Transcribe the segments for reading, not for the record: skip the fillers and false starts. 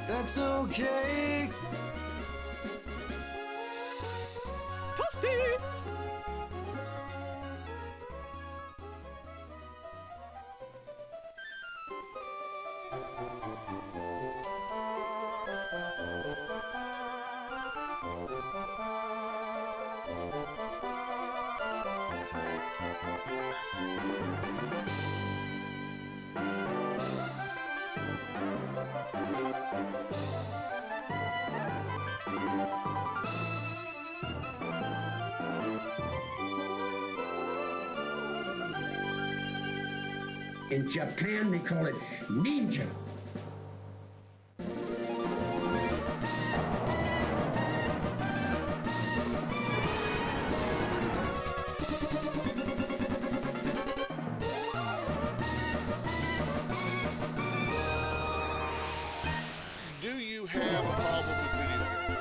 That's okay. In Japan, they call it ninja. Do you have a problem with video games?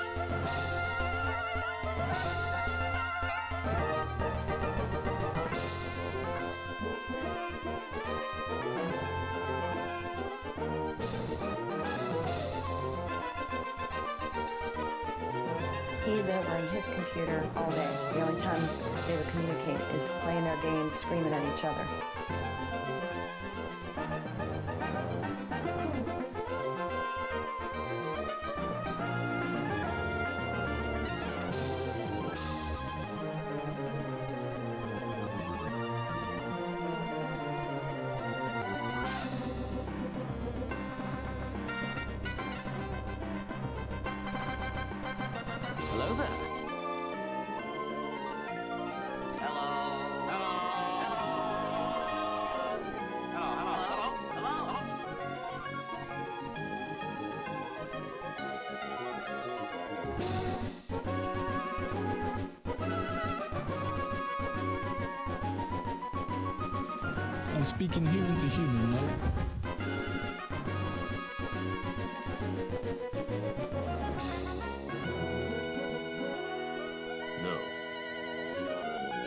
He's over on his computer all day. The only time they ever communicate is playing their games, screaming at each other. Hello there. Hello. Hello. Hello. Hello. Hello. Hello. I'm speaking human to human, right?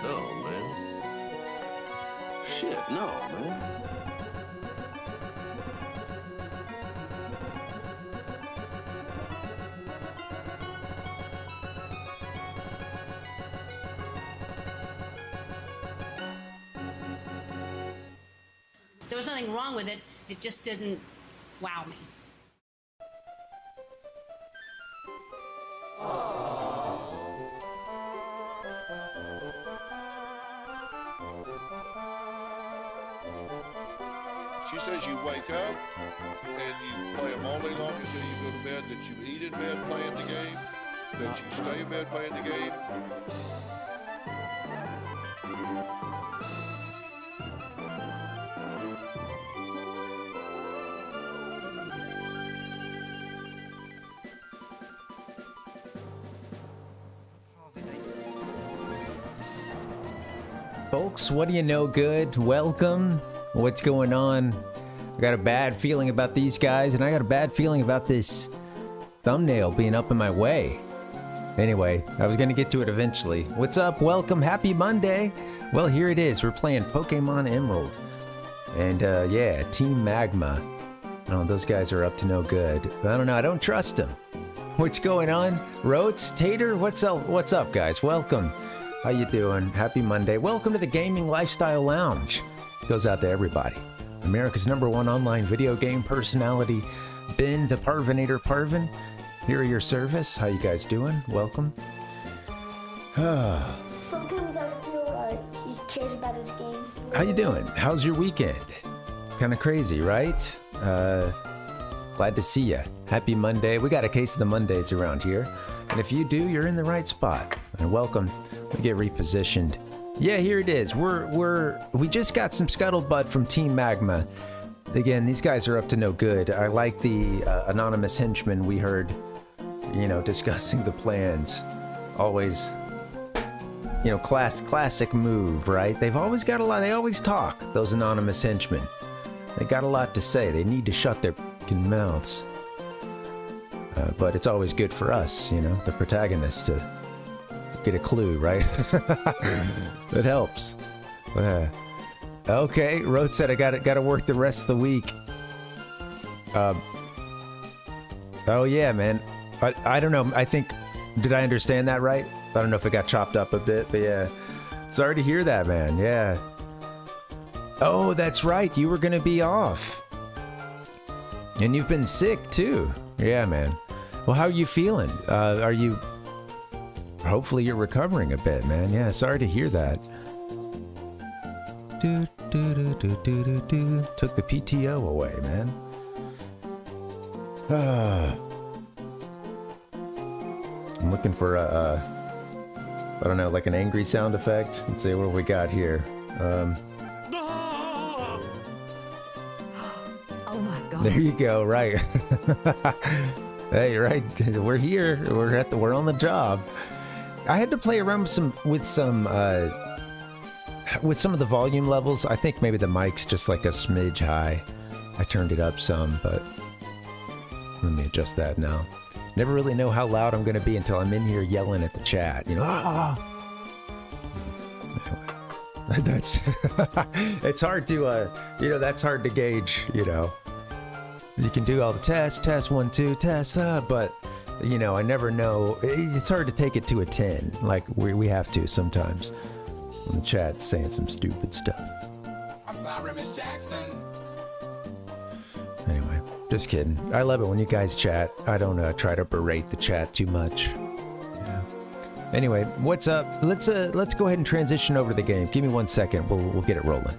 No, man. Shit, no, man. There was nothing wrong with it. It just didn't wow me. She says you wake up and you play them all day long until you go to bed, that you eat in bed playing the game, that you stay in bed playing the game. Folks, what do you know good? Welcome. What's going on? I got a bad feeling about these guys, and I got a bad feeling about this thumbnail being up in my way. Anyway, I was going to get to it eventually. What's up? Welcome. Happy Monday. Well, here it is. We're playing Pokemon Emerald. And, yeah, Team Magma. Oh, those guys are up to no good. I don't know. I don't trust them. What's going on? Roats? Tater? What's up, guys? Welcome. How you doing? Happy Monday. Welcome to the Gaming Lifestyle Lounge. Goes out to everybody. America's #1 online video game personality, Ben the Parvinator Parvin, here at your service. How you guys doing? Welcome. Sometimes I feel he cares about his games. How you doing? How's your weekend? Kind of crazy, right? Glad to see you. Happy Monday. We got a case of the Mondays around here. And if you do, you're in the right spot. And welcome. We get repositioned. Yeah, here it is. We just got some scuttlebutt from Team Magma. Again, these guys are up to no good. I like the anonymous henchman we heard, discussing the plans. Always, classic move, right? They've always got a lot. They always talk, those anonymous henchmen. They got a lot to say. They need to shut their fucking mouths. But it's always good for us, the protagonists, to get a clue, right? It helps. Okay, Road said I got to work the rest of the week. Oh yeah, man. I don't know. I think, did I understand that right? I don't know if it got chopped up a bit, but yeah. Sorry to hear that, man. Yeah. Oh, that's right. You were going to be off. And you've been sick too. Yeah, man. Well, how are you feeling? Are you... Hopefully you're recovering a bit, man. Yeah, sorry to hear that. Took the PTO away, man. I'm looking for I don't know, like an angry sound effect. Let's see, what have we got here? Oh my god. There you go, right. Hey, right, we're here. We're on the job. I had to play around with some of the volume levels. I think maybe the mic's just like a smidge high. I turned it up some, but let me adjust that now. Never really know how loud I'm going to be until I'm in here yelling at the chat. You know, that's it's hard to that's hard to gauge. You know, you can do all the test 1 2 test, but you know, I never know. It's hard to take it to a 10 like we have to sometimes. When the chat's saying some stupid stuff. I'm sorry, Miss Jackson. Anyway, just kidding. I love it when you guys chat. I don't try to berate the chat too much. Yeah. Anyway, what's up? Let's go ahead and transition over to the game. Give me 1 second. We'll get it rolling.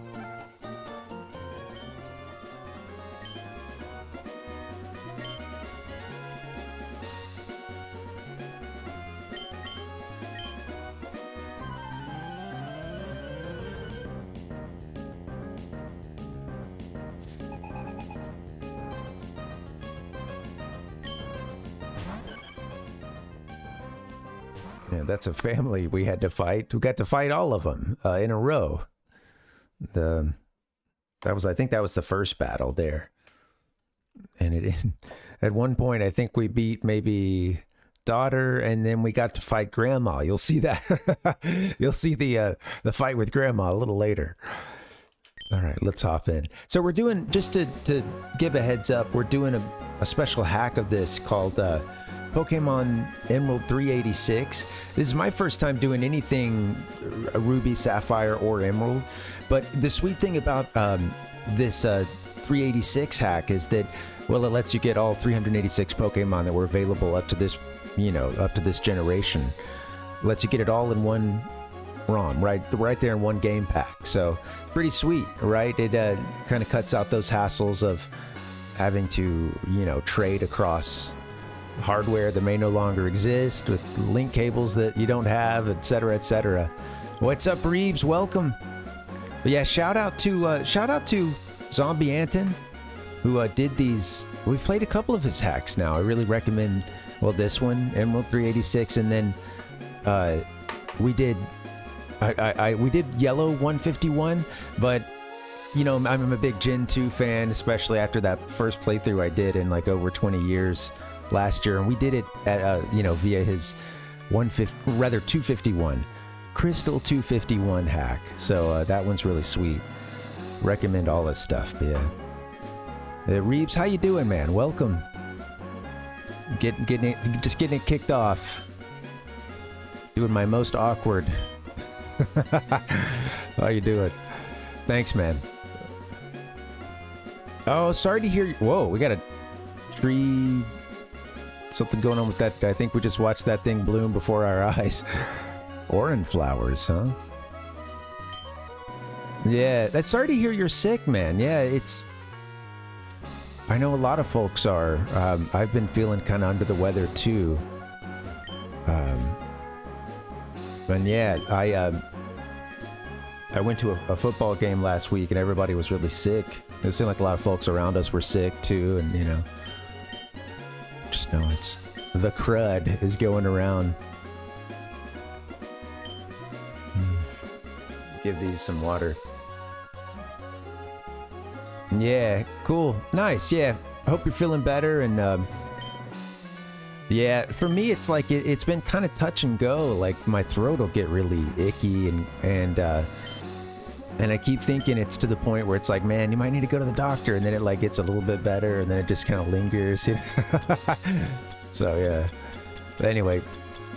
Yeah, that's a family we had to fight. We got to fight all of them in a row. I think that was the first battle there. And at one point, I think we beat maybe daughter, and then we got to fight grandma. You'll see that. You'll see the fight with grandma a little later. All right, let's hop in. So we're doing, just to give a heads up, we're doing a special hack of this called Pokemon Emerald 386. This is my first time doing anything Ruby, Sapphire, or Emerald. But the sweet thing about this 386 hack is that, well, it lets you get all 386 Pokemon that were available up to this, up to this generation. It lets you get it all in one ROM, right there in one game pack. So pretty sweet, right? It kind of cuts out those hassles of having to, trade across hardware that may no longer exist with link cables that you don't have, etc., etc. What's up, Reeves? Welcome. But yeah, shout out to Zombie Anton, who did these. We've played a couple of his hacks now. I really recommend, well, this one, Emerald 386, and then we did Yellow 151, but I'm a big Gen 2 fan, especially after that first playthrough I did in like over 20 years last year, and we did it at, via his 251 Crystal 251 hack. So that one's really sweet. Recommend all this stuff. But yeah, Reeves, how you doing, man? Welcome. Getting it kicked off. Doing my most awkward. How you doing? Thanks, man. Oh, sorry to hear you. Whoa, we got a tree. Something going on with that. I think we just watched that thing bloom before our eyes. Orange flowers, huh? Yeah, that's sorry to hear you're sick, man. Yeah, I know a lot of folks are. I've been feeling kind of under the weather too. And yeah, I went to a football game last week and everybody was really sick. It seemed like a lot of folks around us were sick too, and just know it's the crud is going around. Give these some water. Yeah, cool. Nice. Yeah. I hope you're feeling better. And yeah, for me, it's like it's been kind of touch and go. Like my throat will get really icky and And I keep thinking it's to the point where it's like, man, you might need to go to the doctor, and then it like gets a little bit better, and then it just kind of lingers, you know? So yeah. But anyway,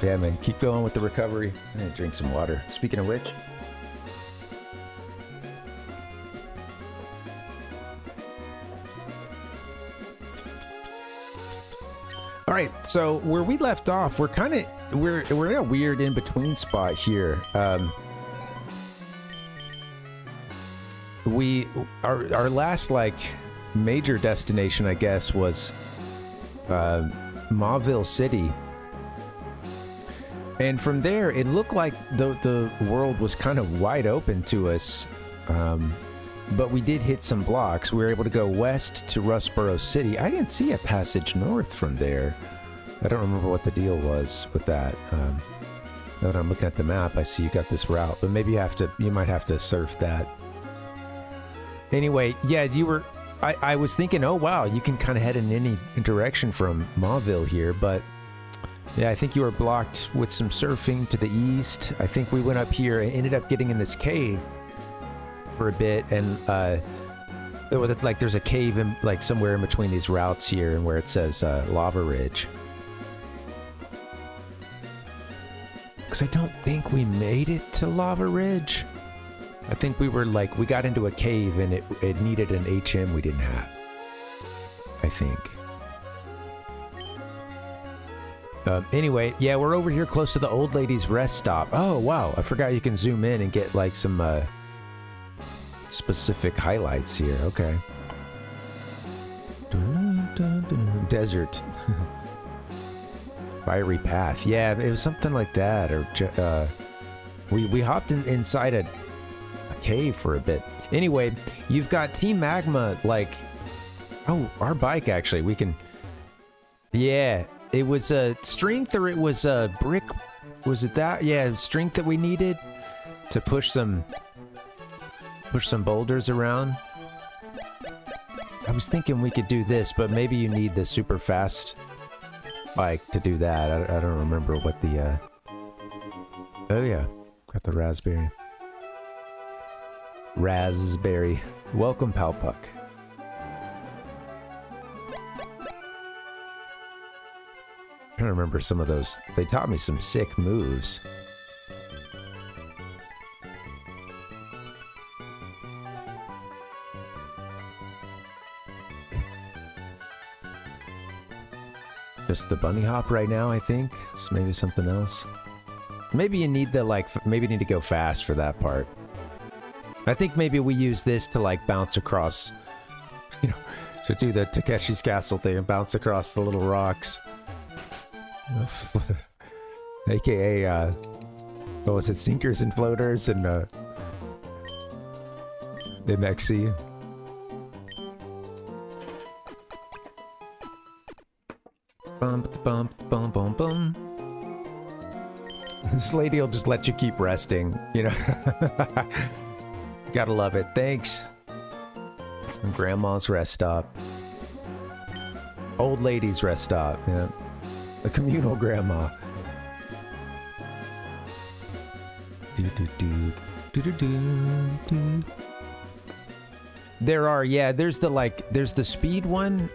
yeah, man, keep going with the recovery. I'm gonna drink some water. Speaking of which, all right. So where we left off, we're in a weird in between spot here. Our last like major destination, I guess, was Mauville City, and from there it looked like the world was kind of wide open to us, but we did hit some blocks. We were able to go west to Rustboro City. I didn't see a passage north from there. I don't remember what the deal was with that. Now that I'm looking at the map, I see you got this route, but maybe you might have to surf that. Anyway, yeah, I was thinking, oh wow, you can kind of head in any direction from Mauville here, but yeah, I think you were blocked with some surfing to the east. I think we went up here and ended up getting in this cave for a bit, and it's like there's a cave in like somewhere in between these routes here, and where it says Lava Ridge. Because I don't think we made it to Lava Ridge. I think we got into a cave and it needed an HM we didn't have. I think. Anyway, yeah, we're over here close to the old lady's rest stop. Oh, wow. I forgot you can zoom in and get like some specific highlights here. Okay. Desert. Fiery path. Yeah, it was something like that. Or we hopped inside a cave for a bit. Anyway, you've got Team Magma, like, oh, our bike actually, we can, yeah, it was a strength, or it was a brick, was it that? Yeah, strength that we needed to push some boulders around. I was thinking we could do this, but maybe you need the super fast bike to do that. I don't remember what the oh yeah, got the raspberry. Welcome, Palpuck. I don't remember some of those. They taught me some sick moves. Just the bunny hop right now, I think. It's maybe something else. Maybe you need maybe you need to go fast for that part. I think maybe we use this to like bounce across, you know, to do the Takeshi's Castle thing and bounce across the little rocks. AKA, what was it, Sinkers and Floaters and MXC. Bump. This lady will just let you keep resting, you know. Gotta love it. Thanks. And Grandma's rest stop. Old lady's rest stop. Yeah. The communal grandma. There are, yeah, there's the speed one.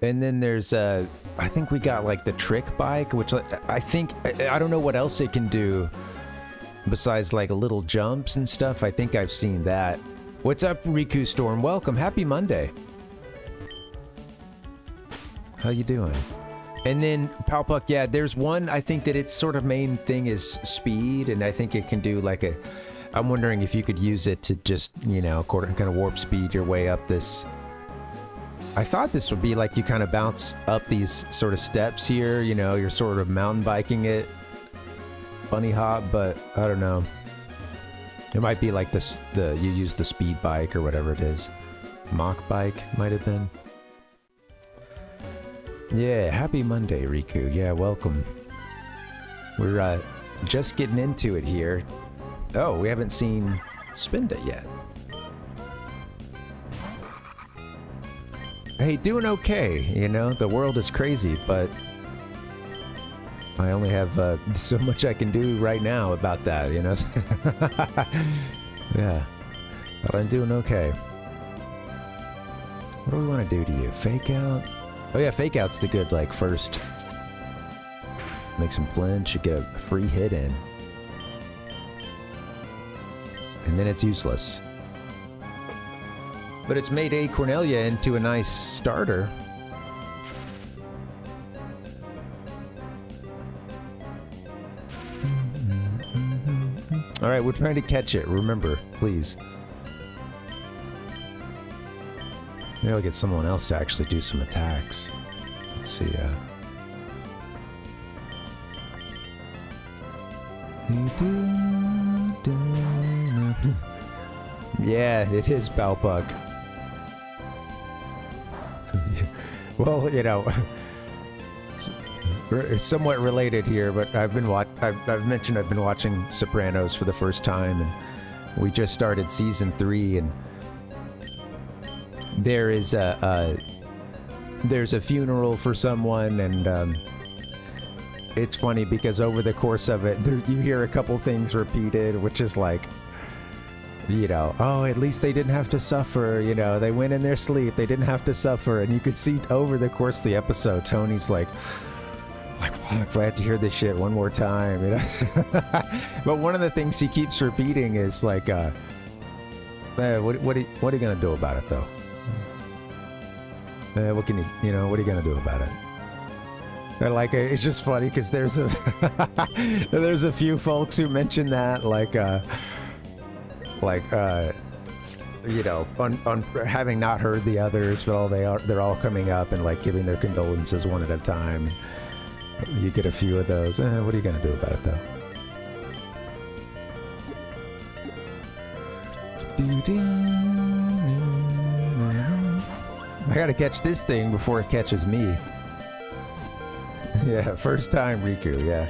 And then there's I think we got like the trick bike, which I don't know what else it can do besides like little jumps and stuff. I think I've seen that. What's up, Riku Storm? Welcome. Happy Monday. How you doing? And then Palpuck, yeah, there's one, I think that its sort of main thing is speed, and I think it can do like I'm wondering if you could use it to just, you know, kind of warp speed your way up this. I thought this would be like you kind of bounce up these sort of steps here, you know, you're sort of mountain biking it. Bunny hop, but I don't know. It might be like this, you use the speed bike or whatever it is. Mock bike might have been. Yeah, happy Monday, Riku. Yeah, welcome. We're just getting into it here. Oh, we haven't seen Spinda yet. Hey, doing okay, you know? The world is crazy, but I only have so much I can do right now about that, you know? Yeah. But I'm doing okay. What do we want to do to you? Fake out? Oh yeah, fake out's the good, like, first. Makes him flinch, you get a free hit in. And then it's useless. But it's made A. Cornelia into a nice starter. Alright, we're trying to catch it, remember, please. Maybe I'll get someone else to actually do some attacks. Let's see, yeah, it is Balpug. Well, you know, it's somewhat related here, but I've mentioned I've been watching Sopranos for the first time, and we just started season 3, and there is there's a funeral for someone, and it's funny because over the course of it, you hear a couple things repeated, which is like, you know, oh, at least they didn't have to suffer, you know, they went in their sleep, they didn't have to suffer, and you could see over the course of the episode, Tony's like, fuck, I have to hear this shit one more time, you know? But one of the things he keeps repeating is like, what are you gonna do about it, though? What can you know, what are you gonna do about it? And like, it's just funny because there's a there's a few folks who mention that, like you know, on having not heard the others, but they're all coming up and like giving their condolences one at a time. You get a few of those. What are you gonna do about it, though? I gotta catch this thing before it catches me. Yeah, first time Riku, yeah.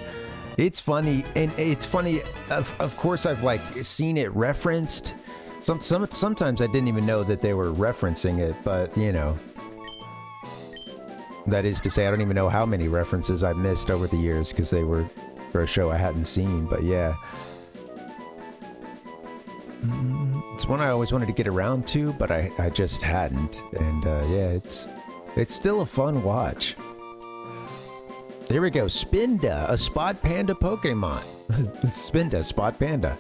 It's funny, and it's funny, of course I've like seen it referenced. Sometimes I didn't even know that they were referencing it, but you know. That is to say, I don't even know how many references I've missed over the years because they were for a show I hadn't seen, but yeah. It's one I always wanted to get around to, but I just hadn't, and yeah, it's still a fun watch. There we go, Spinda, a spot panda Pokemon. Spinda, spot panda.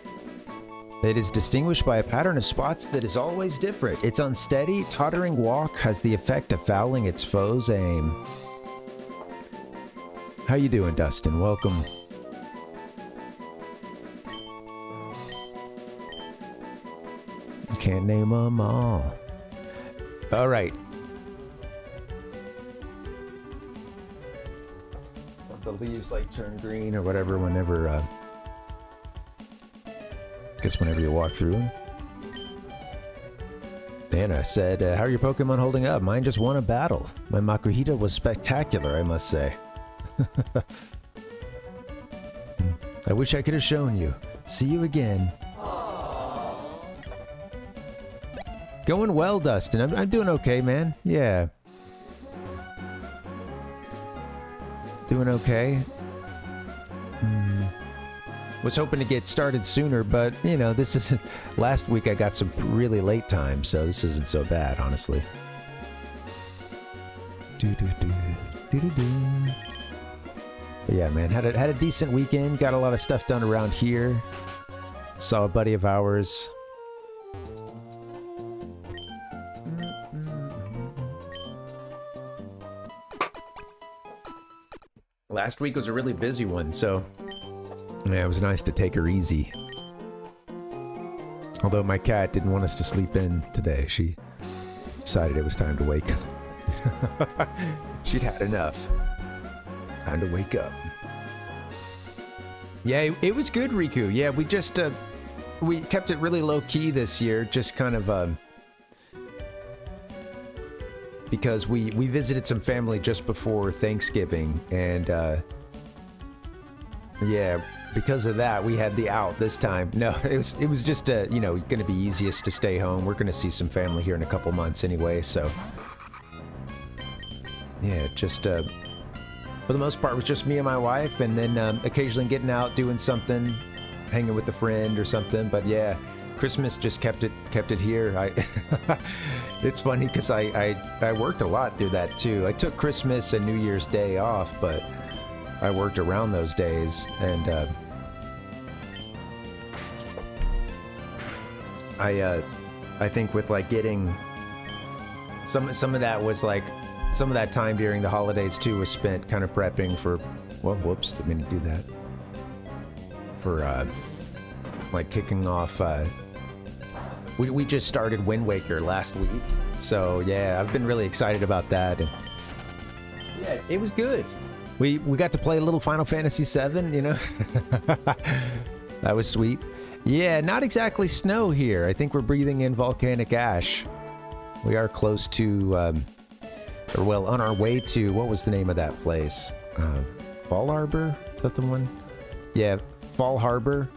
It is distinguished by a pattern of spots that is always different. Its unsteady, tottering walk has the effect of fouling its foe's aim. How you doing, Dustin? Welcome. Can't name them all. All right. The leaves like turn green or whatever whenever I guess whenever you walk through them. Anna said, how are your Pokemon holding up? Mine just won a battle. My Makuhita was spectacular, I must say. I wish I could have shown you. See you again. Going well, Dustin. I'm doing okay, man. Yeah. Doing okay. Was hoping to get started sooner, but, you know, this isn't... Last week I got some really late time, so this isn't so bad, honestly. But yeah, man, had a decent weekend. Got a lot of stuff done around here. Saw a buddy of ours. Last week was a really busy one, so yeah, it was nice to take her easy. Although my cat didn't want us to sleep in today. She decided it was time to wake up. She'd had enough. Time to wake up. Yeah, it was good, Riku. Yeah, we just, we kept it really low-key this year, just kind of, because we visited some family just before Thanksgiving, and, yeah, because of that, we had the out this time. No, it was just, you know, gonna be easiest to stay home. We're gonna see some family here in a couple months anyway, so. Yeah, just, for the most part, it was just me and my wife, and then occasionally getting out, doing something, hanging with a friend or something. But yeah, Christmas just kept it here. It's funny because I worked a lot through that too. I took Christmas and New Year's Day off, but I worked around those days, and I think with like getting some of that was like some of that time during the holidays too was spent kind of prepping for, well, whoops, didn't mean to do that, for like kicking off. We just started Wind Waker last week, so yeah, I've been really excited about that, and yeah, it was good. We got to play a little Final Fantasy VII, you know. That was sweet. Yeah, not exactly snow here. I think we're breathing in volcanic ash. We are close to, or well, on our way to, what was the name of that place? FallArbor? Is that the one? Yeah, Fall Harbor.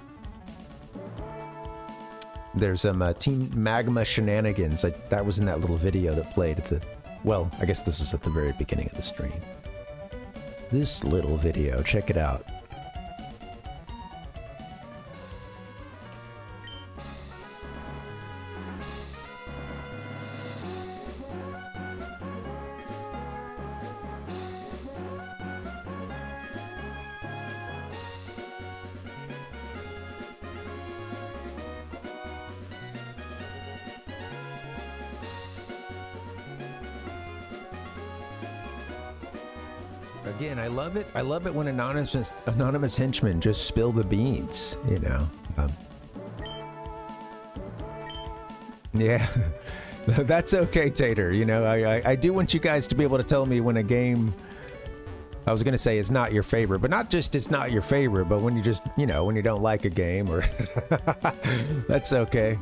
There's some Team Magma shenanigans. That was in that little video that played at the, well, I guess this was at the very beginning of the stream. This little video, check it out. Again, I love it. I love it when anonymous henchmen just spill the beans, you know. Yeah, that's okay, Tater. You know, I do want you guys to be able to tell me when a game, I was gonna say, is not your favorite, but not just it's not your favorite, but when you just, you know, when you don't like a game, or that's okay.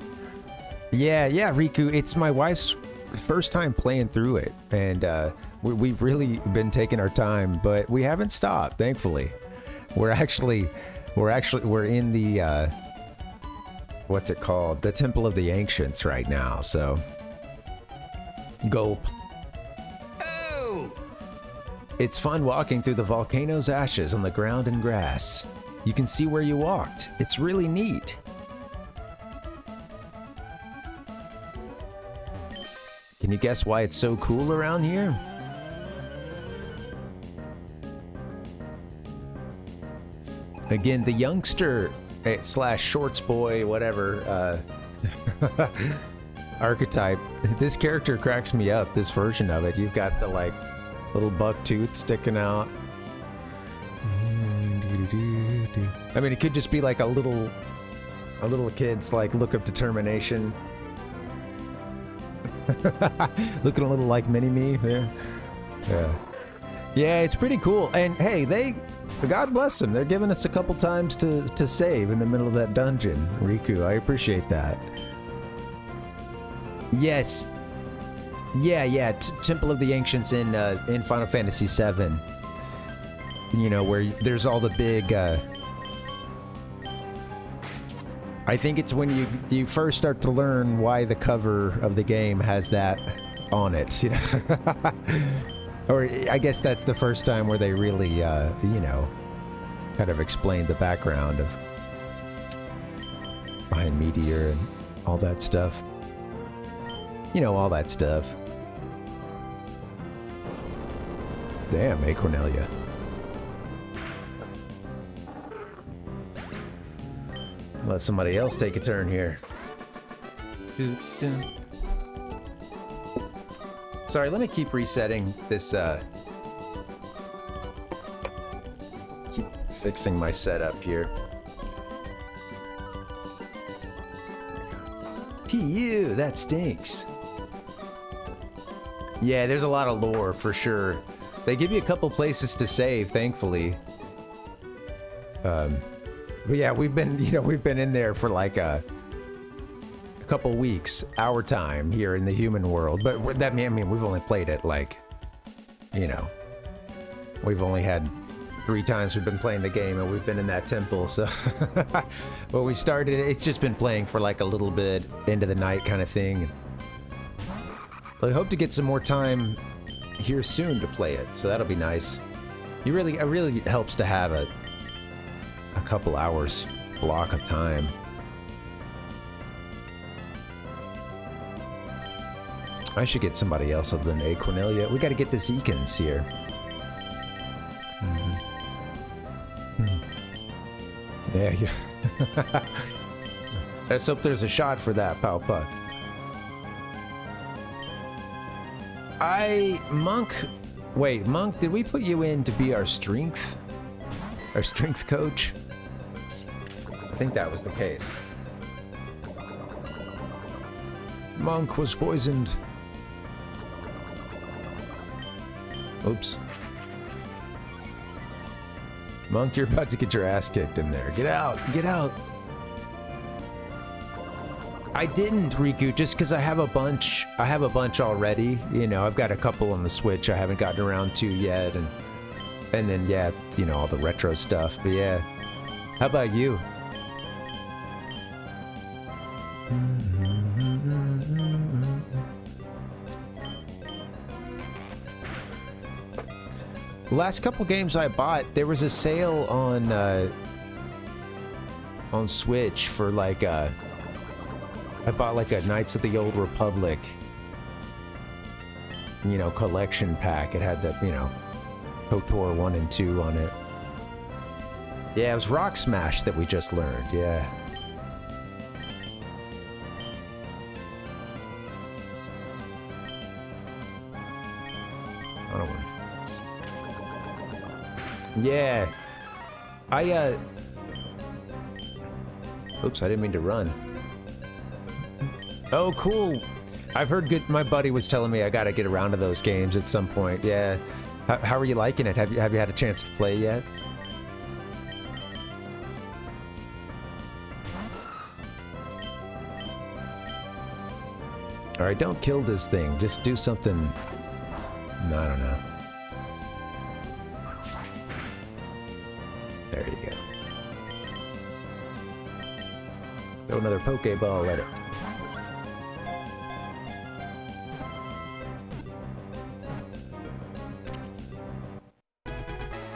Yeah, Riku, it's my wife's first time playing through it, and we've really been taking our time, but we haven't stopped, thankfully. We're in the what's it called? The Temple of the Ancients right now, so gulp. Oh! It's fun walking through the volcano's ashes on the ground and grass. You can see where you walked. It's really neat. Can you guess why it's so cool around here? Again, the youngster slash shorts boy, whatever, archetype. This character cracks me up, this version of it. You've got the, like, little buck tooth sticking out. I mean, it could just be like a little kid's, like, look of determination. Looking a little like Mini-Me there. Yeah, it's pretty cool. And hey, God bless them. They're giving us a couple times to save in the middle of that dungeon, Riku. I appreciate that. Yes. Yeah. Temple of the Ancients in Final Fantasy VII. You know, where there's all the big... I think it's when you first start to learn why the cover of the game has that on it, you know? Or I guess that's the first time where they really, you know, kind of explained the background of behind Meteor and all that stuff. You know, all that stuff. Damn, hey Cornelia. Let somebody else take a turn here. Sorry, let me keep resetting this, keep fixing my setup here. PU, that stinks. Yeah, there's a lot of lore for sure. They give you a couple places to save, thankfully. But yeah, we've been in there for like a couple weeks, our time here in the human world. But that, I mean, we've only played it like, you know, we've only had 3 times we've been playing the game, and we've been in that temple. So when we started, it's just been playing for like a little bit into the night kind of thing. I hope to get some more time here soon to play it, so that'll be nice. It really helps to have a couple hours block of time. I should get somebody else other than A. Cornelia. We got to get this Eakins here. Yeah, yeah. Let's hope there's a shot for that, Pal Puck. Monk... Wait, Monk, did we put you in to be our strength coach? I think that was the case. Monk was poisoned. Oops. Monk, you're about to get your ass kicked in there. Get out! Get out! I didn't, Riku, just because I have a bunch already. You know, I've got a couple on the Switch I haven't gotten around to yet, and then, yeah, you know, all the retro stuff. But yeah, how about you? The last couple games I bought, there was a sale on Switch for like I bought like a Knights of the Old Republic, you know, collection pack. It had the, you know, KOTOR 1 and 2 on it. Yeah, it was Rock Smash that we just learned, yeah. I don't want. Yeah. Oops, I didn't mean to run. Oh, cool. I've heard good. My buddy was telling me I gotta get around to those games at some point. Yeah. How are you liking it? Have you had a chance to play yet? All right, don't kill this thing. Just do something. No, I don't know. There you go. Throw another Pokeball at it.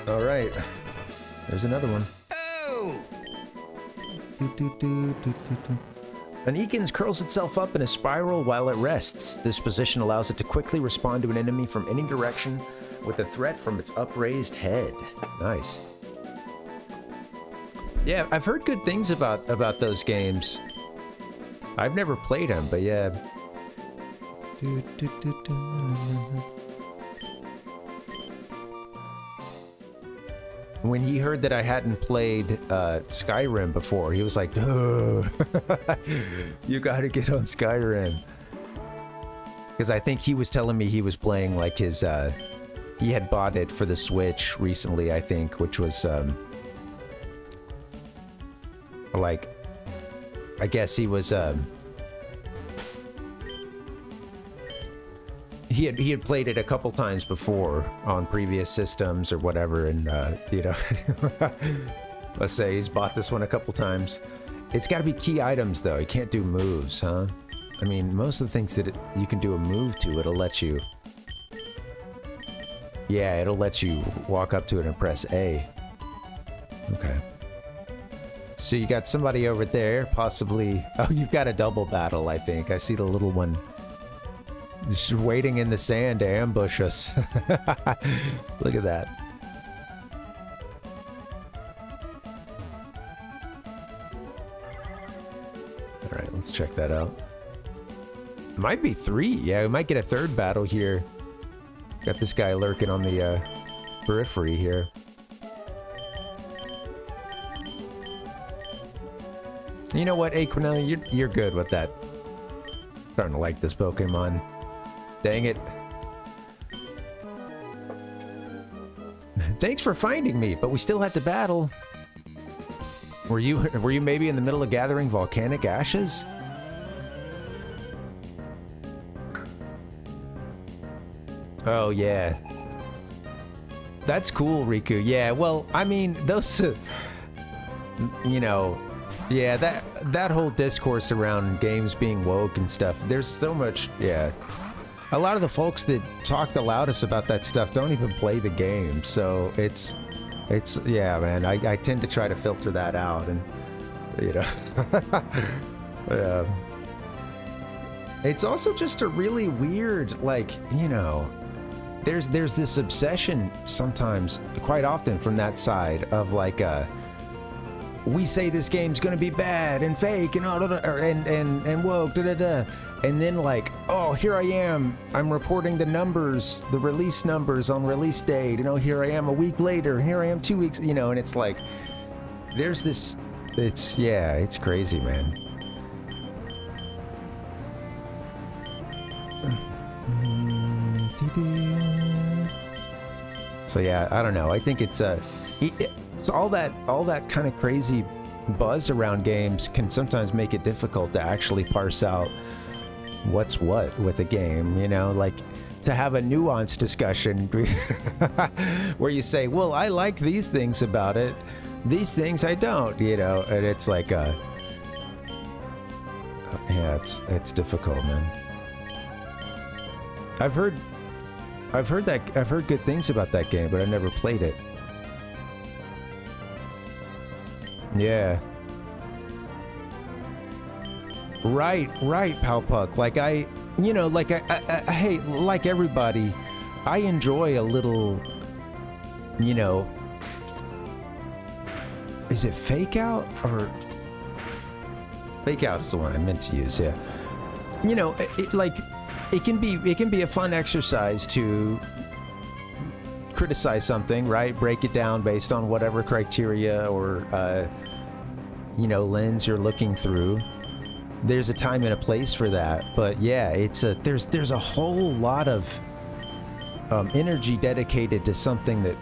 All right, there's another one. Oh! An Eakins curls itself up in a spiral while it rests. This position allows it to quickly respond to an enemy from any direction with a threat from its upraised head. Nice. Yeah, I've heard good things about those games. I've never played them, but yeah. When he heard that I hadn't played Skyrim before, he was like, "Oh, you gotta get on Skyrim." Because I think he was telling me he was playing like his, he had bought it for the Switch recently, I think, which was, like, I guess he was, he had played it a couple times before on previous systems or whatever, and you know, let's say he's bought this one a couple times. It's got to be key items though. You can't do moves, huh? I mean, most of the things that you can do a move to, it'll let you. Yeah, it'll let you walk up to it and press A. Okay. So you got somebody over there, possibly. Oh, you've got a double battle, I think. I see the little one. Just waiting in the sand to ambush us. Look at that. Alright, let's check that out. Might be 3. Yeah, we might get a third battle here. Got this guy lurking on the periphery here. You know what, Aquinella, you're good with that. Starting to like this Pokemon. Dang it. Thanks for finding me, but we still had to battle. Were you maybe in the middle of gathering volcanic ashes? Oh yeah. That's cool, Riku. Yeah, well, I mean, those you know, yeah, that whole discourse around games being woke and stuff, there's so much, yeah. a lot of the folks that talk the loudest about that stuff don't even play the game. So it's yeah, man. I tend to try to filter that out, and you know, it's also just a really weird, like, you know, there's this obsession sometimes, quite often from that side of like, we say this game's gonna be bad and fake and and woke, and then like, oh, here I am, I'm reporting the numbers, the release numbers on release date, you know, here I am a week later, here I am 2 weeks, you know, and it's like, there's this, it's crazy, man. So yeah, I don't know. I think it's all that kind of crazy buzz around games can sometimes make it difficult to actually parse out what's what with a game, you know, like to have a nuanced discussion where you say, well, I like these things about it, these things I don't, you know, and it's like yeah, it's difficult, man. I've heard good things about that game, but I've never played it. Yeah. Right, Palpuck. Like hey, like everybody, I enjoy a little, you know, is it fake out or fake out is the one I meant to use, yeah. You know, it can be a fun exercise to criticize something, right? Break it down based on whatever criteria or you know, lens you're looking through. There's a time and a place for that, but yeah, there's a whole lot of energy dedicated to something that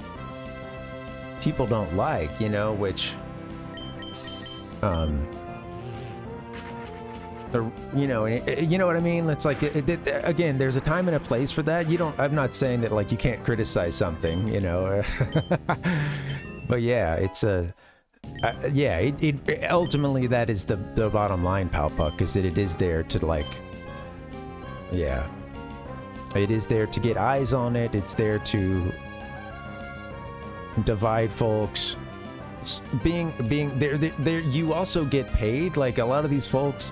people don't like, you know, which you know what I mean? It's like, again, there's a time and a place for that. I'm not saying that like you can't criticize something, you know, but yeah, it's yeah, ultimately that is the bottom line, Palpuck, is that it is there to like, yeah, it is there to get eyes on it. It's there to divide folks. Being there, you also get paid. Like a lot of these folks,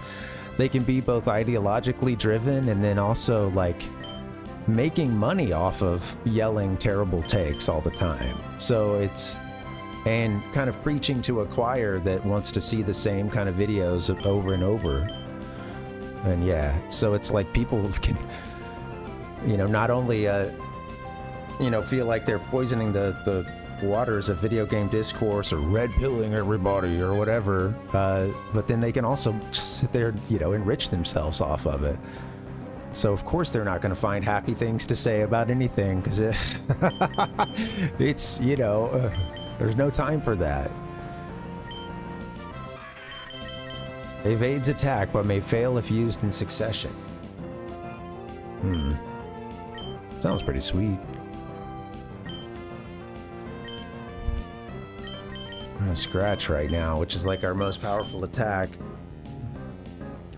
they can be both ideologically driven and then also like making money off of yelling terrible takes all the time. So it's, and kind of preaching to a choir that wants to see the same kind of videos over and over. And yeah, so it's like people can, you know, not only you know, feel like they're poisoning the waters of video game discourse or red pilling everybody or whatever, but then they can also just sit there, you know, enrich themselves off of it. So of course they're not going to find happy things to say about anything, because it's, you know, there's no time for that. Evades attack but may fail if used in succession. Sounds pretty sweet. I'm gonna scratch right now, which is like our most powerful attack.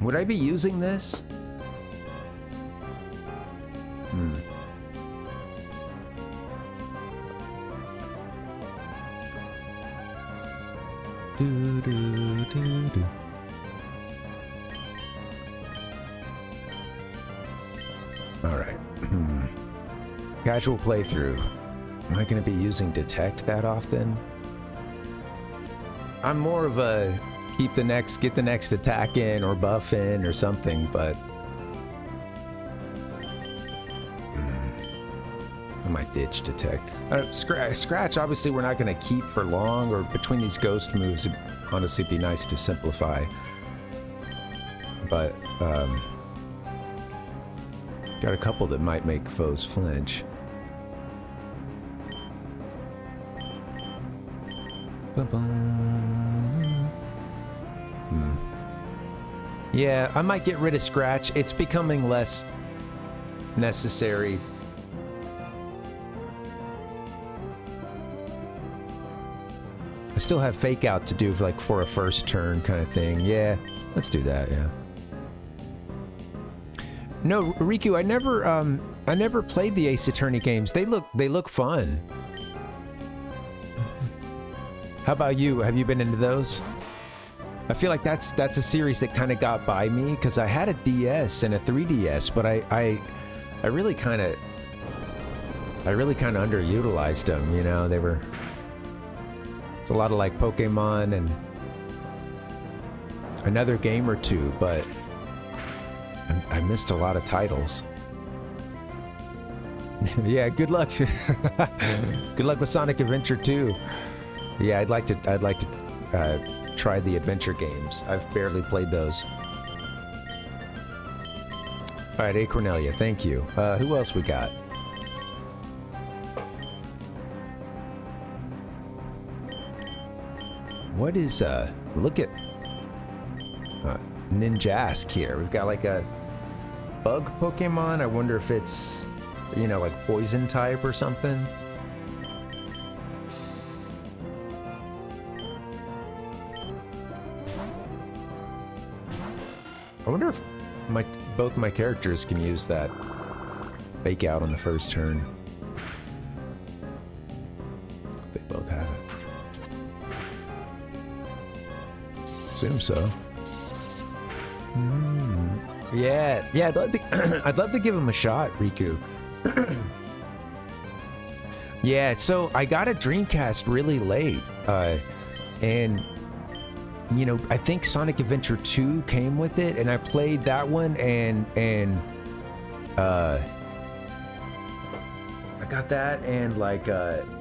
Would I be using this? All right. Casual playthrough. Am I going to be using detect that often? I'm more of a get the next attack in or buff in or something, but I might ditch detect. Scratch, obviously we're not going to keep for long, or between these ghost moves, it'd honestly be nice to simplify. But got a couple that might make foes flinch. Yeah, I might get rid of Scratch. It's becoming less necessary. I still have Fake Out to do for a first turn kind of thing. Yeah, let's do that, yeah. No, Riku, I never played the Ace Attorney games. They look fun. How about you? Have you been into those? I feel like that's a series that kind of got by me because I had a DS and a 3DS, but I really kind of underutilized them. You know, it's a lot of like Pokemon and another game or two, but I missed a lot of titles. Yeah, good luck. Good luck with Sonic Adventure 2. Yeah, I'd like to try the adventure games. I've barely played those. All right, A. Cornelia, thank you. Who else we got? What is, look at Ninjask here. We've got like a bug Pokemon. I wonder if it's, you know, like poison type or something. I wonder if both my characters can use that fake out on the first turn. They both have it. Assume so. Yeah, I'd love to give him a shot, Riku. Yeah, so I got a Dreamcast really late, and you know, I think Sonic Adventure 2 came with it, and I played that one, and I got that and like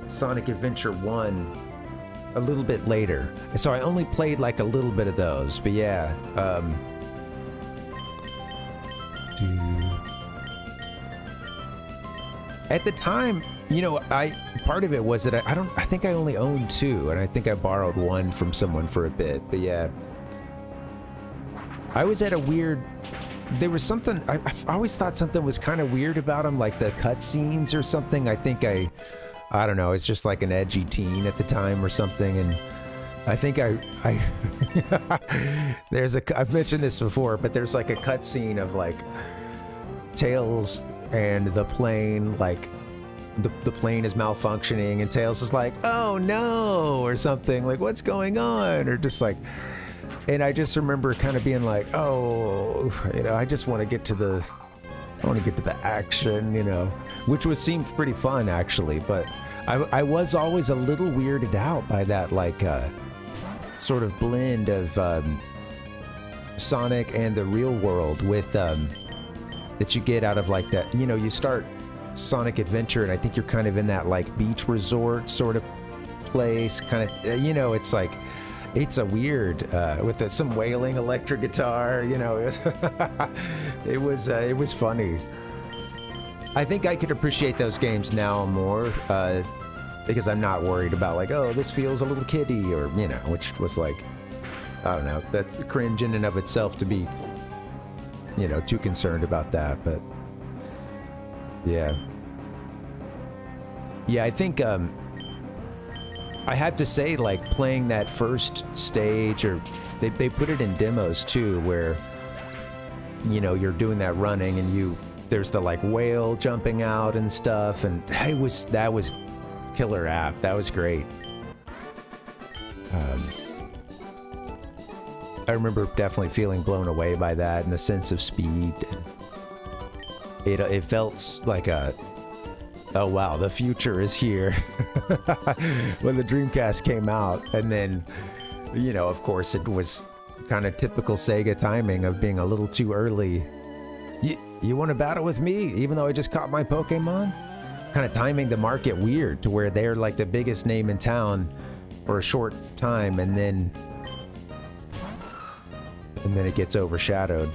Sonic Adventure 1 a little bit later. And so I only played like a little bit of those, but yeah. At the time, you know, part of it was that I think I only owned 2, and I think I borrowed 1 from someone for a bit, but yeah. I was at a weird, there was something, I always thought something was kind of weird about them, like the cutscenes or something. I think I don't know, it's just like an edgy teen at the time or something, and I think I've mentioned this before, but there's like a cutscene of like Tails and the plane, like the plane is malfunctioning, and Tails is like, oh no, or something, like what's going on, or just like, and I just remember kind of being like, oh, you know, I just want to get to the action, you know, which seemed pretty fun actually, but I was always a little weirded out by that like sort of blend of Sonic and the real world with that you get out of like that, you know, you start Sonic Adventure and I think you're kind of in that like beach resort sort of place, kind of, you know, it's like, it's a weird with some wailing electric guitar, you know, it was funny. I think I could appreciate those games now more because I'm not worried about like, oh, this feels a little kiddie, or, you know, which was like, I don't know, that's cringe in and of itself to be, you know, too concerned about that, but yeah. Yeah, I think I have to say, like, playing that first stage, or they put it in demos too, where, you know, you're doing that running and there's the like whale jumping out and stuff, and that was killer app. That was great. I remember definitely feeling blown away by that and the sense of speed. It felt like oh wow, the future is here when the Dreamcast came out. And then, you know, of course, it was kind of typical Sega timing of being a little too early. You want to battle with me, even though I just caught my Pokemon? Kind of timing the market weird to where they're like the biggest name in town for a short time, and then it gets overshadowed.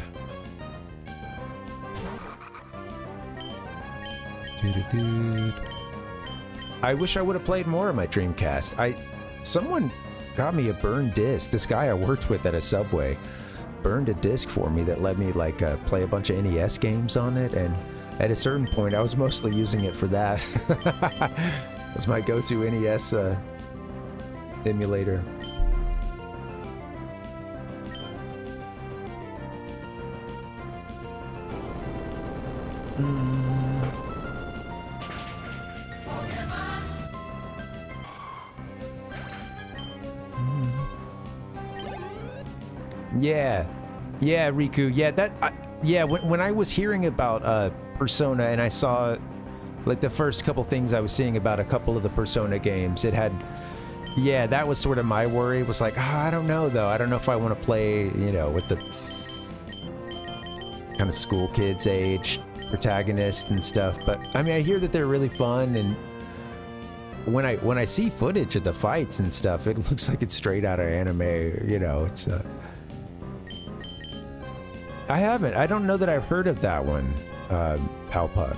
I wish I would have played more of my Dreamcast. Someone got me a burned disc. This guy I worked with at a Subway burned a disc for me that let me like play a bunch of NES games on it, and at a certain point I was mostly using it for that. That's my go-to NES emulator. Yeah, yeah, Riku. Yeah, yeah. When I was hearing about Persona and I saw like the first couple things I was seeing about a couple of the Persona games, it had, yeah, that was sort of my worry. It was like, I don't know though. I don't know if I want to play, you know, with the kind of school kids age protagonist and stuff. But I mean, I hear that they're really fun, and when I see footage of the fights and stuff, it looks like it's straight out of anime. You know, it's I don't know that I've heard of that one, Palpuck.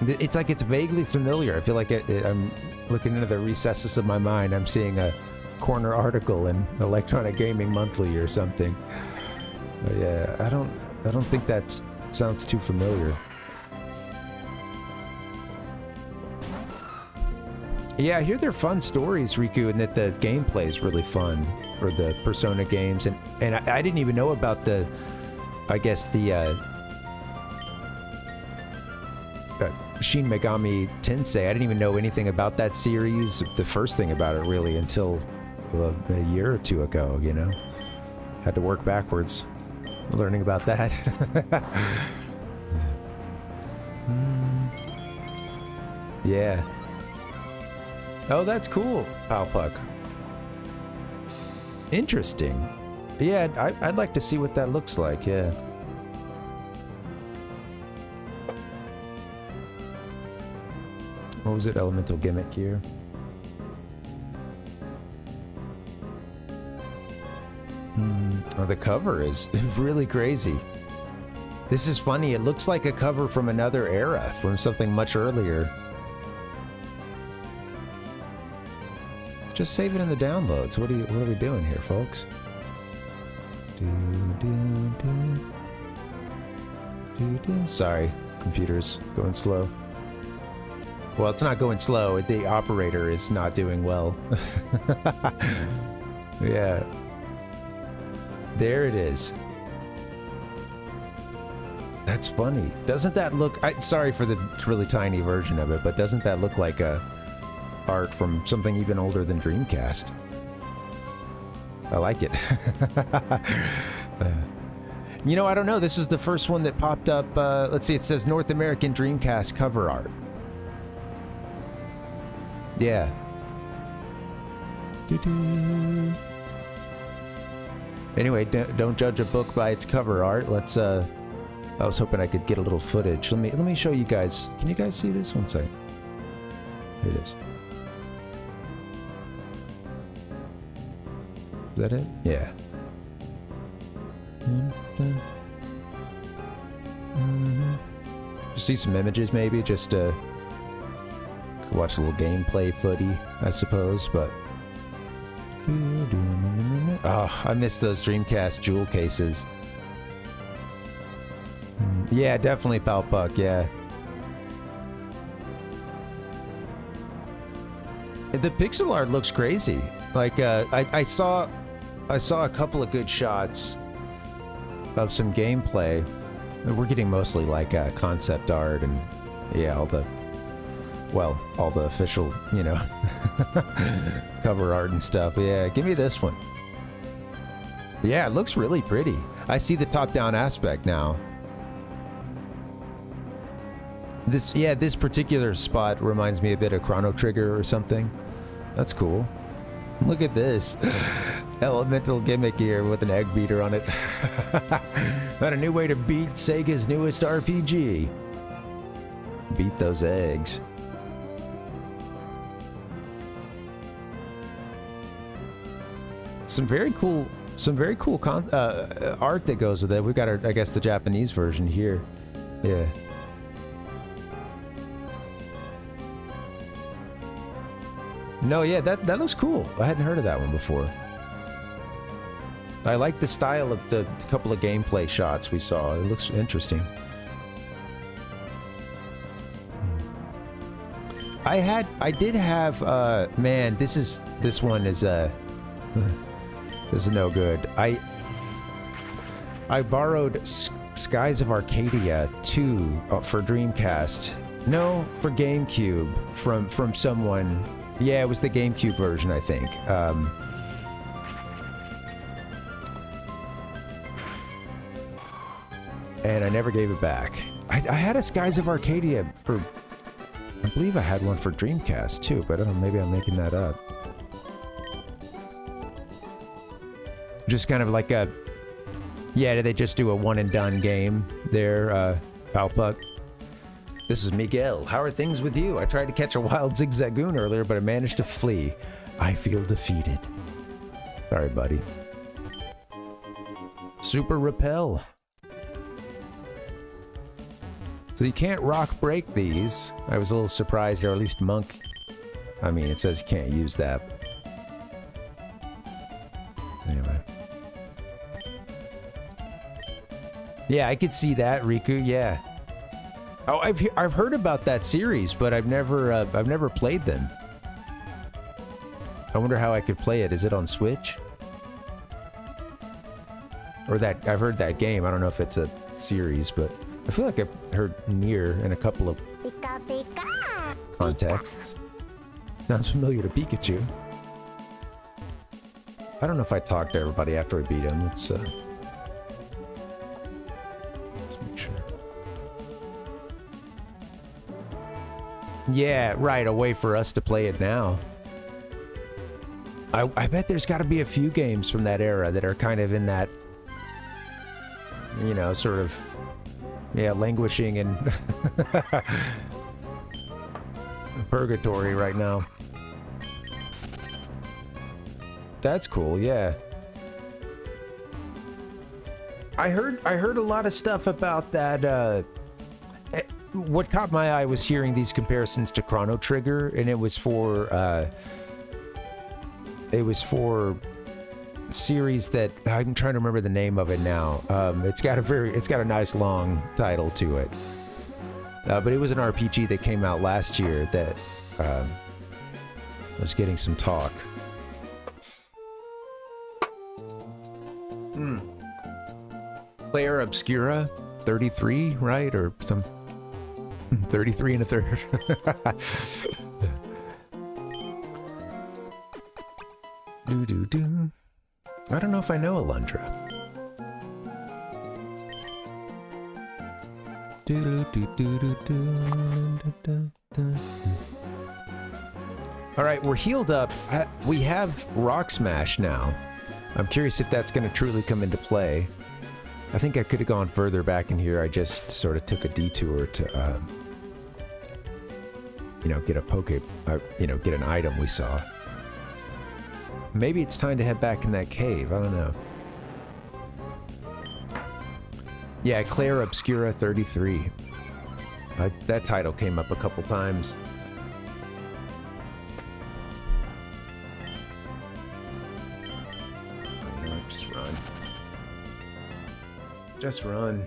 It's like it's vaguely familiar. I feel like I'm looking into the recesses of my mind. I'm seeing a corner article in Electronic Gaming Monthly or something. But yeah, I don't think that sounds too familiar. Yeah, I hear they're fun stories, Riku, and that the gameplay is really fun for the Persona games. And I didn't even know about the, I guess the Shin Megami Tensei. I didn't even know anything about that series, the first thing about it really, until a year or two ago, you know? Had to work backwards, learning about that. Yeah. Oh, that's cool, Palpuck. Interesting. Yeah, I'd like to see what that looks like, yeah. What was it? Elemental gimmick here. Oh, the cover is really crazy. This is funny. It looks like a cover from another era, from something much earlier. Just save it in the downloads. What are we doing here, folks? Sorry, computer's going slow. Well, it's not going slow. The operator is not doing well. Yeah. There it is. That's funny. Doesn't that look... sorry for the really tiny version of it, but doesn't that look like art from something even older than Dreamcast? I like it. You know, I don't know. This is the first one that popped up. Let's see. It says North American Dreamcast cover art. Yeah. Anyway, don't judge a book by its cover art. Let's I was hoping I could get a little footage. Let me show you guys. Can you guys see this? One second. Here it is. Is that it? Yeah. Just see some images maybe, just watch a little gameplay footy, I suppose, but... Oh, I miss those Dreamcast jewel cases. Yeah, definitely Palpuck, yeah. The pixel art looks crazy. Like, I saw a couple of good shots of some gameplay. We're getting mostly like concept art and, yeah, all the official, you know, cover art and stuff. Yeah, give me this one. Yeah, it looks really pretty. I see the top-down aspect now. This particular spot reminds me a bit of Chrono Trigger or something. That's cool. Look at this. Elemental gimmick here with an egg beater on it. Not a new way to beat Sega's newest RPG. Beat those eggs. Some very cool art that goes with it. We've got I guess the Japanese version here. Yeah. No, yeah, that looks cool. I hadn't heard of that one before. I like the style of the couple of gameplay shots we saw. It looks interesting. I did have man, this one is This is no good. I borrowed Skies of Arcadia 2 for Dreamcast. No, for GameCube from someone. Yeah, it was the GameCube version, I think. And I never gave it back. I had a Skies of Arcadia for... I believe I had one for Dreamcast too, but I don't know, maybe I'm making that up. Just kind of like a... Yeah, did they just do a one-and-done game there, Palpuck? This is Miguel. How are things with you? I tried to catch a wild Zigzagoon earlier, but I managed to flee. I feel defeated. Sorry, buddy. Super Repel. So you can't rock break these. I was a little surprised, or at least Monk. I mean, it says you can't use that. Anyway. Yeah, I could see that, Riku. Yeah. Oh, I've heard about that series, but I've never played them. I wonder how I could play it. Is it on Switch? Or that I've heard that game. I don't know if it's a series, but I feel like I've heard Nier in a couple of contexts. Sounds familiar to Pikachu. I don't know if I talked to everybody after I beat him. Let's make sure. Yeah, right. A way for us to play it now. I bet there's got to be a few games from that era that are kind of in that, you know, sort of, yeah, languishing in purgatory right now. That's cool, yeah. I heard a lot of stuff about that. What caught my eye was hearing these comparisons to Chrono Trigger, and it was for series that I'm trying to remember the name of it now. It's got a nice long title to it. But it was an RPG that came out last year that was getting some talk. Player Obscura 33, right? Or some 33 and a third. Do. I don't know if I know Alundra. All right, we're healed up. We have Rock Smash now. I'm curious if that's going to truly come into play. I think I could have gone further back in here. I just sort of took a detour to, you know, get a get an item we saw. Maybe it's time to head back in that cave. I don't know. Yeah, Claire Obscura 33. That title came up a couple times. You know, just run. Just run.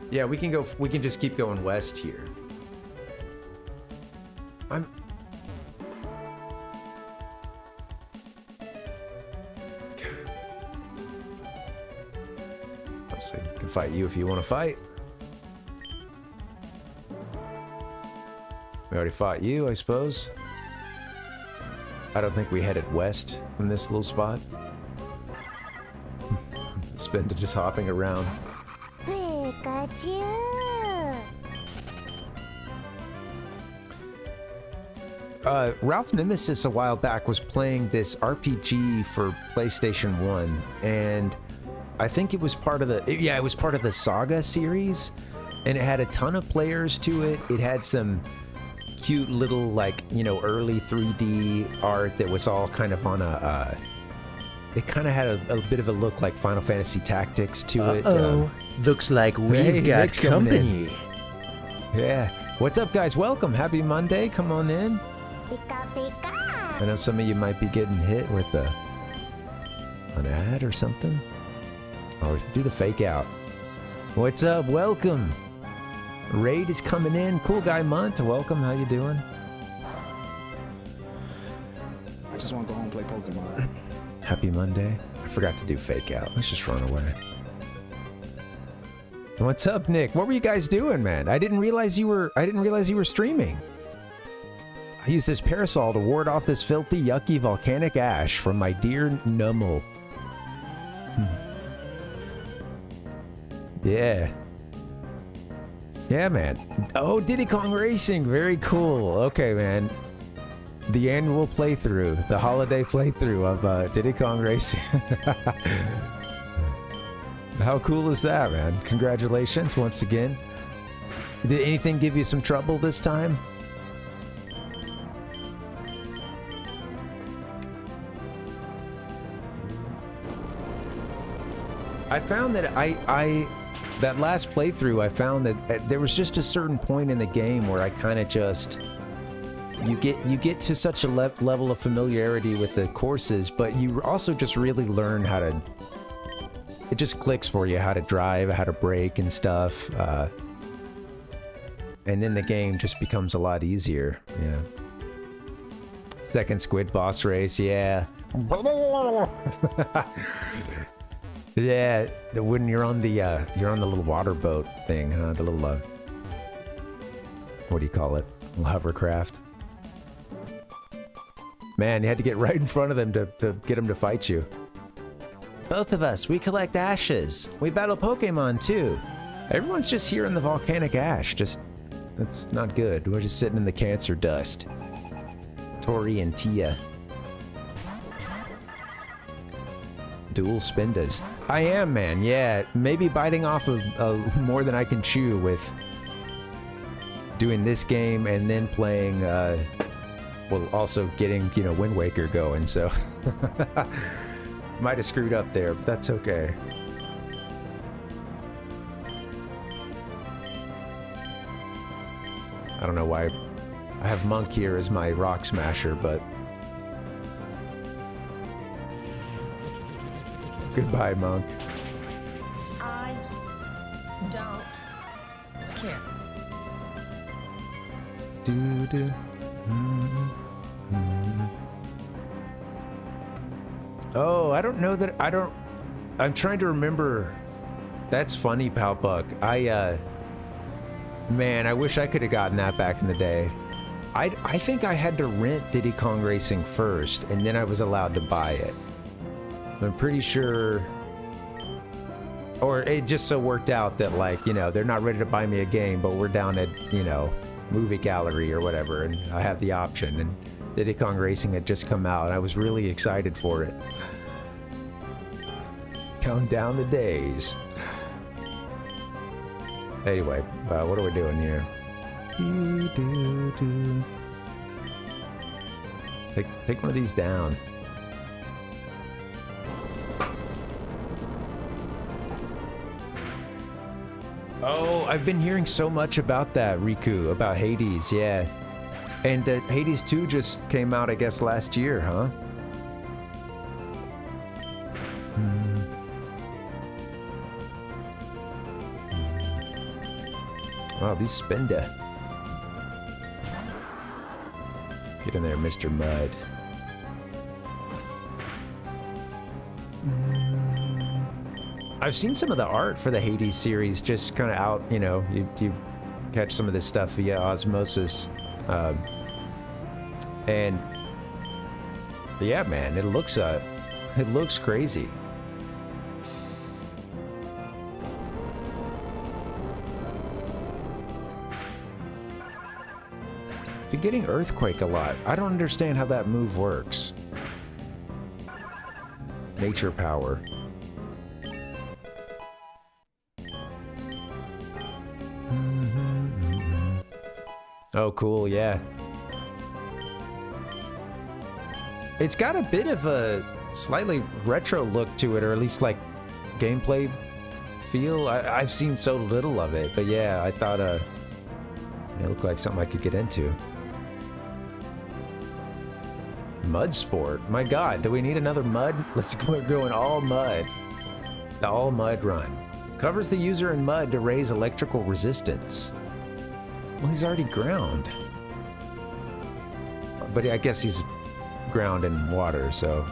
Yeah, we can just keep going west here. Obviously, I can fight you if you want to fight. We already fought you, I suppose. I don't think we headed west from this little spot. Spend it just hopping around. Ralph Nemesis a while back was playing this RPG for PlayStation 1, and I think it was part of it was part of the Saga series, and it had a ton of players to it. It had some cute little, like, you know, early 3D art that was all kind of on a, it kind of had a bit of a look like Final Fantasy Tactics to it. Looks like we've got company. Yeah. What's up, guys? Welcome. Happy Monday. Come on in. I know some of you might be getting hit with an ad or something. Oh, do the fake out. What's up? Welcome. Raid is coming in. Cool Guy Munt, welcome. How you doing? I just want to go home and play Pokemon. Happy Monday. I forgot to do fake out. Let's just run away. What's up, Nick? What were you guys doing, man? I didn't realize you were streaming. I used this parasol to ward off this filthy, yucky volcanic ash from my dear Nummel. Yeah. Yeah, man. Oh, Diddy Kong Racing. Very cool. Okay, man. The annual playthrough. The holiday playthrough of Diddy Kong Racing. How cool is that, man? Congratulations once again. Did anything give you some trouble this time? I found that that last playthrough, I found that there was just a certain point in the game where I kind of just you get to such a level of familiarity with the courses, but you also just really learn how to. It just clicks for you how to drive, how to brake and stuff, and then the game just becomes a lot easier. Yeah. Second squid boss race, yeah. Yeah, when you're on the little water boat thing, huh? The little what do you call it? Little hovercraft. Man, you had to get right in front of them to get them to fight you. Both of us, we collect ashes. We battle Pokémon too. Everyone's just here in the volcanic ash. That's not good. We're just sitting in the cancer dust. Tori and Tia. Dual Spindas. I am, man. Yeah, maybe biting off of more than I can chew with doing this game and then playing, well, also getting, Wind Waker going, so. Might have screwed up there, but that's okay. I don't know why I have Monk here as my rock smasher, but goodbye, Monk. I don't care. Do-do. Oh, I don't know that. I'm trying to remember. That's funny, Palpuck. Man, I wish I could have gotten that back in the day. I think I had to rent Diddy Kong Racing first, and then I was allowed to buy it. I'm pretty sure. Or it just so worked out that, like, they're not ready to buy me a game, but we're down at, Movie Gallery or whatever, and I have the option, and Diddy Kong Racing had just come out, and I was really excited for it. Count down the days. Anyway, what are we doing here? Take one of these down. Oh, I've been hearing so much about that, Riku, about Hades, yeah. And Hades 2 just came out, I guess, last year, huh? Wow, these Spinda. Get in there, Mr. Mud. I've seen some of the art for the Hades series just kind of out, you catch some of this stuff via osmosis. And yeah, man, it looks crazy. If you're getting Earthquake a lot, I don't understand how that move works. Nature power. Oh, cool, yeah. It's got a bit of a slightly retro look to it, or at least like gameplay feel. I've seen so little of it, but yeah, I thought it looked like something I could get into. Mud Sport. My god, do we need another mud? Let's go going all mud. The all mud run. Covers the user in mud to raise electrical resistance. Well, he's already ground. But I guess he's ground in water, so.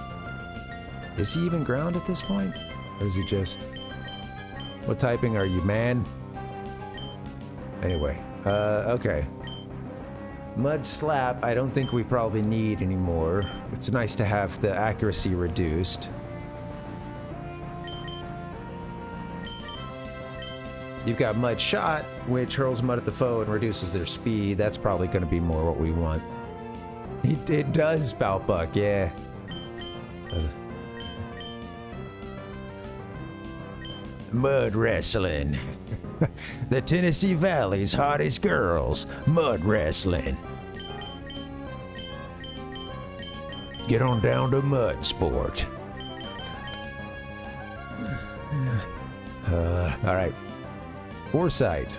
Is he even ground at this point? Or is he just... What typing are you, man? Anyway, okay. Mud slap, I don't think we probably need anymore. It's nice to have the accuracy reduced. You've got mud shot, which hurls mud at the foe and reduces their speed. That's probably going to be more what we want. It does, Palpuck, yeah. Mud wrestling. The Tennessee Valley's hottest girls. Mud wrestling. Get on down to mud sport. Alright. Foresight.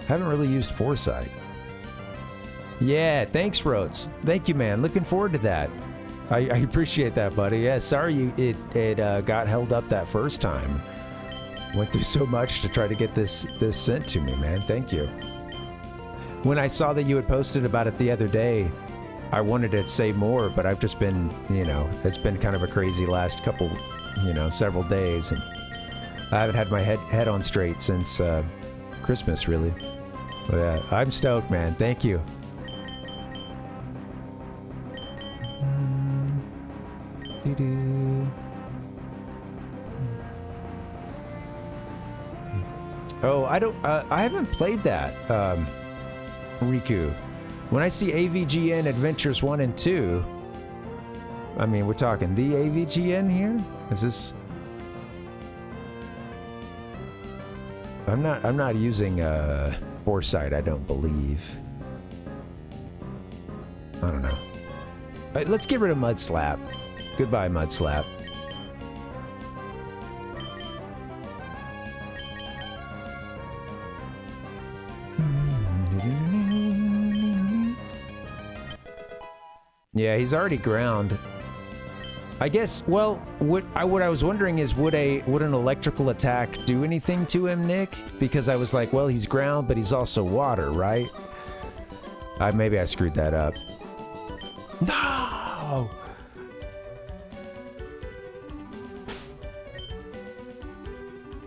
Haven't really used Foresight. Yeah, thanks, Rhodes. Thank you, man. Looking forward to that. I appreciate that, buddy. Yeah, sorry it got held up that first time. Went through so much to try to get this sent to me, man. Thank you. When I saw that you had posted about it the other day, I wanted to say more, but I've just been, you know, it's been kind of a crazy last couple, you know, several days, and I haven't had my head on straight since Christmas, really. But yeah, I'm stoked, man. Thank you. Oh, I haven't played that, Riku. When I see AVGN Adventures 1 and 2, I mean, we're talking the AVGN here? Is this... I'm not using, Foresight, I don't believe. I don't know. Let's get rid of Mud Slap. Goodbye, Mud Slap. Yeah, he's already ground. I guess, well, what I was wondering is, would an electrical attack do anything to him, Nick? Because I was like, well, he's ground, but he's also water, right? Maybe I screwed that up. No!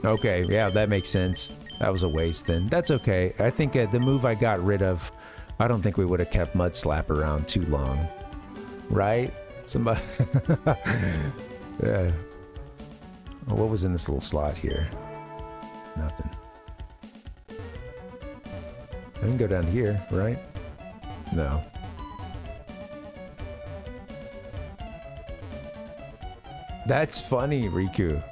Okay, yeah, that makes sense. That was a waste then. That's okay. I think the move I got rid of, I don't think we would have kept Mud Slap around too long. Right? Somebody... yeah. Oh, what was in this little slot here? Nothing. I can go down here, right? No. That's funny, Riku.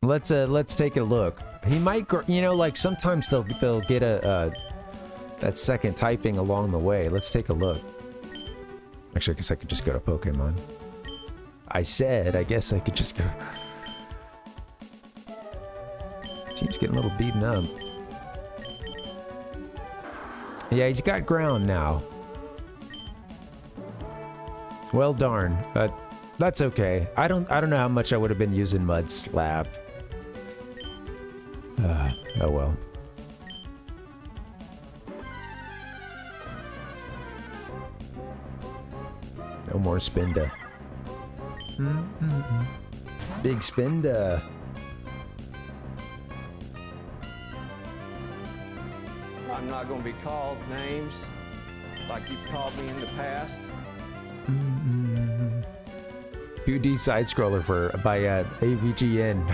Let's take a look. He might, you know, like sometimes they'll get that second typing along the way. Let's take a look. Actually, I guess I could just go to Pokemon. I guess I could just go. Team's getting a little beaten up. Yeah, he's got ground now. Well, darn. That's okay. I don't know how much I would have been using Mud Slap. Oh well. No more Spinda. Big Spinda. I'm not going to be called names like you've called me in the past. 2D side scroller by AVGN.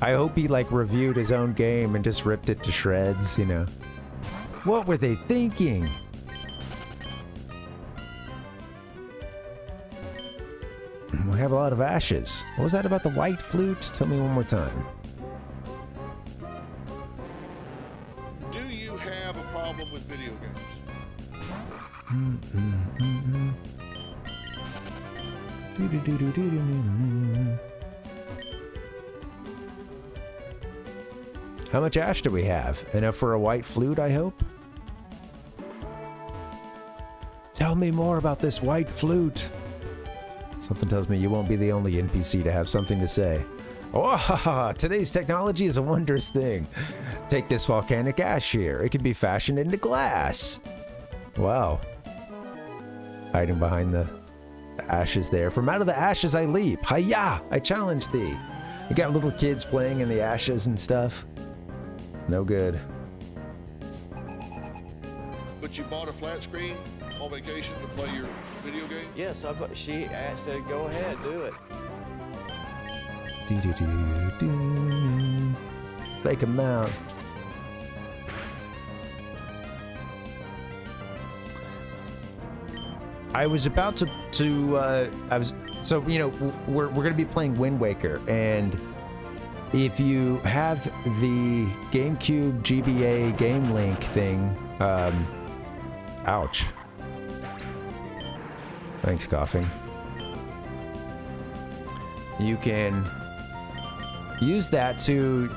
I hope he like reviewed his own game and just ripped it to shreds, you know. What were they thinking? We have a lot of ashes. What was that about the white flute? Tell me one more time. Do you have a problem with video games? How much ash do we have? Enough for a white flute, I hope? Tell me more about this white flute. Something tells me you won't be the only NPC to have something to say. Oh, today's technology is a wondrous thing. Take this volcanic ash here. It can be fashioned into glass. Wow. Hiding behind the ashes there. From out of the ashes I leap. Hiya! I challenge thee. You got little kids playing in the ashes and stuff. No good. But you bought a flat screen on vacation to play your video game? Yes, she said, go ahead, do it. Fake them out. I was about to so you know, we're gonna be playing Wind Waker, and if you have the GameCube GBA Game Link thing, ouch. Thanks, coughing. You can use that to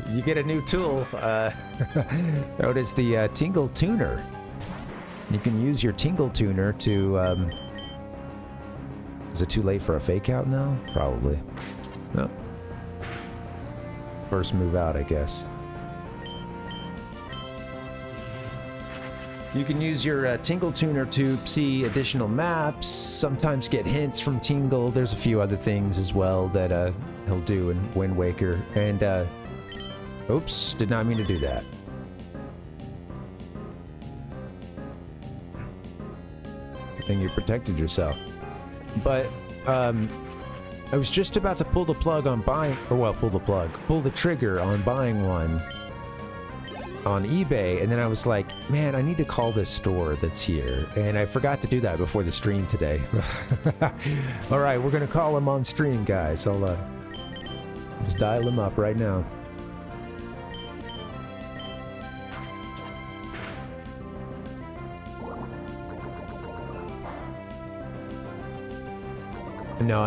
you get a new tool known as the Tingle Tuner. You can use your Tingle Tuner to is it too late for a fake out now? Probably. No. First move out, I guess. You can use your Tingle Tuner to see additional maps, sometimes get hints from Tingle. There's a few other things as well that he'll do in Wind Waker. And, oops, did not mean to do that. Good thing you protected yourself. But, I was just about to pull the plug on buying, or well, pull the trigger on buying one on eBay, and then I was like, man, I need to call this store that's here, and I forgot to do that before the stream today. All right, we're gonna call him on stream, guys. I'll just dial him up right now. No,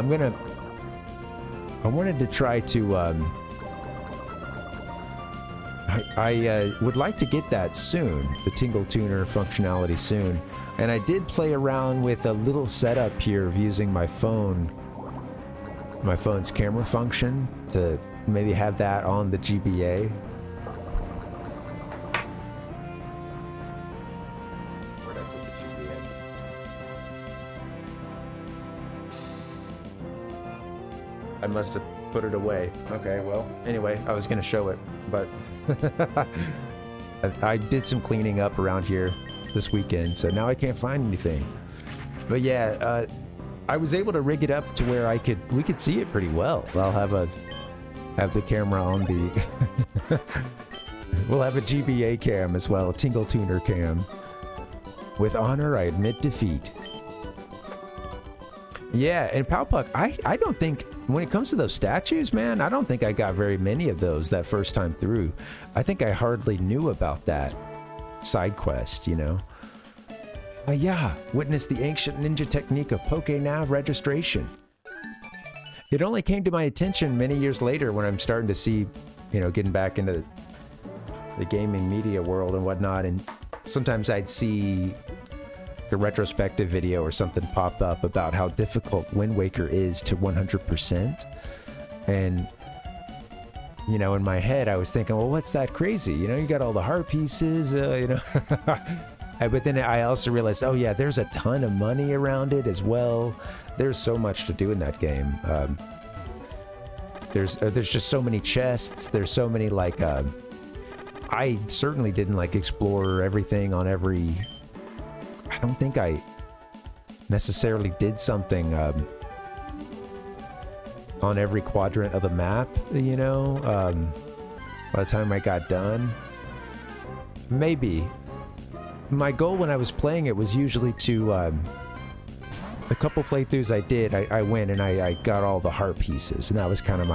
I wanted to try to I would like to get that soon, the Tingle Tuner functionality soon. And I did play around with a little setup here of using my phone's camera function to maybe have that on the GBA. Where'd I put the GBA? I must have put it away. Okay, well, anyway, I was gonna show it, but I did some cleaning up around here this weekend, so now I can't find anything. But yeah, I was able to rig it up to where we could see it pretty well. I'll have the camera on the we'll have a GBA cam as well, a Tingle Tuner cam. With honor, I admit defeat. Yeah, and Palpuck, I don't think, when it comes to those statues, man, I don't think I got very many of those that first time through. I think I hardly knew about that side quest, you know? Yeah, witness the ancient ninja technique of PokéNav registration. It only came to my attention many years later when I'm starting to see, you know, getting back into the gaming media world and whatnot, and sometimes I'd see a retrospective video or something pop up about how difficult Wind Waker is to 100%. And, you know, in my head, I was thinking, well, what's that crazy? You know, you got all the heart pieces, you know. But then I also realized, oh yeah, there's a ton of money around it as well. There's so much to do in that game. There's just so many chests. There's so many, like, I certainly didn't, like, explore everything on every... I don't think I necessarily did something on every quadrant of the map, you know, by the time I got done. Maybe. My goal when I was playing it was usually to, the couple playthroughs I did, I went and I got all the heart pieces, and that was kind of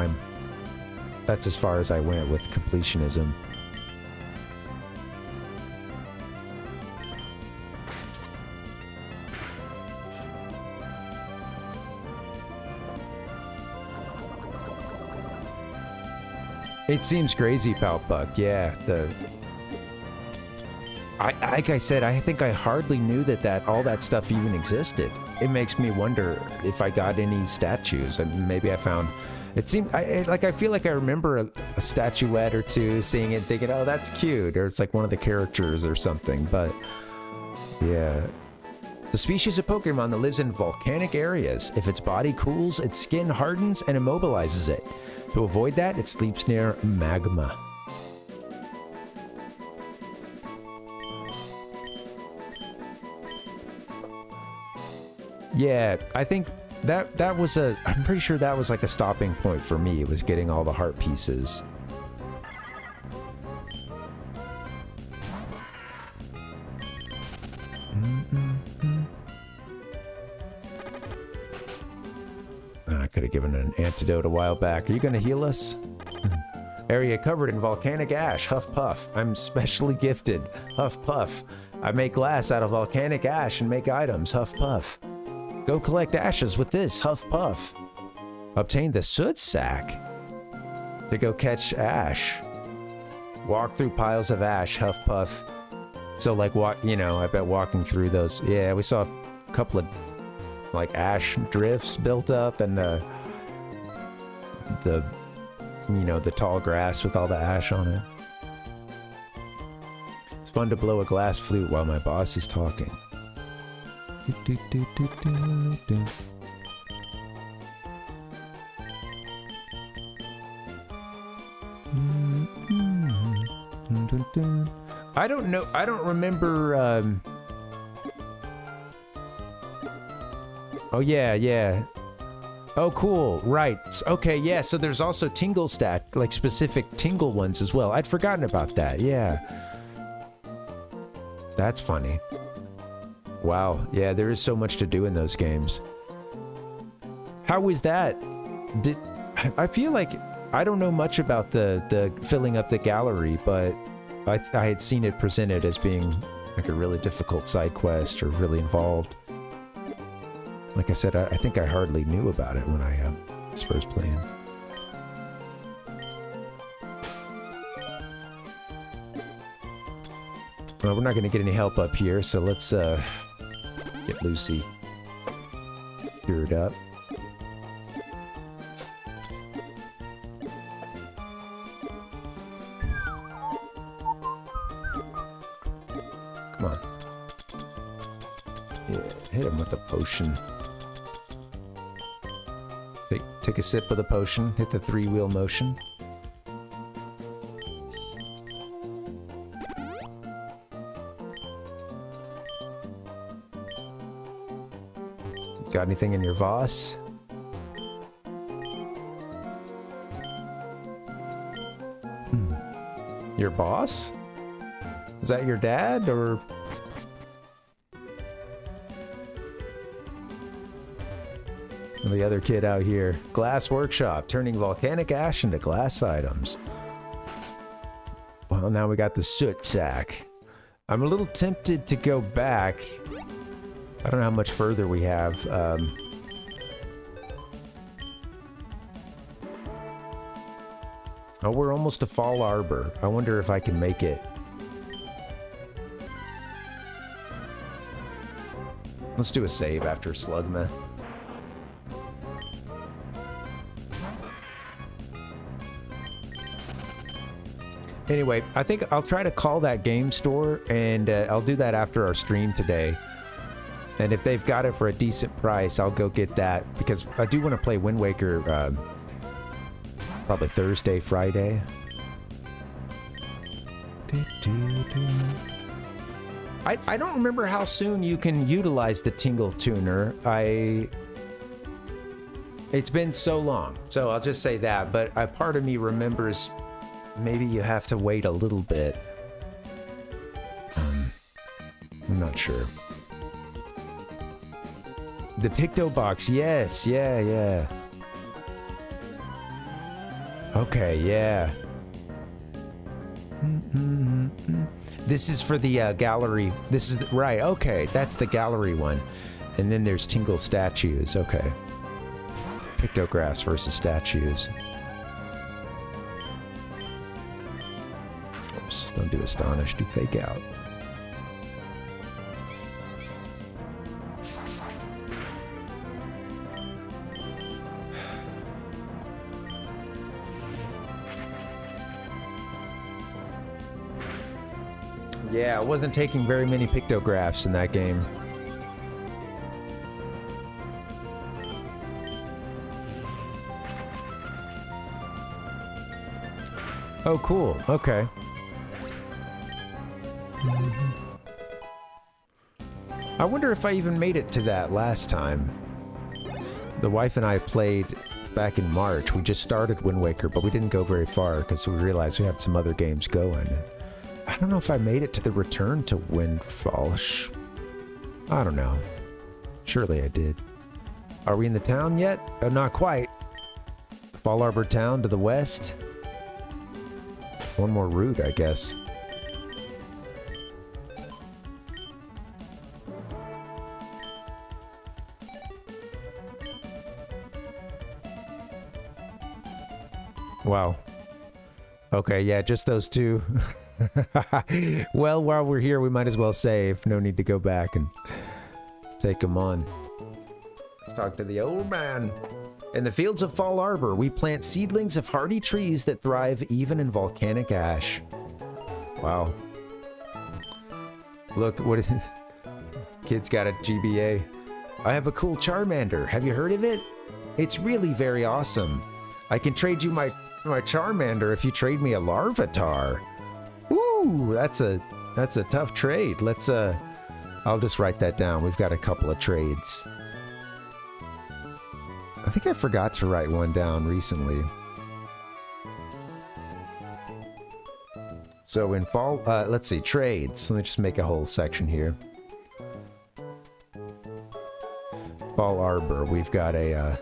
that's as far as I went with completionism. It seems crazy, Palpuck. Yeah, like I said, I think I hardly knew that all that stuff even existed. It makes me wonder if I got any statues, and maybe I found It seemed I feel like I remember a statuette or two, seeing it, thinking, "Oh, that's cute," or it's like one of the characters or something. But yeah, the species of Pokemon that lives in volcanic areas. If its body cools, its skin hardens and immobilizes it. To avoid that, it sleeps near magma. Yeah, I think that was I'm pretty sure that was like a stopping point for me. It was getting all the heart pieces. I could have given it an antidote a while back. Are you going to heal us? Area covered in volcanic ash. Huff puff. I'm specially gifted. Huff puff. I make glass out of volcanic ash and make items. Huff puff. Go collect ashes with this. Huff puff. Obtain the soot sack to go catch ash. Walk through piles of ash. Huff puff. So like I bet walking through those. Yeah, we saw a couple of like ash drifts built up, and the tall grass with all the ash on it. It's fun to blow a glass flute while my boss is talking. I don't know. I don't remember. Oh yeah. Oh cool. Right. Okay. Yeah. So there's also tingle stat, like specific tingle ones as well. I'd forgotten about that. Yeah. That's funny. Wow. Yeah. There is so much to do in those games. How was that? I feel like I don't know much about the filling up the gallery, but I had seen it presented as being like a really difficult side quest or really involved. Like I said, I think I hardly knew about it when I was first playing. Well, we're not going to get any help up here, so let's get Lucy geared up. Come on. Yeah, hit him with a potion. Take a sip of the potion, hit the 3-wheel motion. Got anything in your Voss? Your boss? Is that your dad, or...? The other kid out here. Glass workshop, turning volcanic ash into glass items. Well, now we got the soot sack. I'm a little tempted to go back. I don't know how much further we have. Oh, we're almost to FallArbor. I wonder if I can make it. Let's do a save after Slugma. Anyway, I think I'll try to call that game store, and I'll do that after our stream today. And if they've got it for a decent price, I'll go get that, because I do want to play Wind Waker probably Thursday, Friday. I don't remember how soon you can utilize the Tingle Tuner. It's been so long, so I'll just say that. But a part of me remembers maybe you have to wait a little bit. I'm not sure. The Picto Box, yes, yeah. Okay, yeah. This is for the gallery. This is right. Okay, that's the gallery one, and then there's Tingle statues. Okay. Pictographs versus statues. Oops! Don't do Astonish. Do Fake Out. Yeah, I wasn't taking very many pictographs in that game. Oh, cool. Okay. I wonder if I even made it to that last time. The wife and I played back in March. We just started Wind Waker, but we didn't go very far because we realized we had some other games going. I don't know if I made it to the return to Windfall. I don't know. Surely I did. Are we in the town yet? Not quite. FallArbor town to the west. One more route, I guess. Wow. Okay, yeah, just those two. Well, while we're here, we might as well save. No need to go back and take them on. Let's talk to the old man. In the fields of FallArbor, we plant seedlings of hardy trees that thrive even in volcanic ash. Wow. Look, what is it? Kid's got a GBA. I have a cool Charmander. Have you heard of it? It's really very awesome. I can trade you my Charmander if you trade me a Larvitar. Ooh, that's a tough trade. Let's I'll just write that down. We've got a couple of trades. I think I forgot to write one down recently. So in fall, let's see, trades. Let me just make a whole section here. FallArbor, we've got a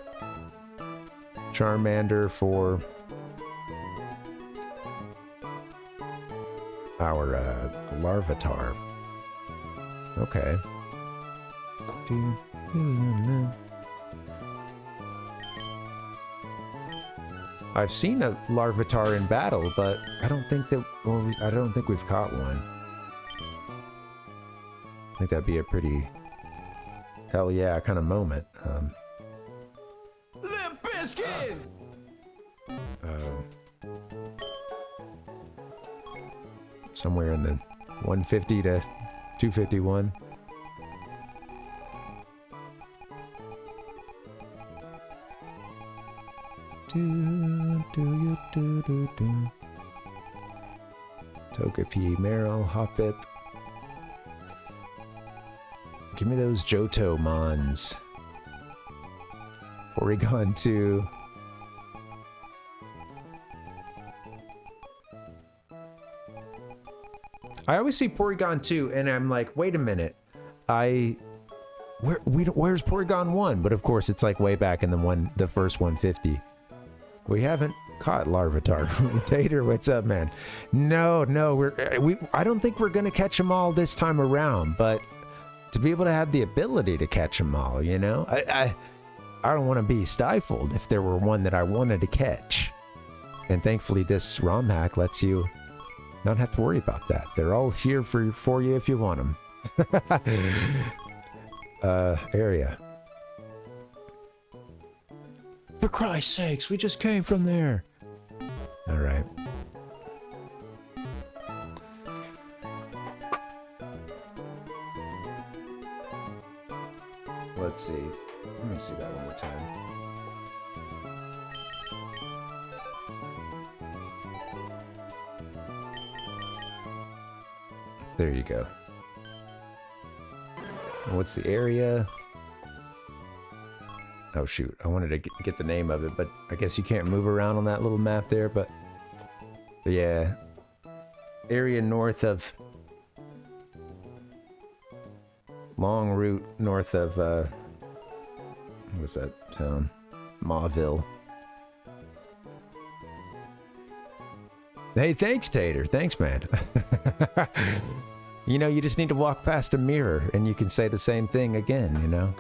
Charmander for our Larvitar. Okay. I've seen a Larvitar in battle, but I don't think that. Well, I don't think we've caught one. I think that'd be a pretty hell yeah kind of moment. Limp Bizkit! Somewhere in the 150 to 251. Togepi, Meryl, Hoppip. Give me those Johto Mons. Porygon 2. I always see Porygon 2 and I'm like, wait a minute. Where's Porygon 1? But of course it's like way back in the first 150. We haven't caught Larvitar. Tater, what's up, man? No, I don't think we're gonna catch them all this time around, but to be able to have the ability to catch them all, you know, I don't want to be stifled if there were one that I wanted to catch. And thankfully, this ROM hack lets you not have to worry about that. They're all here for you if you want them. Area. For Christ's sakes, we just came from there. All right. Let's see. Let me see that one more time. There you go. And what's the area? Oh shoot, I wanted to get the name of it, but I guess you can't move around on that little map there, but yeah. Area north of... Long route north of, what's that town? Mauville. Hey, thanks, Tater. Thanks, man. You know, you just need to walk past a mirror and you can say the same thing again, you know?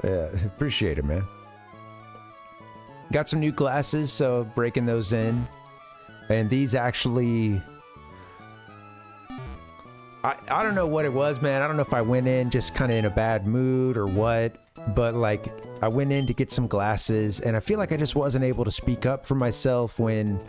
Yeah, appreciate it, man. Got some new glasses, so breaking those in. And these actually... I don't know what it was, man. I don't know if I went in just kind of in a bad mood or what. But, like, I went in to get some glasses, and I feel like I just wasn't able to speak up for myself when...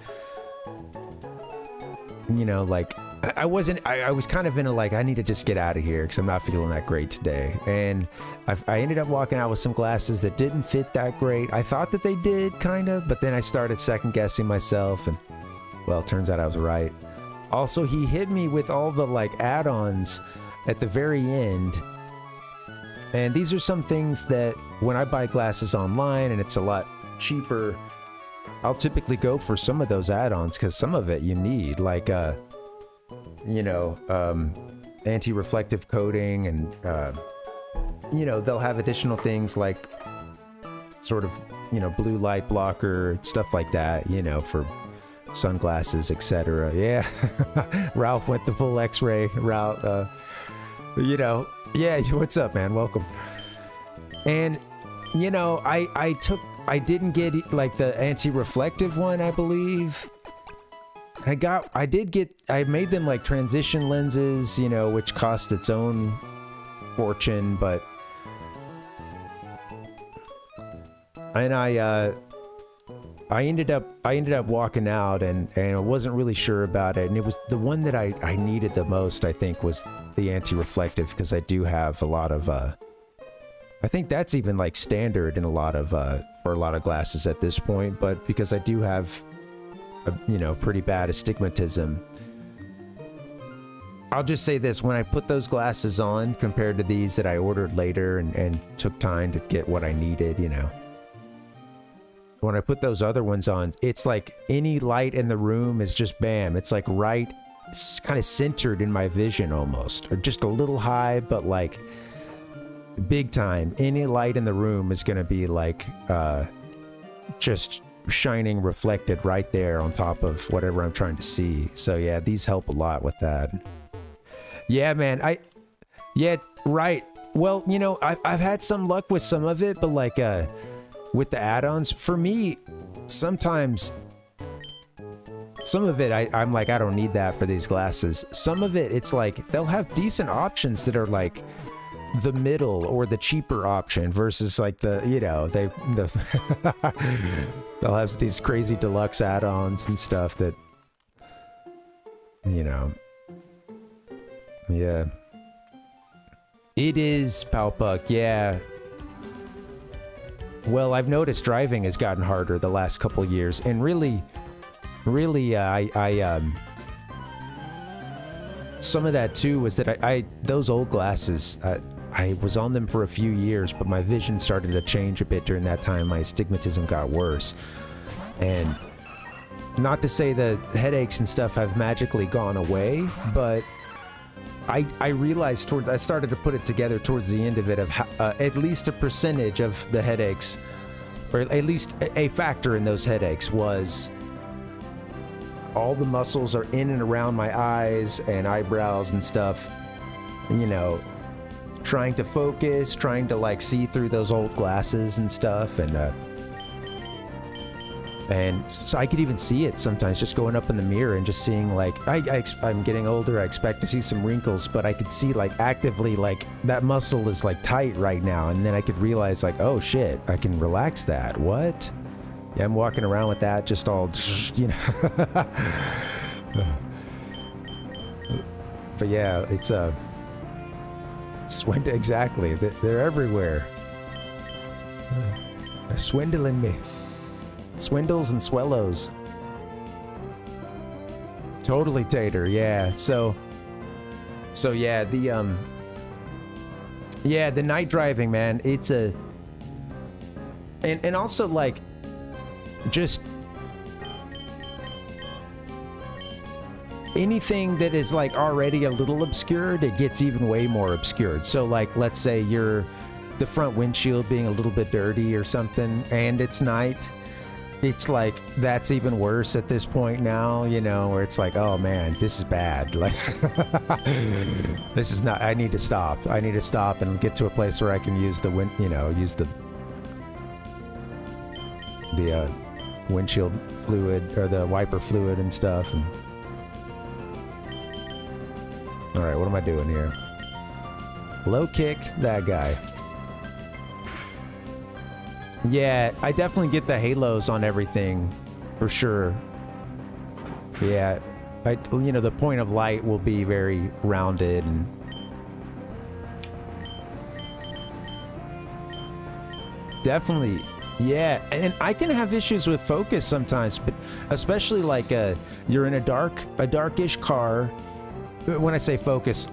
You know, like, I wasn't, I was kind of in a like, I need to just get out of here because I'm not feeling that great today. And I ended up walking out with some glasses that didn't fit that great. I thought that they did kind of, but then I started second guessing myself and well, it turns out I was right. Also, he hit me with all the like add-ons at the very end. And these are some things that when I buy glasses online and it's a lot cheaper, I'll typically go for some of those add-ons because some of it you need, like, you know, anti-reflective coating and, you know, they'll have additional things like sort of, you know, blue light blocker, stuff like that, you know, for sunglasses, etc. Yeah. Ralph went the full X-ray route. You know, yeah, what's up, man? Welcome. And, you know, I didn't get like the anti-reflective one, I believe. I made them like transition lenses, you know, which cost its own fortune, but and I ended up walking out and I wasn't really sure about it, and it was the one that I needed the most, I think, was the anti-reflective, because I do have a lot of I think that's even like standard in a lot of for a lot of glasses at this point, but because I do have you know, pretty bad astigmatism, I'll just say this: when I put those glasses on compared to these that I ordered later and took time to get what I needed, you know, when I put those other ones on, it's like any light in the room is just bam, it's like right, it's kind of centered in my vision almost, or just a little high, but like big time. Any light in the room is going to be like just shining reflected right there on top of whatever I'm trying to see. So yeah, these help a lot with that. Yeah, man. Yeah, right. Well, you know, I've had some luck with some of it, but like with the add-ons, for me, sometimes some of it I'm like, I don't need that for these glasses. Some of it, it's like they'll have decent options that are like the middle or the cheaper option versus like the, you know, they'll have these crazy deluxe add-ons and stuff that, you know, yeah. It is, Palpuck, yeah. Well, I've noticed driving has gotten harder the last couple years, and really, some of that too was that those old glasses, I was on them for a few years, but my vision started to change a bit during that time. My astigmatism got worse. And not to say the headaches and stuff have magically gone away, but I realized I started to put it together towards the end of it, of how, at least a percentage of the headaches, or at least a factor in those headaches, was all the muscles are in and around my eyes and eyebrows and stuff, you know, trying to focus, trying to like see through those old glasses and stuff, and so I could even see it sometimes just going up in the mirror and just seeing like I'm getting older, I expect to see some wrinkles, but I could see like actively like that muscle is like tight right now, and then I could realize like, oh shit, I can relax that. What? Yeah, I'm walking around with that just all, you know. But yeah, it's exactly. They're everywhere. They're swindling me. Swindles and swellows. Totally, Tater. Yeah. So yeah, the night driving, man. It's and also like just anything that is like already a little obscured, it gets even way more obscured. So like, let's say the front windshield being a little bit dirty or something, and it's night, it's like that's even worse at this point now, you know, where it's like, oh man, this is bad. Like this is not, I need to stop and get to a place where I can use the use the windshield fluid or the wiper fluid and stuff. And all right, what am I doing here? Low kick that guy. Yeah, I definitely get the halos on everything, for sure. Yeah, the point of light will be very rounded and definitely, yeah. And I can have issues with focus sometimes, but especially like you're in a darkish car. When I say focus,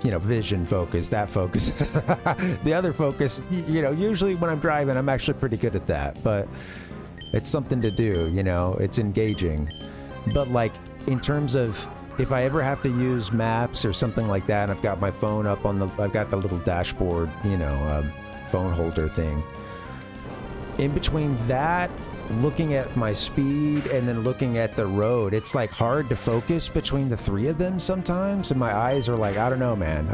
vision focus, that focus. The other focus, usually when I'm driving, I'm actually pretty good at that, but it's something to do, it's engaging. But like in terms of if I ever have to use maps or something like that, and I've got my phone up I've got the little dashboard, phone holder thing. In between that, looking at my speed and then looking at the road, it's like hard to focus between the three of them sometimes, and my eyes are like, I don't know, man.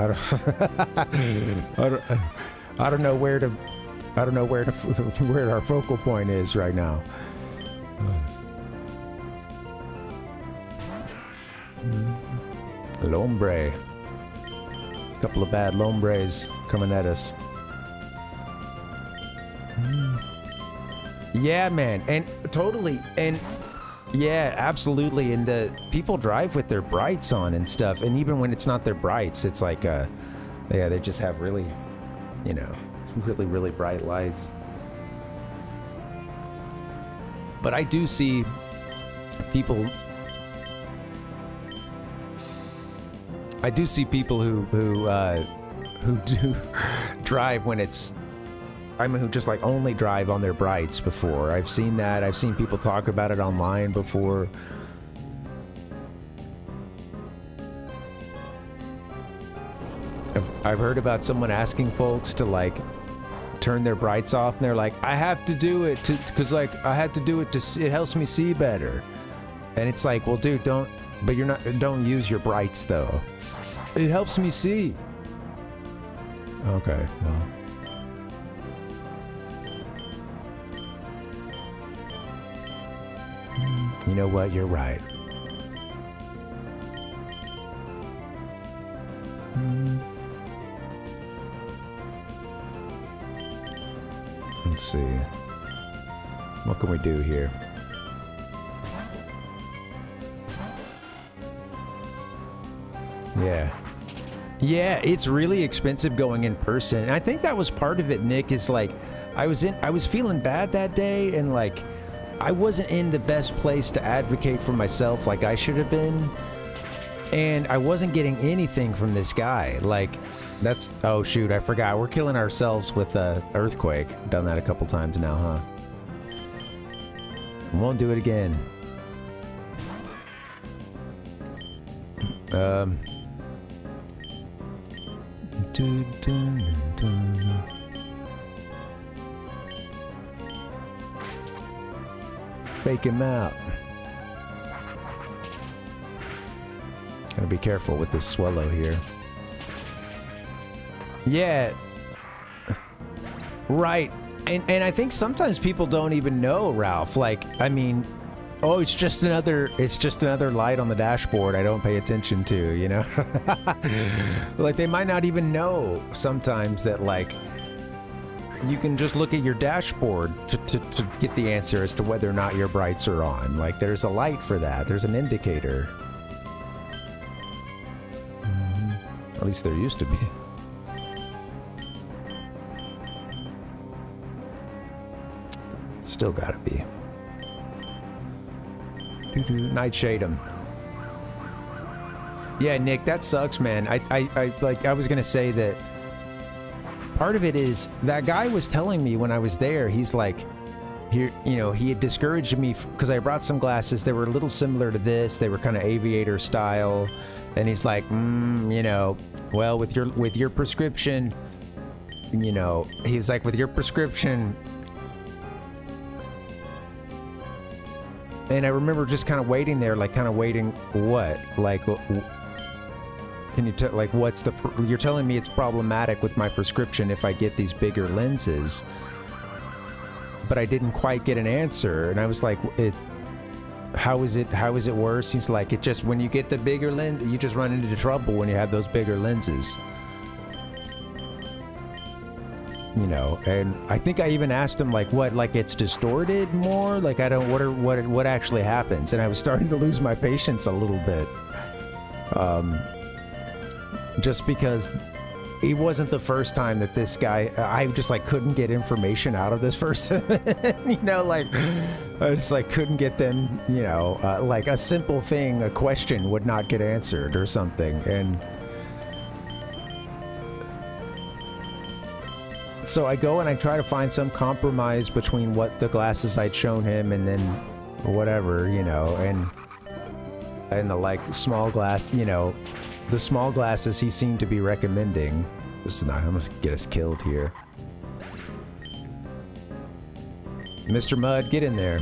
I don't know where our focal point is right now. Lombre. A couple of bad lombres coming at us. Yeah, man, and totally, and yeah, absolutely, and the people drive with their brights on and stuff, and even when it's not their brights, it's like, they just have really, really, really bright lights. But I do see people who do drive when it's, who just like only drive on their brights before. I've seen that. I've seen people talk about it online before. I've heard about someone asking folks to like turn their brights off, and they're like, I have to do it because like I have to do it it helps me see better. And it's like, well, dude, don't use your brights though. It helps me see. Okay, well. You know what? You're right. Let's see. What can we do here? Yeah. Yeah, it's really expensive going in person. And I think that was part of it, Nick, is like I was feeling bad that day, and like I wasn't in the best place to advocate for myself like I should have been. And I wasn't getting anything from this guy. Like, oh shoot, I forgot. We're killing ourselves with earthquake. Done that a couple times now, huh? Won't do it again. Fake him out. Gotta be careful with this swallow here. Yeah. Right. And I think sometimes people don't even know, Ralph. Like, I mean, oh, it's just another light on the dashboard I don't pay attention to, you know? Like, they might not even know sometimes that, like, you can just look at your dashboard to get the answer as to whether or not your brights are on. Like, there's a light for that. There's an indicator. At least there used to be. Still gotta be. Nightshade him. Yeah, Nick, that sucks, man. I was gonna say that part of it is that guy was telling me when I was there, he's like, here, you know, he had discouraged me because I brought some glasses. They were a little similar to this. They were kind of aviator style. And he's like, you know, well, with your prescription, you know, he's like, with your prescription. And I remember just kind of waiting there, like, kind of waiting what? Like, can you tell, like, what's the, you're telling me it's problematic with my prescription if I get these bigger lenses. But I didn't quite get an answer. And I was like, how is it worse? He's like, it just, when you get the bigger lens, you just run into trouble when you have those bigger lenses. you know, and I think I even asked him like, what, like it's distorted more? Like I don't, what actually happens? And I was starting to lose my patience a little bit. Just because it wasn't the first time that this guy, I just like couldn't get information out of this person. You know, like I just like couldn't get them, you know, like a simple thing, a question would not get answered or something. And so I go and I try to find some compromise between what the glasses I'd shown him and then whatever, you know, and the like small glass, you know, the small glasses he seemed to be recommending. This is not, I'm gonna get us killed here. Mr. Mudd, get in there.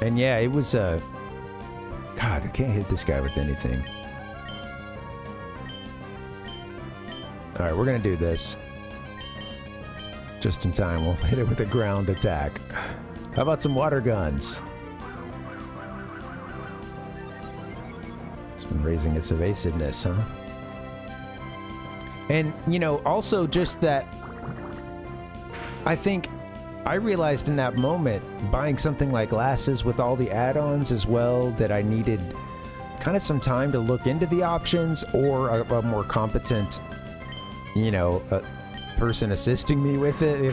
And yeah, it was God, I can't hit this guy with anything. Alright, we're gonna do this. Just in time, we'll hit it with a ground attack. How about some water guns? It's been raising its evasiveness, huh? And, you know, also just that... I think I realized in that moment, buying something like glasses with all the add-ons as well, that I needed kind of some time to look into the options or a more competent, you know, person assisting me with it. You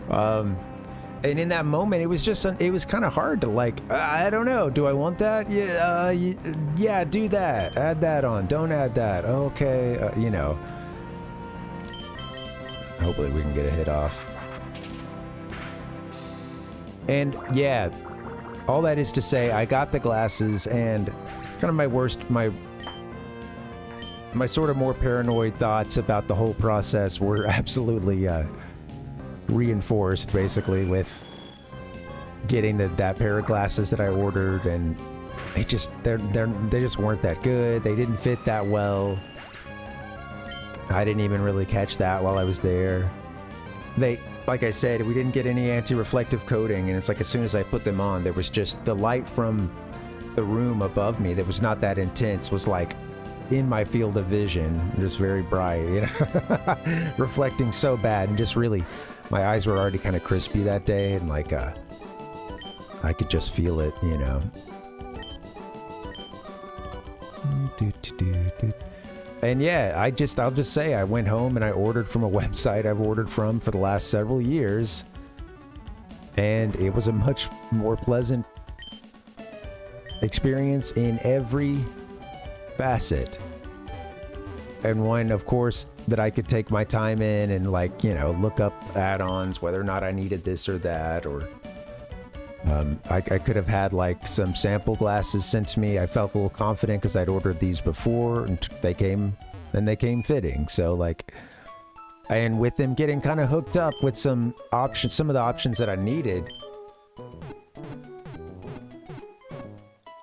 know? And in that moment, it was just, it was kind of hard to like, I don't know, do I want that? Yeah, yeah, do that. Add that on. Don't add that. Okay, you know. Hopefully we can get a hit off. And yeah, all that is to say, I got the glasses and kind of my worst, my sort of more paranoid thoughts about the whole process were absolutely reinforced, basically, with getting that pair of glasses that I ordered, and they just weren't that good. They didn't fit that well. I didn't even really catch that while I was there. They, like I said, we didn't get any anti-reflective coating, and it's like as soon as I put them on, there was just the light from the room above me that was not that intense was like in my field of vision, just very bright, you know, reflecting so bad, and just really, my eyes were already kind of crispy that day, and like, I could just feel it, you know. And yeah, I'll just say, I went home and I ordered from a website I've ordered from for the last several years, and it was a much more pleasant experience in every facet, and one, of course, that I could take my time in and, like, you know, look up add-ons, whether or not I needed this or that, or I could have had like some sample glasses sent to me. I felt a little confident because I'd ordered these before, and they came fitting. So like, and with them getting kind of hooked up with some options, some of the options that I needed,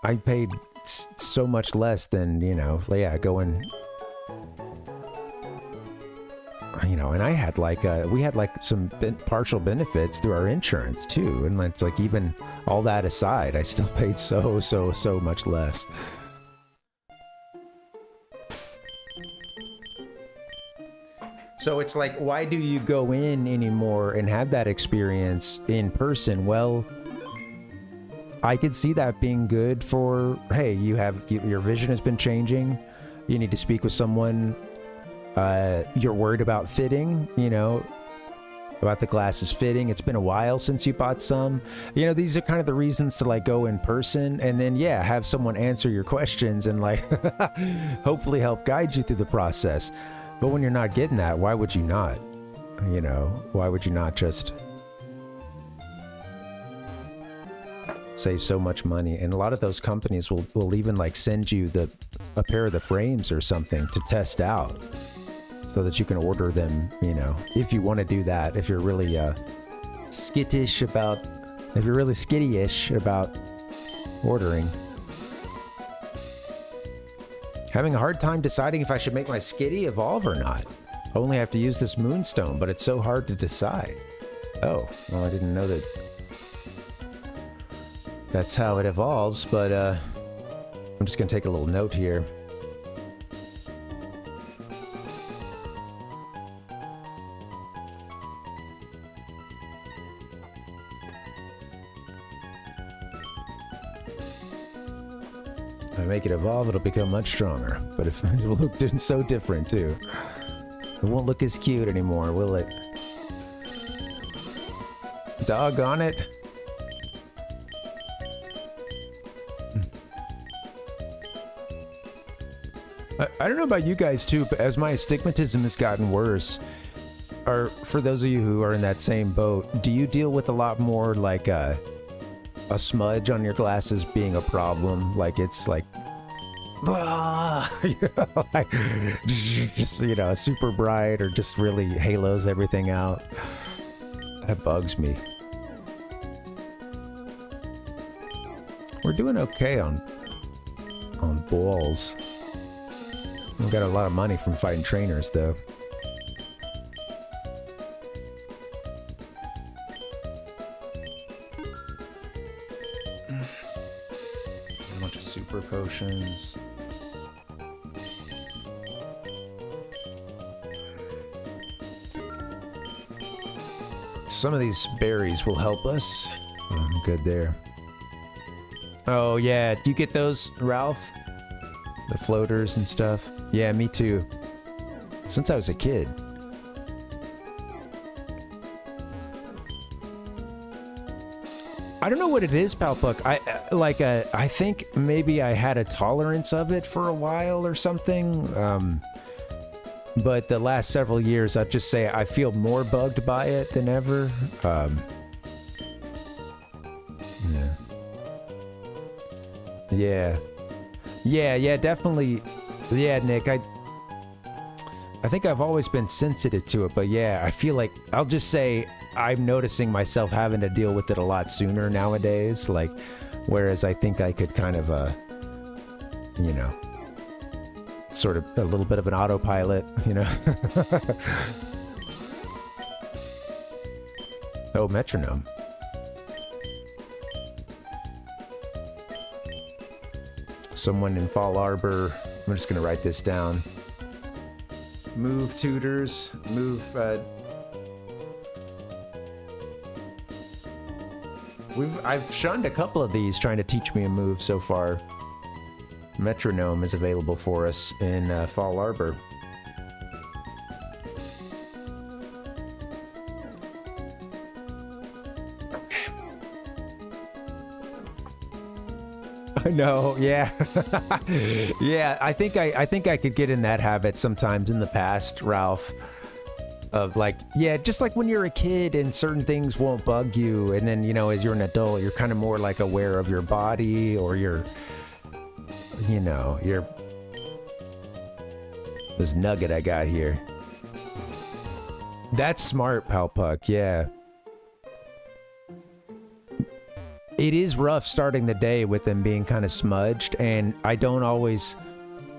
I paid so much less than, you know, yeah, going, you know, and I had like, we had like some partial benefits through our insurance too. And it's like, even all that aside, I still paid so much less. So it's like, why do you go in anymore and have that experience in person? Well, I could see that being good for, hey, your vision has been changing. You need to speak with someone. You're worried about fitting, you know, about the glasses fitting. It's been a while since you bought some. You know, these are kind of the reasons to like go in person, and then, yeah, have someone answer your questions and like hopefully help guide you through the process. But when you're not getting that, why would you not? You know, why would you not just save so much money? And a lot of those companies will even like send you a pair of the frames or something to test out, so that you can order them, you know, if you want to do that. If you're really skittish about ordering. Having a hard time deciding if I should make my Skitty evolve or not. I only have to use this Moonstone, but it's so hard to decide. Oh, well, I didn't know that that's how it evolves, but I'm just gonna take a little note here. If I make it evolve, it'll become much stronger. But if it will look so different too. It won't look as cute anymore, will it? Doggone it. I don't know about you guys too, but as my astigmatism has gotten worse, or for those of you who are in that same boat, do you deal with a lot more like a smudge on your glasses being a problem? Like it's like, you know, like just, you know, super bright or just really halos everything out. That bugs me. We're doing okay on balls. We got a lot of money from fighting trainers, though. A bunch of super potions. Some of these berries will help us. Oh, I'm good there. Oh, yeah. Do you get those, Ralph? The floaters and stuff? Yeah, me too. Since I was a kid. I don't know what it is, Palpuck. I think maybe I had a tolerance of it for a while or something. But the last several years, I'd just say I feel more bugged by it than ever. Yeah, definitely. Yeah, Nick, I think I've always been sensitive to it, but yeah, I feel like, I'll just say I'm noticing myself having to deal with it a lot sooner nowadays, like, whereas I think I could kind of, you know, sort of a little bit of an autopilot, you know? Oh, metronome. Someone in FallArbor. I'm just gonna write this down. Move tutors. Move. I've shunned a couple of these trying to teach me a move so far. Metronome is available for us in FallArbor. I know, yeah. Yeah, I think I could get in that habit sometimes in the past, Ralph. Of like, yeah, just like when you're a kid and certain things won't bug you, and then, you know, as you're an adult, you're kind of more like aware of your body, or your, you know, your, this nugget I got here. That's smart, Palpuck, yeah. It is rough starting the day with them being kind of smudged, and I don't always,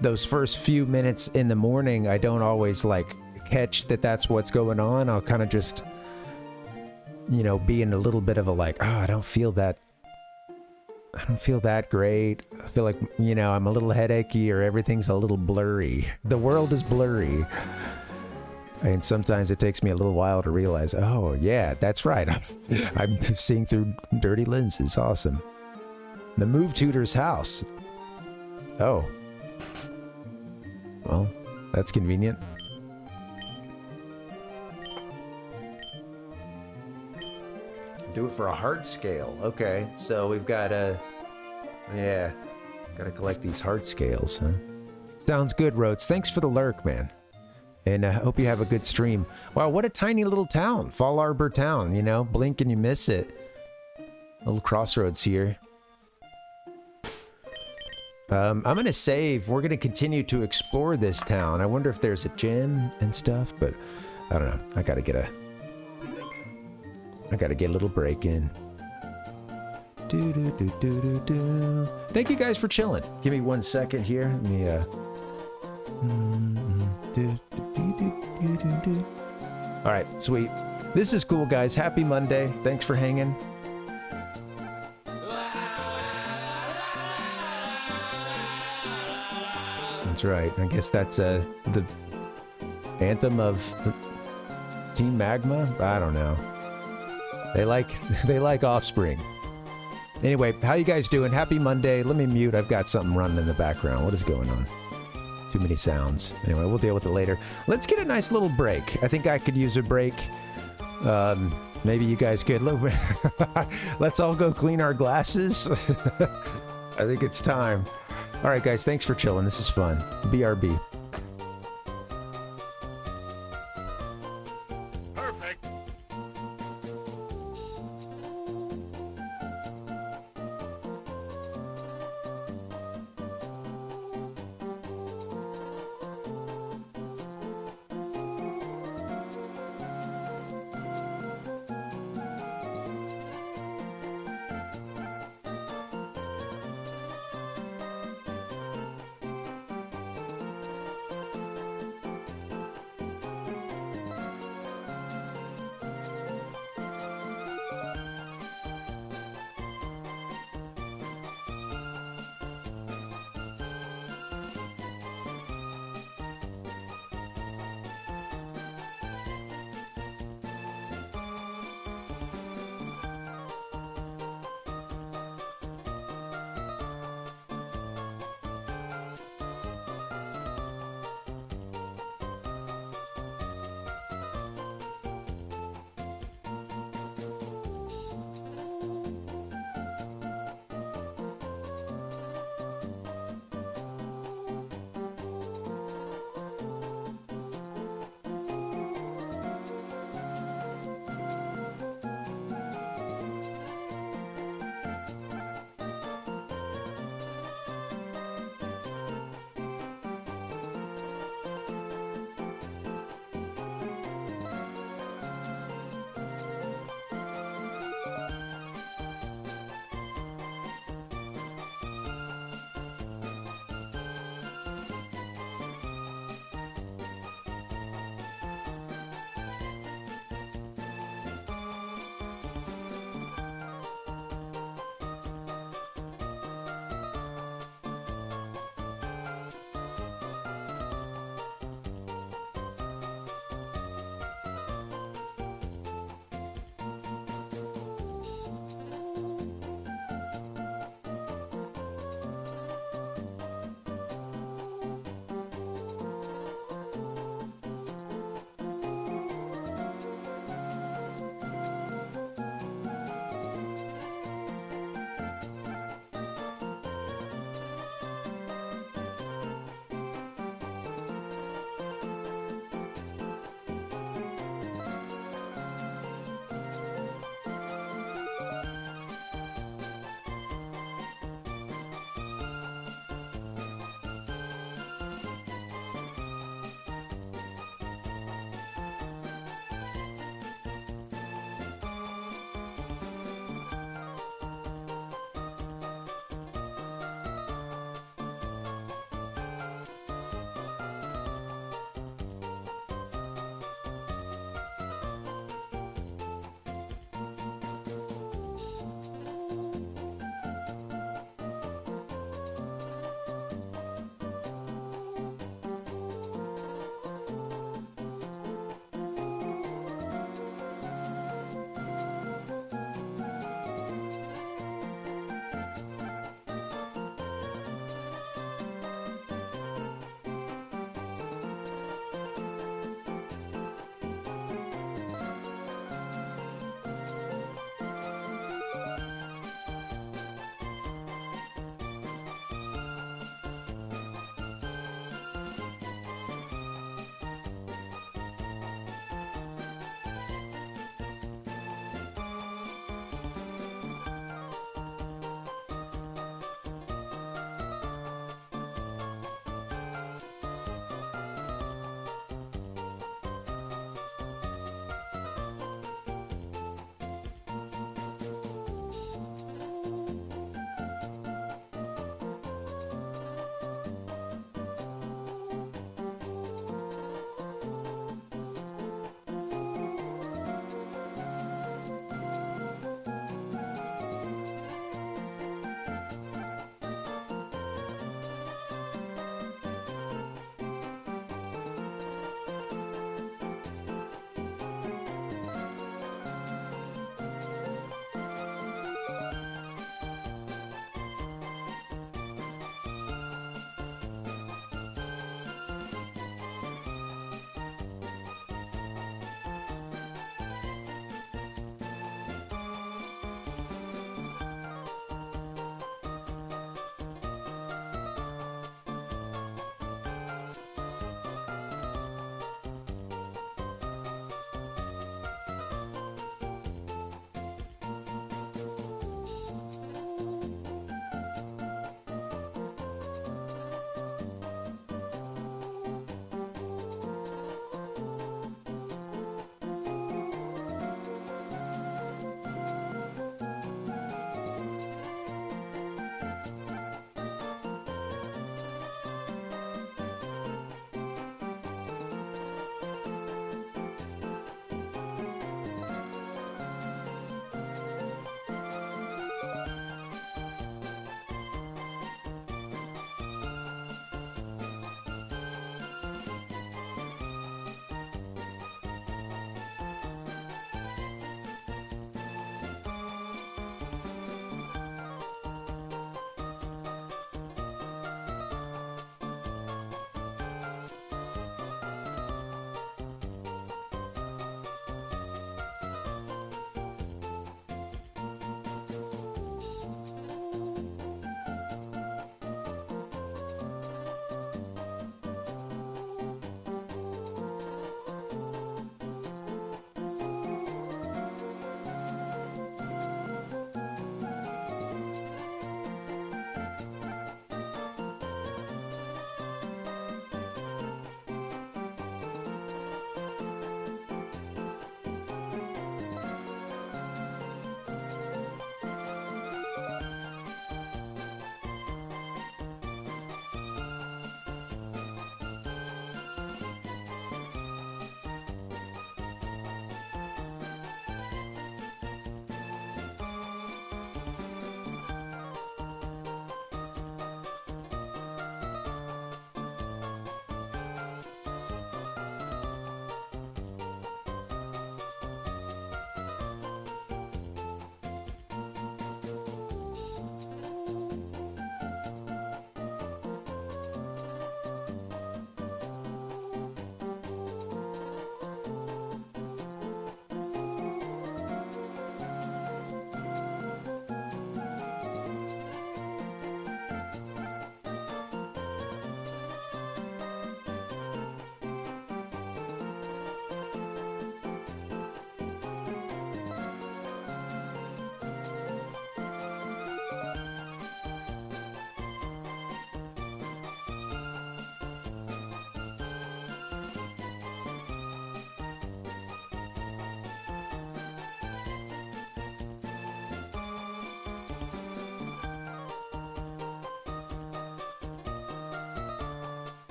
those first few minutes in the morning, I don't always like catch that that's what's going on. I'll kind of just, you know, be in a little bit of a like, oh, I don't feel that great. I feel like, you know, I'm a little headachy, or everything's a little blurry. The world is blurry. And sometimes it takes me a little while to realize, oh, yeah, that's right. I'm seeing through dirty lenses. Awesome. The Move Tutor's house. Oh. Well, that's convenient. Do it for a heart scale. Okay, so we've got a... Yeah. Gotta collect these heart scales, huh? Sounds good, Rotes. Thanks for the lurk, man. And I hope you have a good stream. Wow, what a tiny little town. FallArbor town, you know? Blink and you miss it. Little crossroads here. I'm gonna save. We're gonna continue to explore this town. I wonder if there's a gym and stuff, but I don't know. I gotta get a little break in. Thank you guys for chilling. Give me 1 second here. Let me all right, sweet. This is cool, guys. Happy Monday. Thanks for hanging. That's right. I guess that's the anthem of Team Magma. I don't know. They like Offspring. Anyway, how you guys doing? Happy Monday. Let me mute. I've got something running in the background. What is going on? Too many sounds. Anyway, we'll deal with it later. Let's get a nice little break. I think I could use a break. Maybe you guys could. Let's all go clean our glasses. I think it's time. All right, guys. Thanks for chilling. This is fun. BRB. Perfect.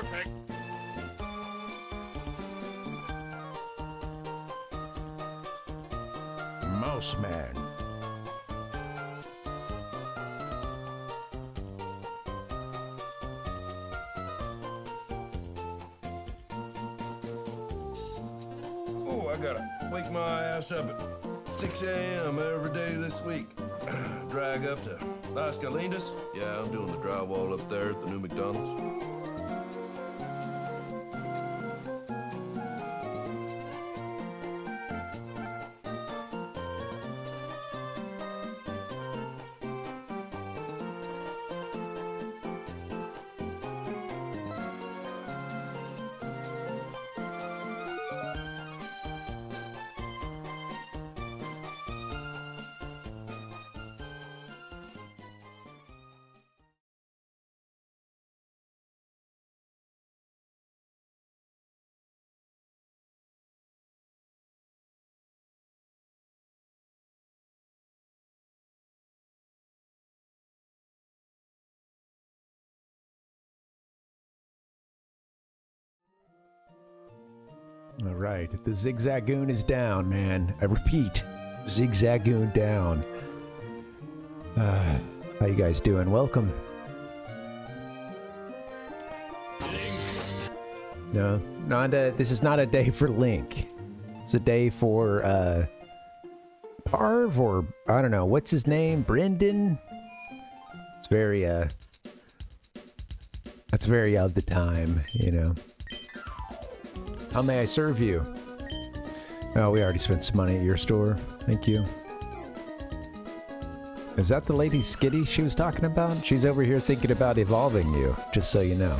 perfect. Mouse Man. Oh, I gotta wake my ass up at 6 a.m. every day this week. Drag up to Las Galindas. Yeah, I'm doing the drywall up there at the new McDonald's. All right, the Zigzagoon is down, man. I repeat, Zigzagoon down. How you guys doing? Welcome. No, this is not a day for Link. It's a day for Parv, or I don't know, what's his name? Brendan? It's very that's very of the time, you know. How may I serve you? Oh, we already spent some money at your store. Thank you. Is that the lady Skitty she was talking about? She's over here thinking about evolving you, just so you know.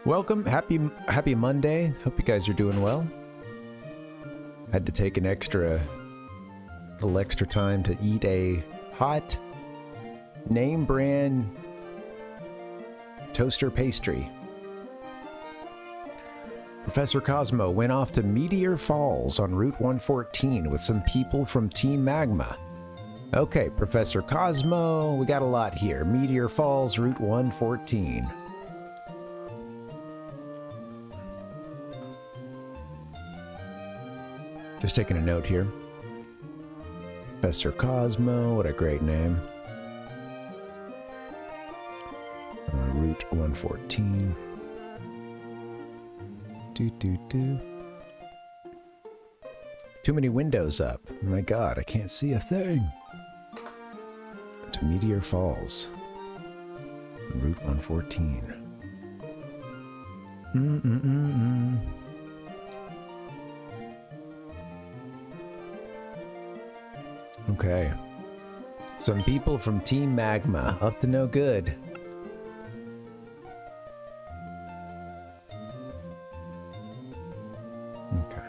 Welcome. Happy Monday. Hope you guys are doing well. Had to take a little extra time to eat a hot name brand toaster pastry. Professor Cosmo went off to Meteor Falls on Route 114 with some people from Team Magma. Okay, Professor Cosmo, we got a lot here. Meteor Falls, Route 114. Just taking a note here. Professor Cosmo, what a great name. Route 114. Too many windows up. Oh my god, I can't see a thing. To Meteor Falls. Route 114. Okay. Some people from Team Magma, up to no good. Okay.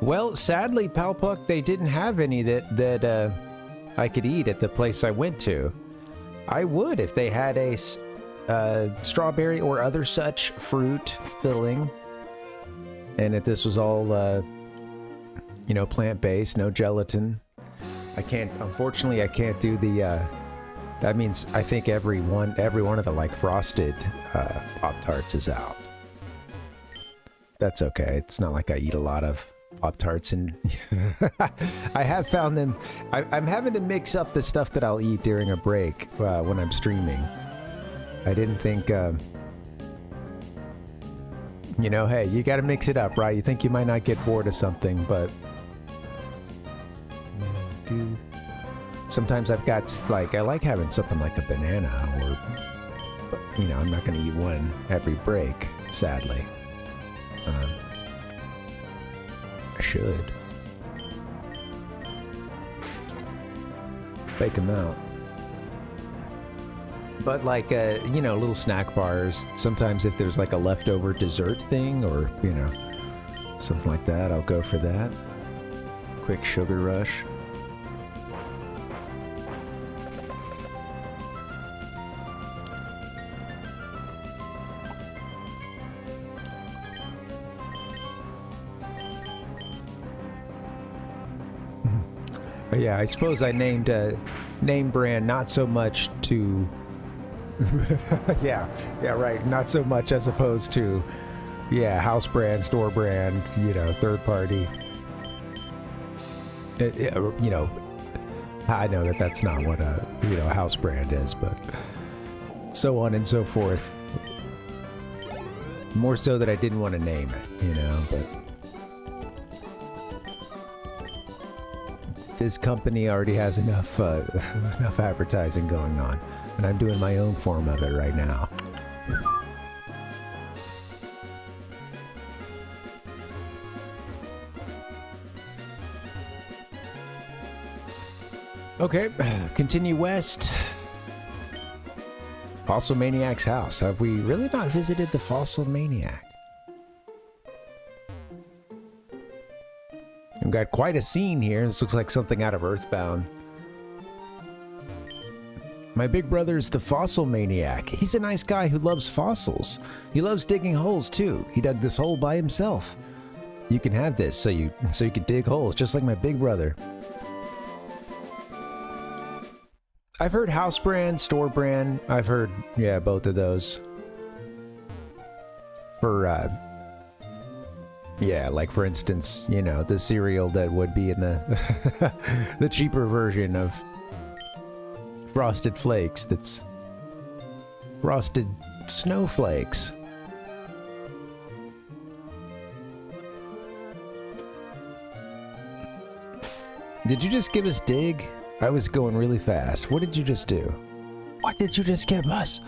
Well, sadly, Palpuck, they didn't have any that I could eat at the place I went to. I would if they had a strawberry or other such fruit filling. And if this was all, you know, plant-based, no gelatin. I can't, unfortunately, I can't do the, that means I think every one of the, like, frosted Pop-Tarts is out. That's okay. It's not like I eat a lot of Pop-Tarts, and I have found them, I'm having to mix up the stuff that I'll eat during a break when I'm streaming. I didn't think, you know, hey, you gotta mix it up, right? You think you might not get bored of something, but sometimes I've got, like, I like having something like a banana, or, but, you know, I'm not gonna eat one every break, sadly. I should. Fake them out. But like, you know, little snack bars, sometimes if there's like a leftover dessert thing or, you know, something like that, I'll go for that. Quick sugar rush. Yeah, I suppose I named name brand not so much to yeah, right, not so much as opposed to house brand, store brand, third party. I know that that's not what a house brand is, but so on and so forth. More so that I didn't want to name it, but this company already has enough advertising going on, and I'm doing my own form of it right now. Okay, continue west. Fossil Maniac's house. Have we really not visited the Fossil Maniac? We've got quite a scene here. This looks like something out of Earthbound. My big brother's the Fossil Maniac. He's a nice guy who loves fossils. He loves digging holes too. He dug this hole by himself. You can have this so you can dig holes just like my big brother. I've heard house brand, store brand. I've heard, both of those. For, like for instance, the cereal that would be in the, the cheaper version of Frosted Flakes that's Frosted Snowflakes. Did you just give us dig? I was going really fast. What did you just do? What did you just give us?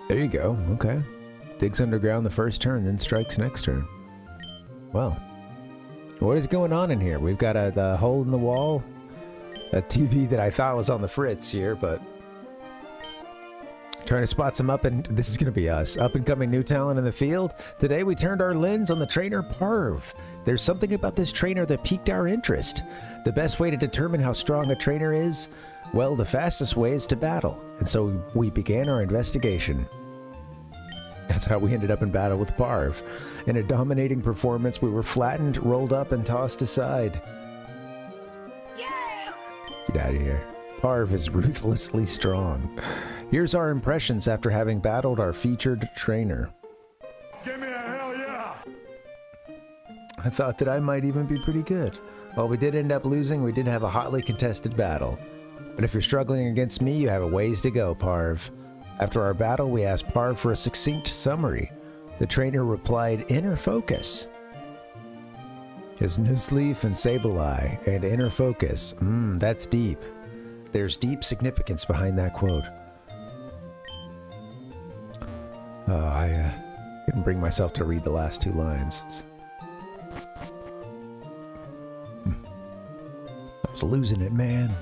There you go. Okay. Digs underground the first turn, then strikes next turn. Well, what is going on in here? We've got the hole in the wall. A TV that I thought was on the fritz here, but... Trying to spot some this is going to be us, up-and-coming new talent in the field. Today we turned our lens on the trainer PARV. There's something about this trainer that piqued our interest. The best way to determine how strong a trainer is? Well, the fastest way is to battle. And so we began our investigation. That's how we ended up in battle with PARV. In a dominating performance, we were flattened, rolled up, and tossed aside. Yeah! Get out of here. PARV is ruthlessly strong. Here's our impressions after having battled our featured trainer. Give me a hell yeah! I thought that I might even be pretty good. While we did end up losing, we did have a hotly contested battle. But if you're struggling against me, you have a ways to go, PARV. After our battle, we asked PARV for a succinct summary. The trainer replied, "Inner focus." His Noosleaf and Sableye and inner focus. That's deep. There's deep significance behind that quote. I couldn't bring myself to read the last two lines. I was losing it, man.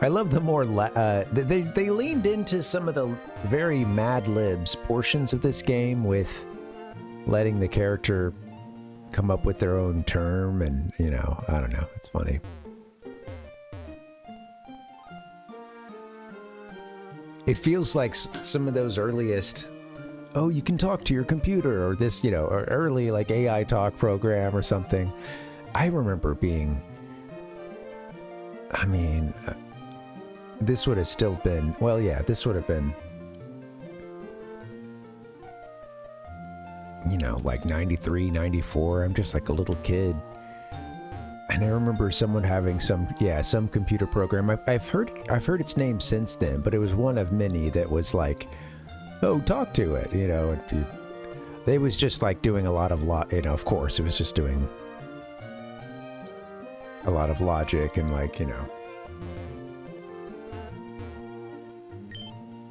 I love the more they leaned into some of the very Mad Libs portions of this game with letting the character come up with their own term, and I don't know, it's funny. It feels like some of those earliest, oh, you can talk to your computer, or this, or early like AI talk program or something. I remember being, this would have still been, this would have been, like 93, 94. I'm just like a little kid. And I remember someone having some computer program. I've heard its name since then, but it was one of many that was like, oh, talk to it, and they was just like doing a lot of of course, it was just doing a lot of logic and like,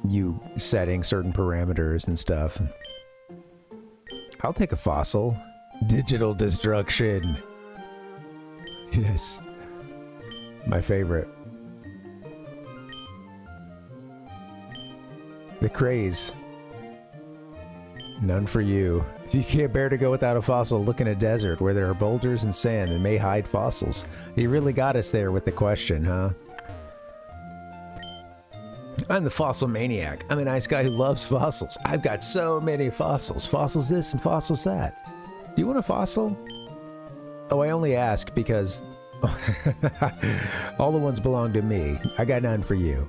you setting certain parameters and stuff. I'll take a fossil. Digital destruction. Yes. My favorite. The craze. None for you. If you can't bear to go without a fossil, look in a desert where there are boulders and sand that may hide fossils. You really got us there with the question, huh? I'm the fossil maniac. I'm a nice guy who loves fossils. I've got so many fossils. Fossils this and fossils that. Do you want a fossil? Oh, I only ask because all the ones belong to me. I got none for you.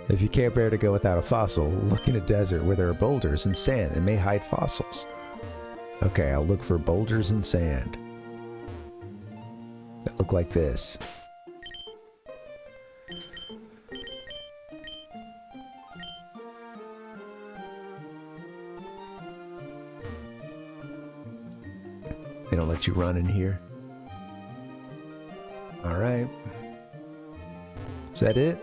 If you can't bear to go without a fossil, look in a desert where there are boulders and sand that may hide fossils. Okay, I'll look for boulders and sand that look like this. They don't let you run in here. All right. Is that it?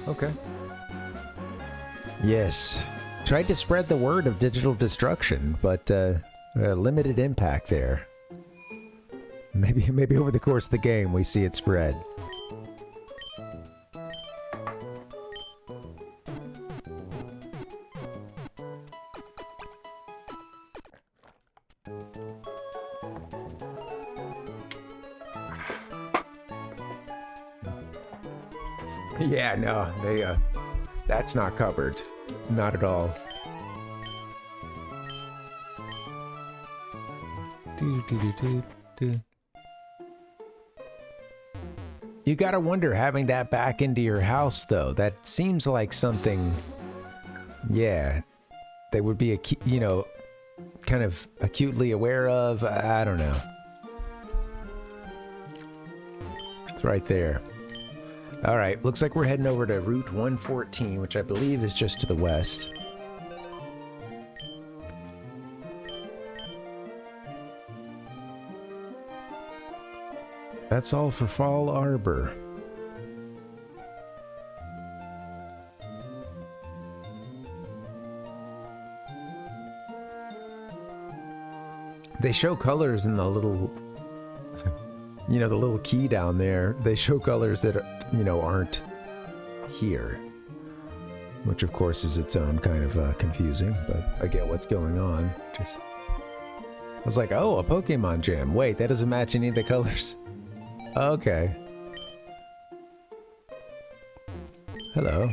Okay. Yes. Tried to spread the word of digital destruction, but limited impact there. Maybe over the course of the game we see it spread. Yeah, no, they that's not covered. Not at all. You gotta wonder, having that back into your house, though, that seems like something, yeah, they would be, you know, kind of acutely aware of. I don't know. It's right there. All right, looks like we're heading over to Route 114, which I believe is just to the west. That's all for FallArbor. They show colors in the little, you know, the little key down there. They show colors that, you know, aren't here. Which, of course, is its own kind of confusing, but I get what's going on. Just, I was like, oh, a Pokemon Jam. Wait, that doesn't match any of the colors. Okay. Hello.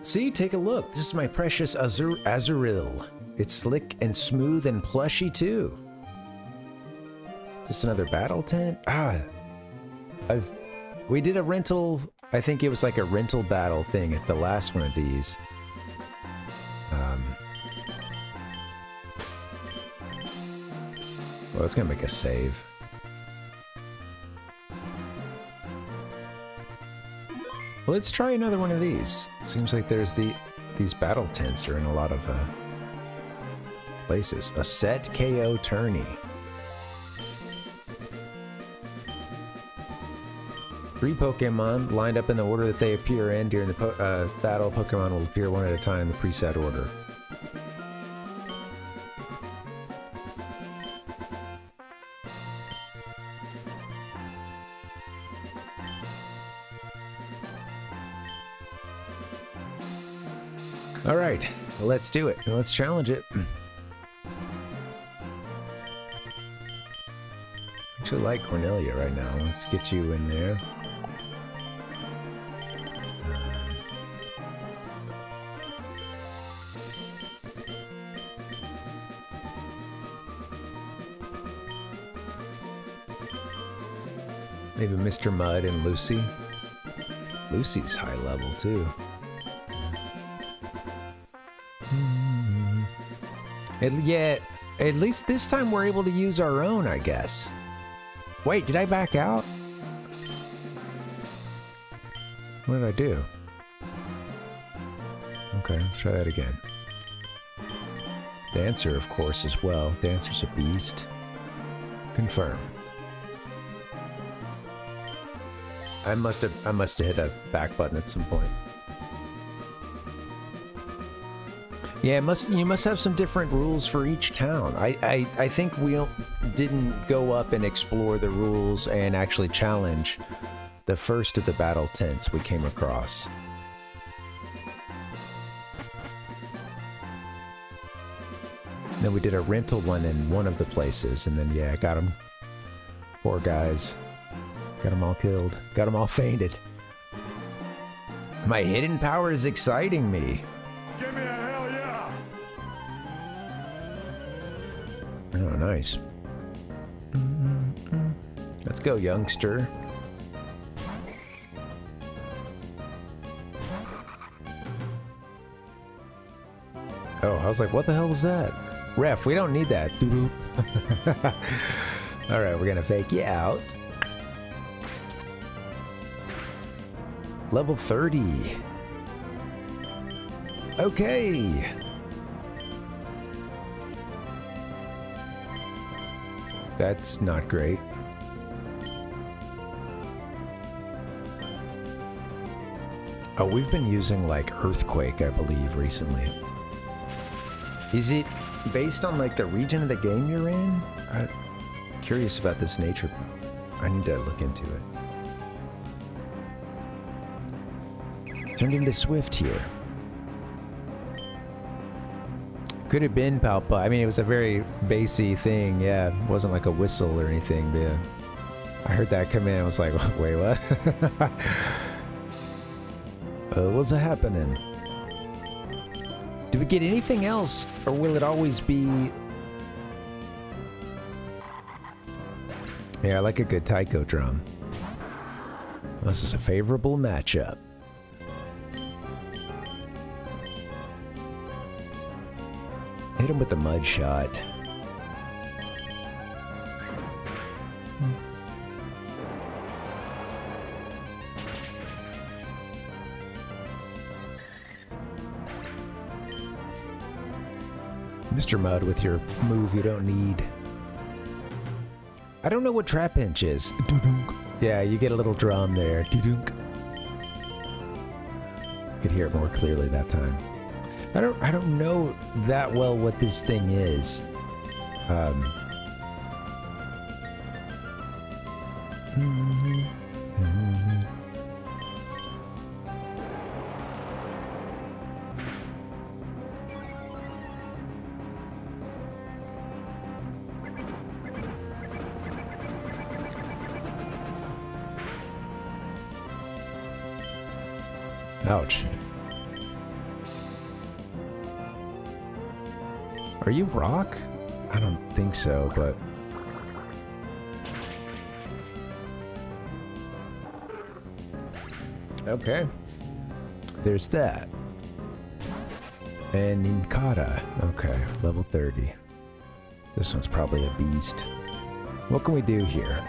See, take a look. This is my precious Azuril. It's slick and smooth and plushy too. Just another battle tent? We did a rental, I think it was like a rental battle thing at the last one of these. Well, it's gonna make a save. Well, let's try another one of these. It seems like there's these battle tents are in a lot of places. A set KO tourney. 3 Pokemon lined up in the order that they appear in during the battle. Pokemon will appear one at a time in the preset order. All right, well, let's do it. Let's challenge it. I actually like Cornelia right now. Let's get you in there. Maybe Mr. Mud and Lucy. Lucy's high level too. Yeah, at least this time we're able to use our own, I guess. Wait, did I back out? What did I do? Okay, let's try that again. Dancer, of course, as well. Dancer's a beast. Confirm. I must have hit a back button at some point. Yeah, you must have some different rules for each town. I think we didn't go up and explore the rules and actually challenge the first of the battle tents we came across. Then we did a rental one in one of the places, and then, yeah, got them. Poor guys. Got them all killed. Got them all fainted. My hidden power is exciting me. Give me a hell yeah! Oh, nice. Let's go, youngster. Oh, I was like, what the hell was that? Ref, we don't need that. Doo-doo. Alright, we're gonna fake you out. Level 30. Okay. That's not great. Oh, we've been using like Earthquake, I believe, recently. Is it based on like the region of the game you're in? I'm curious about this nature. I need to look into it. Turned into Swift here. Could have been Palpa. I mean, it was a very bassy thing. Yeah, it wasn't like a whistle or anything. But yeah. I heard that come in. I was like, wait, what? What's happening? Do we get anything else, or will it always be? Yeah, I like a good taiko drum. This is a favorable matchup. Hit him with the mud shot. Mr. Mud with your move you don't need. I don't know what trap pinch is. Yeah, you get a little drum there. Could hear it more clearly that time. I don't know that well what this thing is. Ouch. Are you rock? I don't think so, but... Okay. There's that. And Ninkata. Okay, level 30. This one's probably a beast. What can we do here?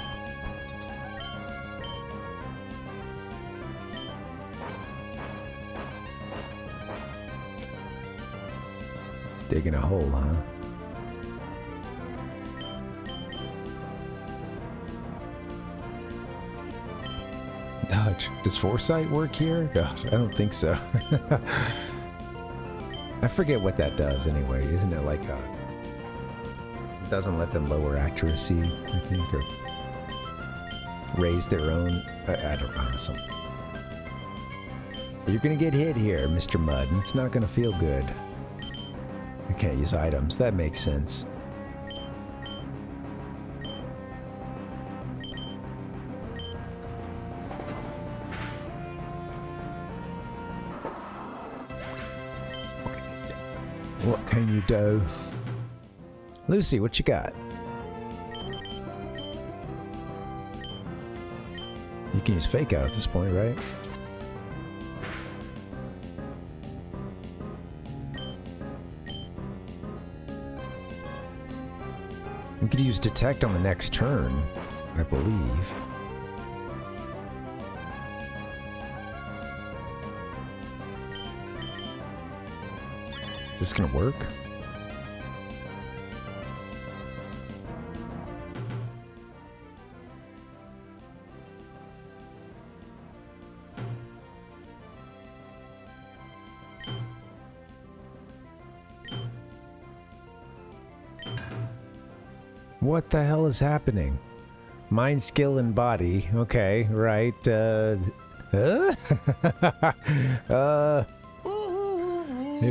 Digging a hole, huh? Dodge. Does foresight work here? No, I don't think so. I forget what that does anyway. Isn't it like it doesn't let them lower accuracy, I think, or raise their own. I don't know, something. You're gonna get hit here, Mr. Mud, and it's not gonna feel good. I can't use items. That makes sense. What can you do? Lucy, what you got? You can use fake out at this point, right? We could use detect on the next turn, I believe. Is this gonna work? What the hell is happening? Mind, skill, and body. Okay, right.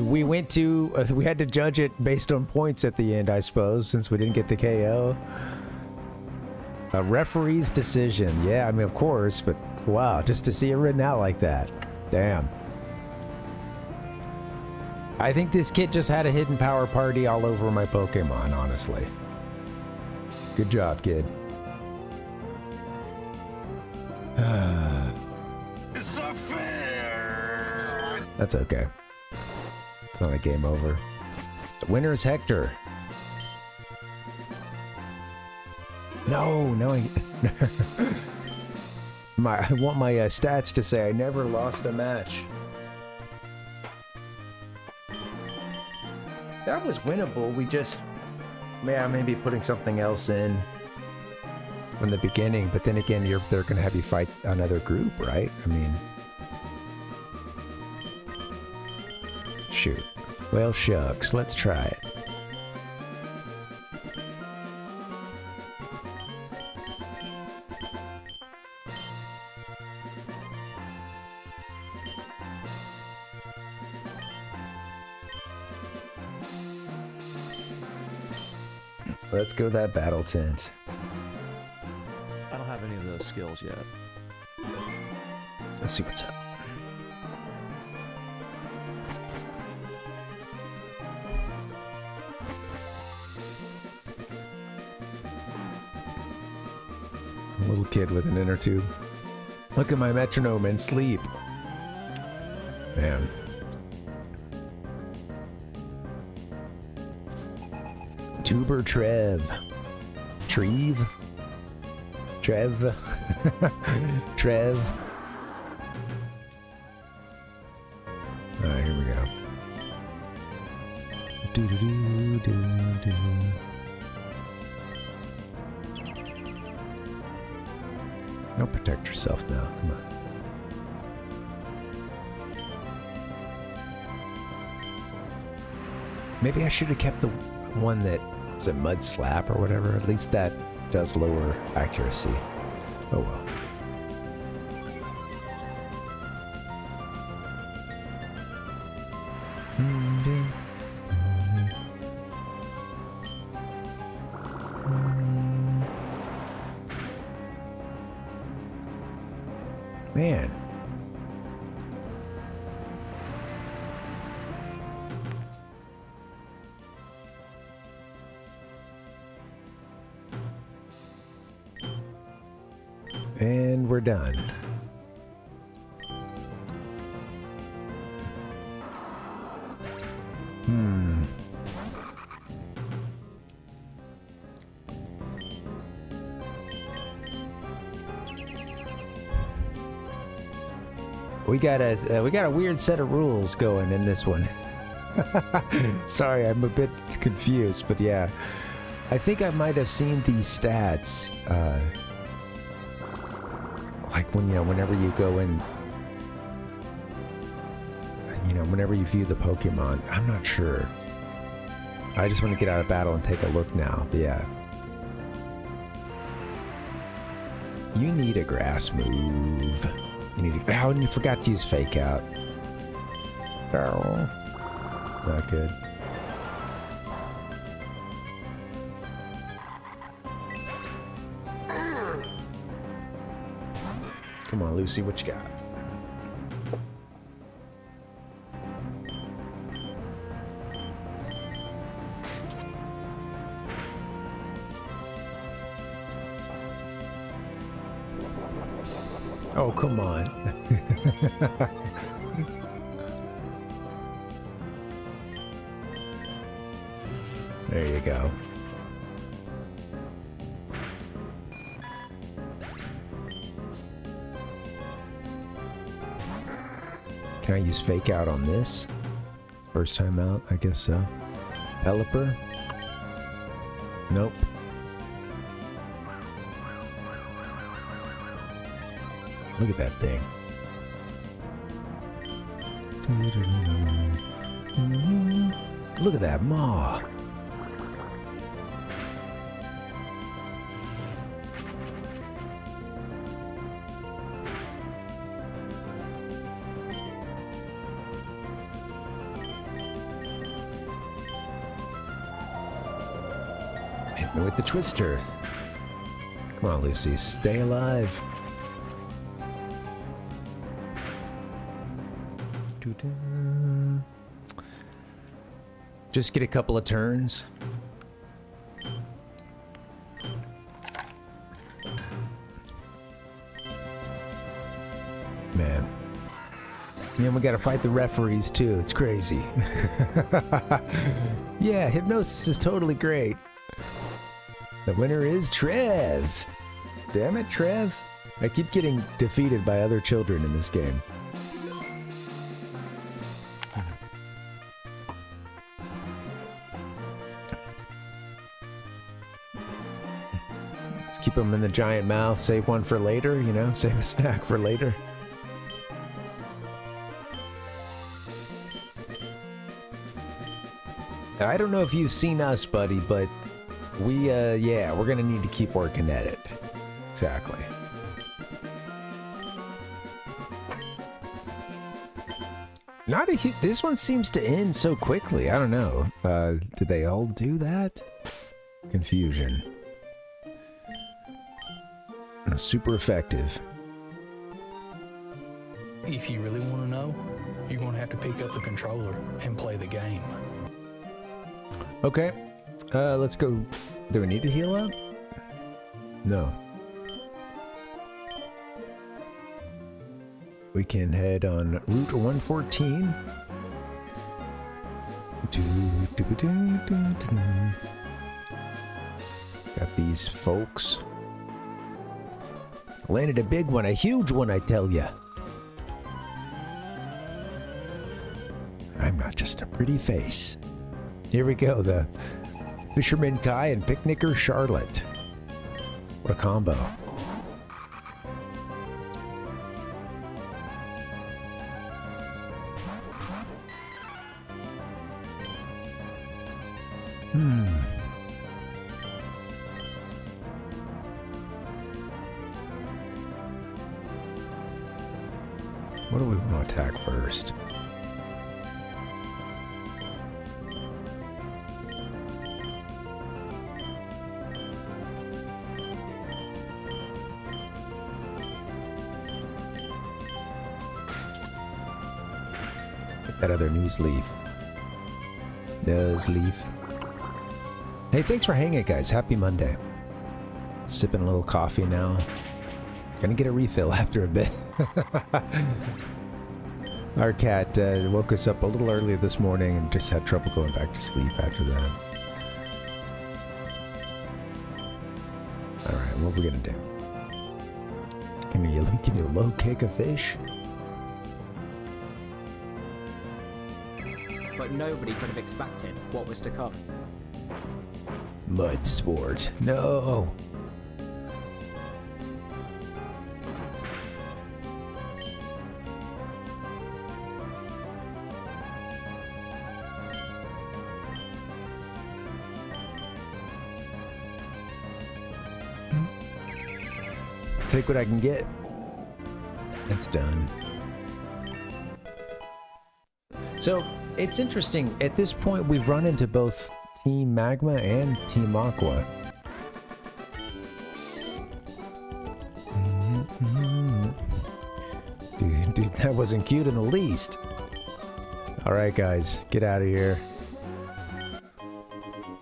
We went to, we had to judge it based on points at the end, I suppose, since we didn't get the KO. A referee's decision. Yeah, I mean, of course, but wow, just to see it written out like that. Damn. I think this kid just had a hidden power party all over my Pokemon, honestly. Good job, kid. It's so fair. That's okay. It's not a game over. The winner is Hector. No, I want my stats to say I never lost a match. That was winnable. We just, maybe putting something else in from the beginning, but then again, they're gonna have you fight another group, right? I mean, shoot. Well, shucks. Let's try it. Let's go to that battle tent. I don't have any of those skills yet. Let's see what's up. A little kid with an inner tube. Look at my metronome and sleep. Man. Tuber Trev. Trev. Trev. Trev. Alright, here we go. Do do do do do. Don't protect yourself now. Come on. Maybe I should have kept the one that is a mud slap or whatever. At least that does lower accuracy. Oh well. Man. And we're done. We got a weird set of rules going in this one. Sorry, I'm a bit confused, but yeah. I think I might have seen these stats, like when, whenever you go in, whenever you view the Pokemon. I'm not sure. I just want to get out of battle and take a look now, but yeah. You need a grass move. You need to, and you forgot to use Fake Out. Oh, not good. Come on, Lucy, what you got? Oh, come on. There you go. Can I use Fake Out on this? First time out, I guess so. Pelipper? Nope. Look at that thing. Look at that maw. Hit me with the twister. Come on, Lucy. Stay alive. Just get a couple of turns. Man. And then we gotta fight the referees too. It's crazy. Yeah, hypnosis is totally great. The winner is Trev. Damn it, Trev. I keep getting defeated by other children in this game. Let's keep them in the giant mouth. Save one for later, you know? Save a snack for later. I don't know if you've seen us, buddy, but yeah, we're gonna need to keep working at it. Exactly. Not a huge... This one seems to end so quickly. I don't know. Did they all do that? Confusion. Super effective. If you really want to know, you're going to have to pick up the controller and play the game. Okay. Let's go. Do we need to heal up? No. We can head on Route 114. Got these folks. Landed a big one, a huge one, I tell ya. I'm not just a pretty face. Here we go, the Fisherman Kai and Picnicker Charlotte. What a combo. What do we want to attack first? That other news leaf. Does leaf. Hey, thanks for hanging, guys. Happy Monday. Sipping a little coffee now. Gonna get a refill after a bit. Our cat woke us up a little earlier this morning and just had trouble going back to sleep after that. Alright, what are we gonna do? Can you low kick a fish? But nobody could have expected what was to come. Mud sport. No! Take what I can get. It's done. So, it's interesting. At this point, we've run into both Team Magma and Team Aqua. Dude, that wasn't cute in the least. Alright, guys. Get out of here.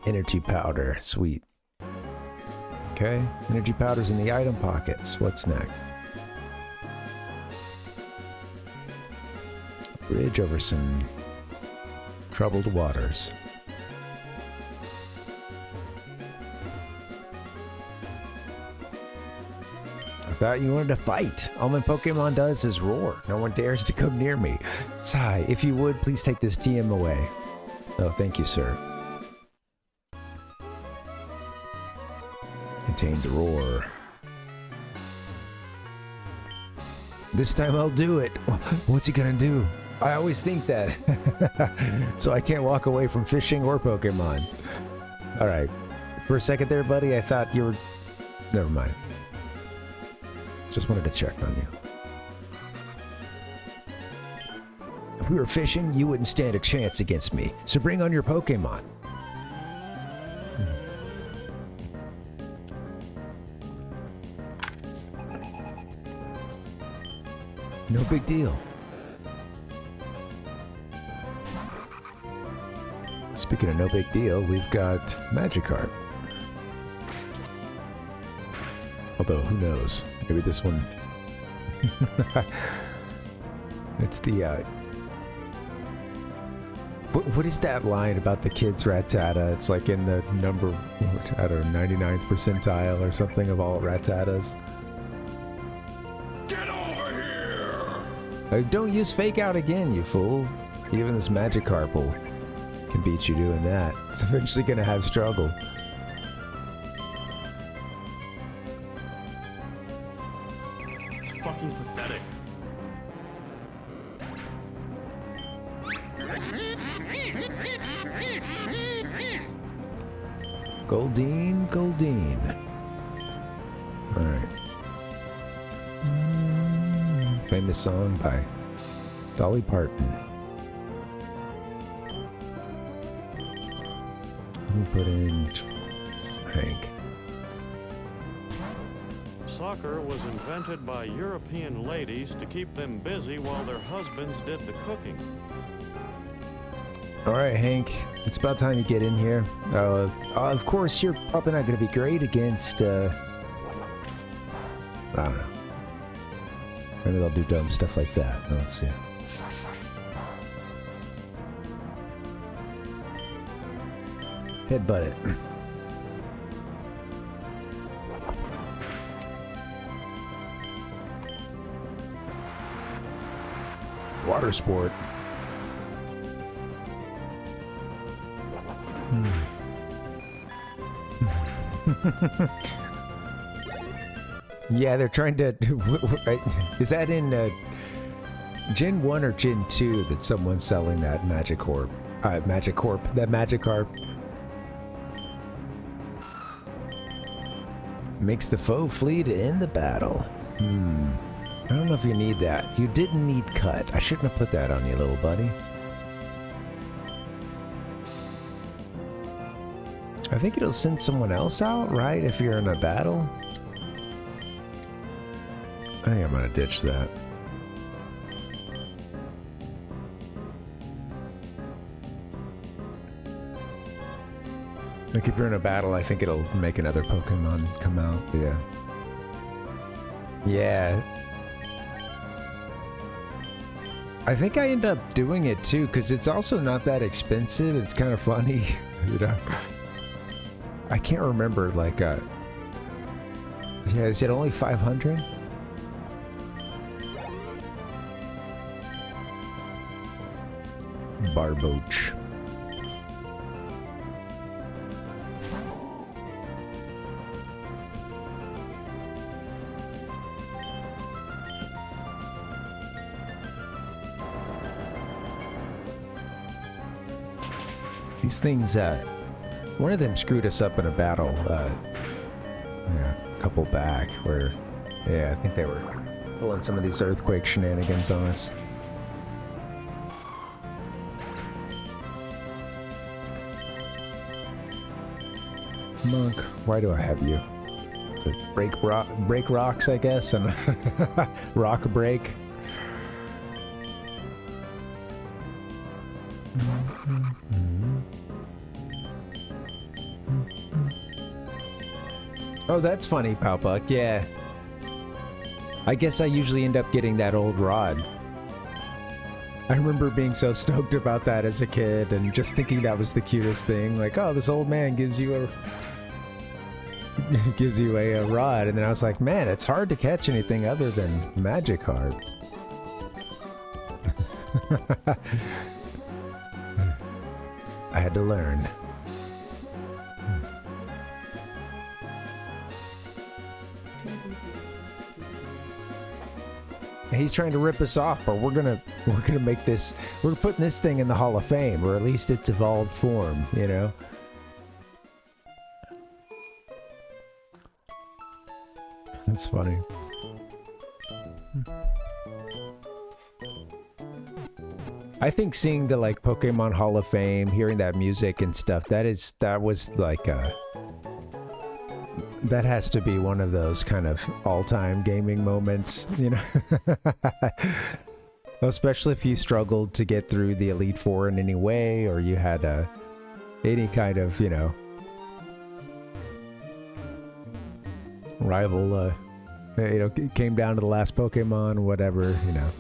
Energy powder. Sweet. Okay, energy powder's in the item pockets. What's next? Bridge over some troubled waters. I thought you wanted to fight. All my Pokemon does is roar. No one dares to come near me. Sigh, if you would, please take this TM away. Oh, thank you, sir. Contains a roar. This time I'll do it. What's he gonna do? I always think that. So I can't walk away from fishing or Pokemon. Alright. For a second there, buddy, I thought you were... Never mind. Just wanted to check on you. If we were fishing, you wouldn't stand a chance against me. So bring on your Pokemon. No big deal. Speaking of no big deal, we've got Magikarp. Although, who knows? Maybe this one... It's the, What is that line about the kid's Rattata? It's like in the number, I don't know, 99th percentile or something of all Rattatas. Get over here! Don't use fake out again, you fool. Even this Magikarp can beat you doing that. It's eventually gonna have struggle. It's fucking pathetic. Goldeen. Alright. Famous song by Dolly Parton. Let me put in Hank. Soccer was invented by European ladies to keep them busy while their husbands did the cooking. Alright, Hank. It's about time you get in here. Of course, you're probably not going to be great against, I don't know. Maybe they'll do dumb stuff like that. Let's see. Headbutt it. Water sport. Yeah, they're trying to... Is that in Gen 1 or Gen 2 that someone's selling that Magikarp? That Magikarp. Makes the foe flee to end the battle. I don't know if you need that. You didn't need cut. I shouldn't have put that on you, little buddy. I think it'll send someone else out, right? If you're in a battle. I think I'm gonna ditch that. Like if you're in a battle, I think it'll make another Pokemon come out. Yeah. Yeah. I think I end up doing it too, because it's also not that expensive. It's kind of funny, you know. I can't remember, like, yeah, is it only 500? Barboach. These things, one of them screwed us up in a battle, yeah, a couple back, where, yeah, I think they were pulling some of these earthquake shenanigans on us. Monk, why do I have you? To break rocks, I guess, and rock break. Oh, that's funny, Powpuck, yeah. I guess I usually end up getting that old rod. I remember being so stoked about that as a kid and just thinking that was the cutest thing. Like, oh, this old man gives you a rod, and then I was like, man, it's hard to catch anything other than Magikarp. I had to learn. He's trying to rip us off, but we're gonna make this. We're putting this thing in the Hall of Fame, or at least its evolved form, you know. That's funny. I think seeing the like Pokemon Hall of Fame, hearing that music and stuff, that was like That has to be one of those kind of all-time gaming moments, you know? Especially if you struggled to get through the Elite Four in any way, or you had any kind of, you know, rival, you know, came down to the last Pokemon, whatever, you know.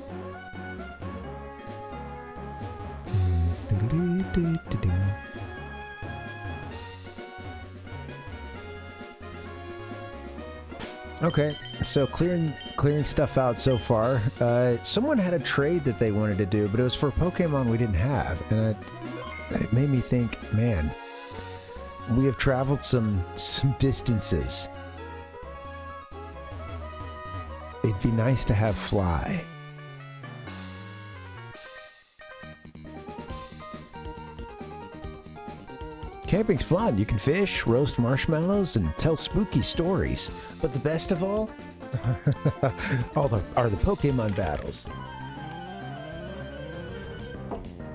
Okay, so clearing stuff out so far. Someone had a trade that they wanted to do, but it was for Pokemon we didn't have, and it made me think, man, we have traveled some distances. It'd be nice to have Fly. Camping's fun. You can fish, roast marshmallows, and tell spooky stories. But the best of all, are the Pokemon battles.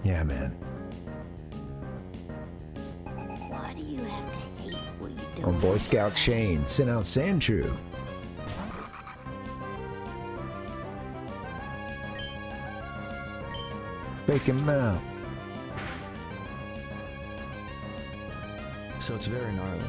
Yeah, man. Why do you have to hate what you do? On Boy Scout Shane, sent out Sandshrew. Fake him out. So it's very gnarly.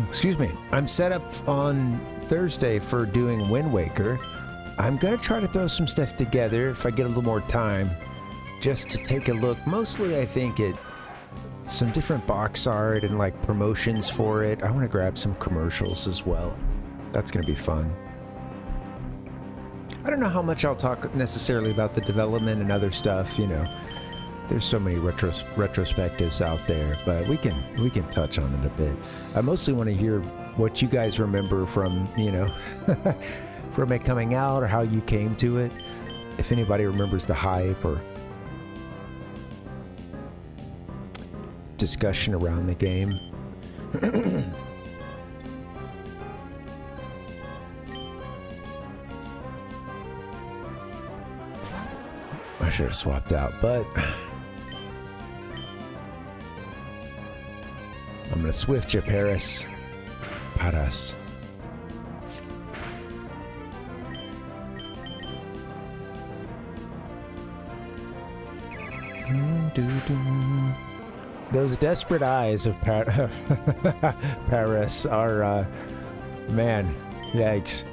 Excuse me. I'm set up on Thursday for doing Wind Waker. I'm gonna try to throw some stuff together if I get a little more time, just to take a look. Mostly, I think at some different box art and like promotions for it. I want to grab some commercials as well. That's gonna be fun. I don't know how much I'll talk necessarily about the development and other stuff, you know. There's so many retrospectives out there, but we can touch on it a bit. I mostly want to hear what you guys remember from, you know, from it coming out, or how you came to it. If anybody remembers the hype or discussion around the game. I should have swapped out, but I'm gonna swift you, Paris. Paras. Those desperate eyes of Paris are, man, yikes.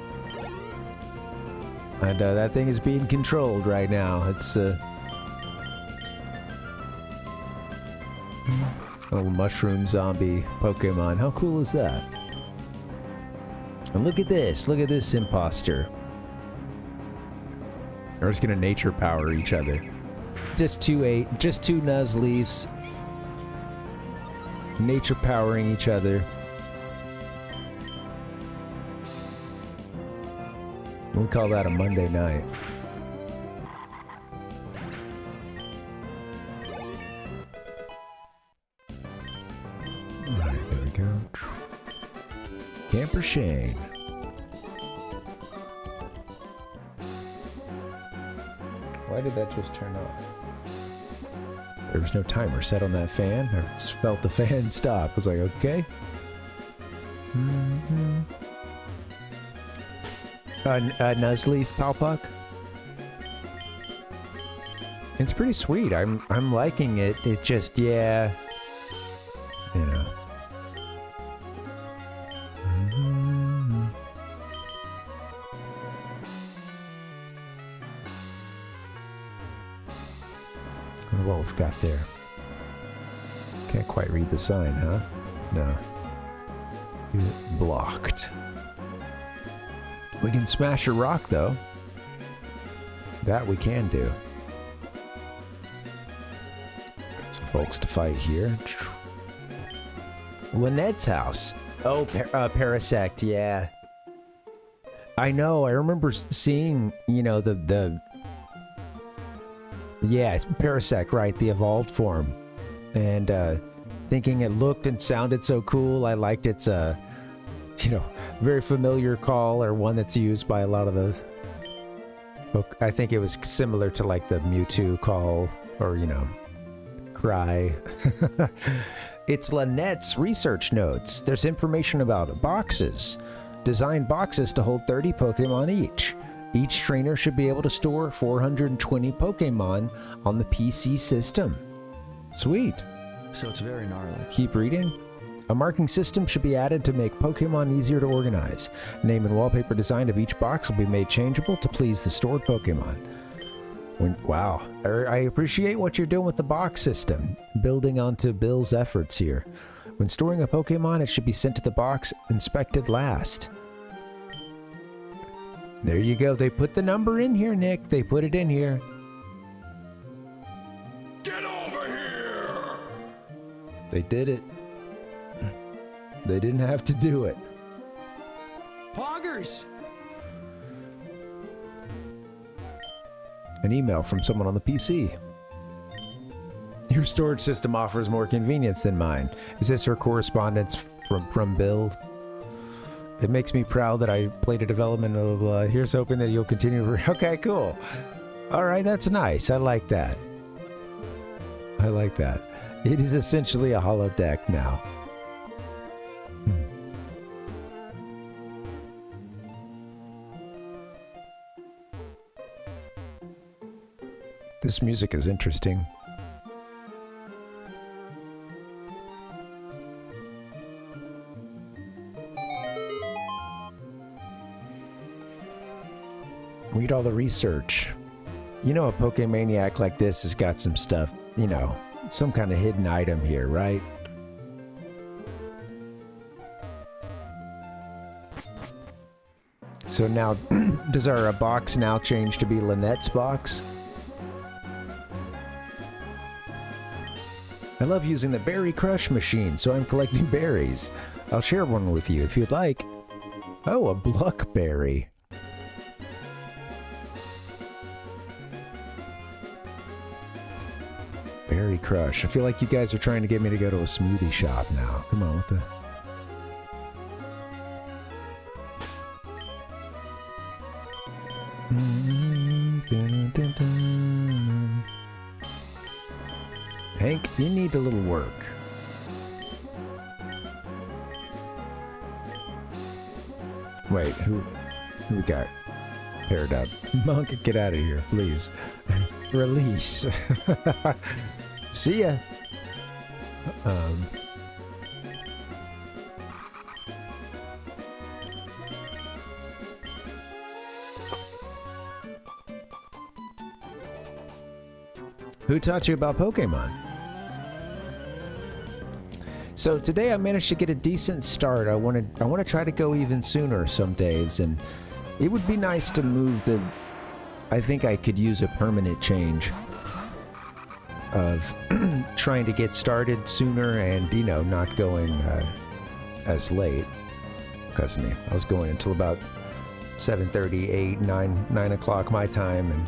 And that thing is being controlled right now. It's a little mushroom zombie Pokemon. How cool is that? And look at this imposter. They're just gonna nature power each other. Just two Nuzleafs. Nature powering each other. We call that a Monday night. Alright, there we go. Camper Shane. Why did that just turn off? There was no timer set on that fan. I just felt the fan stop. I was like, okay. Nuzleaf Palpuck. It's pretty sweet. I'm liking it. It just, yeah, you know. I wonder what we've got there. Can't quite read the sign, huh? No. Blocked. We can smash a rock, though. That we can do. Got some folks to fight here. Lynette's house. Oh, Parasect, yeah. I know, I remember seeing, you know, yeah, it's Parasect, right, the evolved form. And thinking it looked and sounded so cool. I liked its, you know, very familiar call, or one that's used by a lot of those. I think it was similar to like the Mewtwo call, or, you know, cry. It's Lynette's research notes. There's information about boxes. Design boxes to hold 30 Pokemon each. Each trainer should be able to store 420 Pokemon on the PC system. Sweet. So it's very gnarly. Keep reading. A marking system should be added to make Pokemon easier to organize. Name and wallpaper design of each box will be made changeable to please the stored Pokemon. Wow. I appreciate what you're doing with the box system, building onto Bill's efforts here. When storing a Pokemon, it should be sent to the box inspected last. There you go. They put the number in here, Nick. They put it in here. Get over here! They did it. They didn't have to do it. Poggers! An email from someone on the PC. Your storage system offers more convenience than mine. Is this her correspondence from Bill? It makes me proud that I played a development of, here's hoping that you'll continue. Okay, cool. All right, that's nice. I like that. I like that. It is essentially a holodeck now. This music is interesting. Read all the research. You know, a Pokemaniac like this has got some stuff, you know, some kind of hidden item here, right? So now, does our box now change to be Lynette's box? I love using the berry crush machine, so I'm collecting berries. I'll share one with you if you'd like. Oh, a Bluckberry. Berry crush. I feel like you guys are trying to get me to go to a smoothie shop now. Come on, what the... Hank, you need a little work. Wait, who we got paired up? Monk, get out of here, please. Release. See ya. Who taught you about Pokemon? So today I managed to get a decent start. I want to try to go even sooner some days, and it would be nice to move the... I think I could use a permanent change of trying to get started sooner and, you know, not going as late. Because, I mean, I was going until about 7:30, 8, 9 o'clock my time, and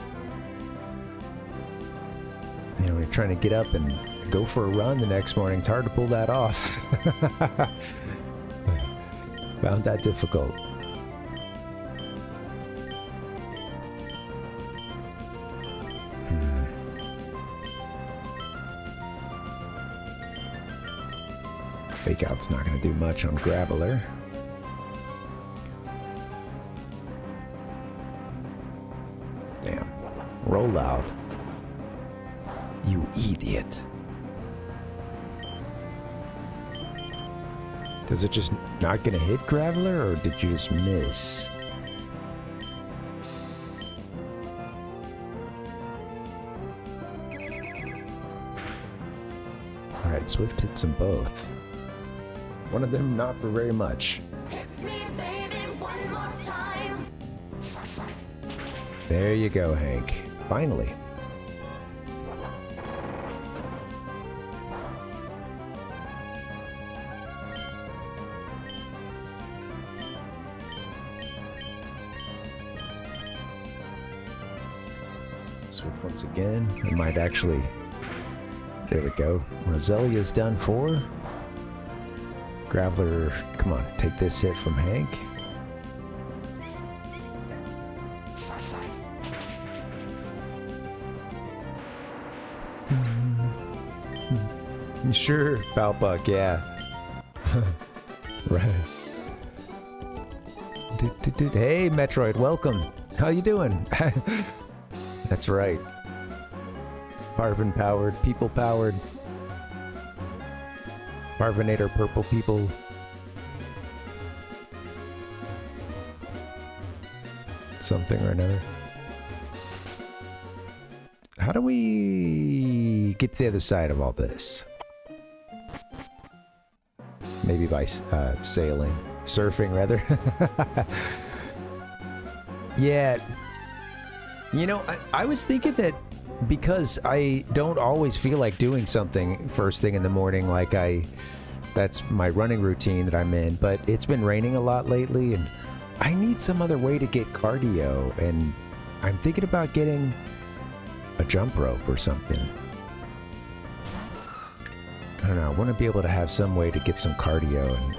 you know, when you're trying to get up and go for a run the next morning, it's hard to pull that off. Found that difficult. Fake out's not going to do much on Graveler. Damn. Roll out. You idiot. Does it just not gonna hit Graveler, or did you just miss? Alright, Swift hits them both. One of them not for very much. There you go, Hank. Finally. Swift once again. I might actually There we go. Roselia's done for. Graveler, come on, take this hit from Hank. Sure, Balbuck, yeah. Right. Hey, Metroid, welcome. How you doing? That's right. Parvin powered, people powered. Parvinator, purple people. Something or another. How do we get to the other side of all this? Maybe by sailing. Surfing, rather. Yeah. You know, I was thinking that because I don't always feel like doing something first thing in the morning, like that's my running routine that I'm in, but it's been raining a lot lately, and I need some other way to get cardio, and I'm thinking about getting a jump rope or something. I don't know, I want to be able to have some way to get some cardio and...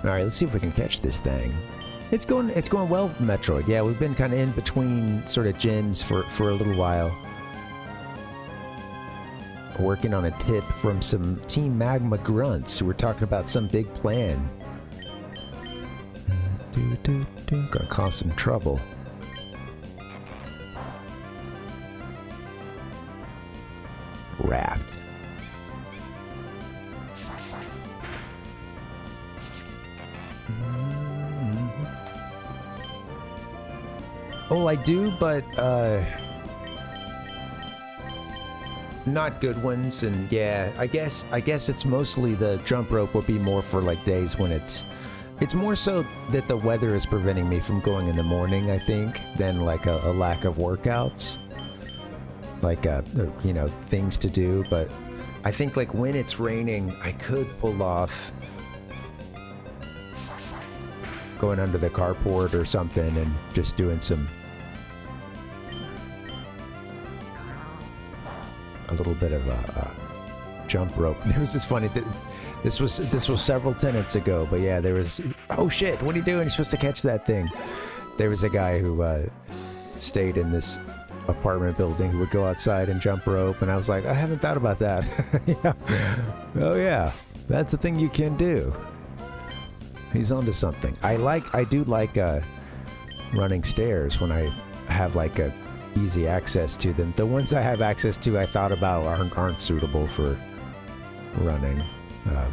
Alright, let's see if we can catch this thing. It's going well, Metroid. Yeah, we've been kind of in between sort of gyms for a little while. Working on a tip from some Team Magma grunts who were talking about some big plan. Gonna cause some trouble. Wrapped. Oh, I do, but not good ones, and yeah, I guess it's mostly the jump rope would be more for like days when it's more so that the weather is preventing me from going in the morning, I think, than like a lack of workouts, like you know, things to do. But I think like when it's raining, I could pull off going under the carport or something and just doing a little bit of a jump rope. There was this funny this was several tenants ago, but yeah, there was, oh shit, what are you doing? You're supposed to catch that thing. There was a guy who stayed in this apartment building who would go outside and jump rope, and I was like, I haven't thought about that. Yeah. Oh yeah, that's a thing you can do. He's onto something. I do like running stairs when I have like a easy access to them. The ones I have access to, I thought about aren't suitable for running. I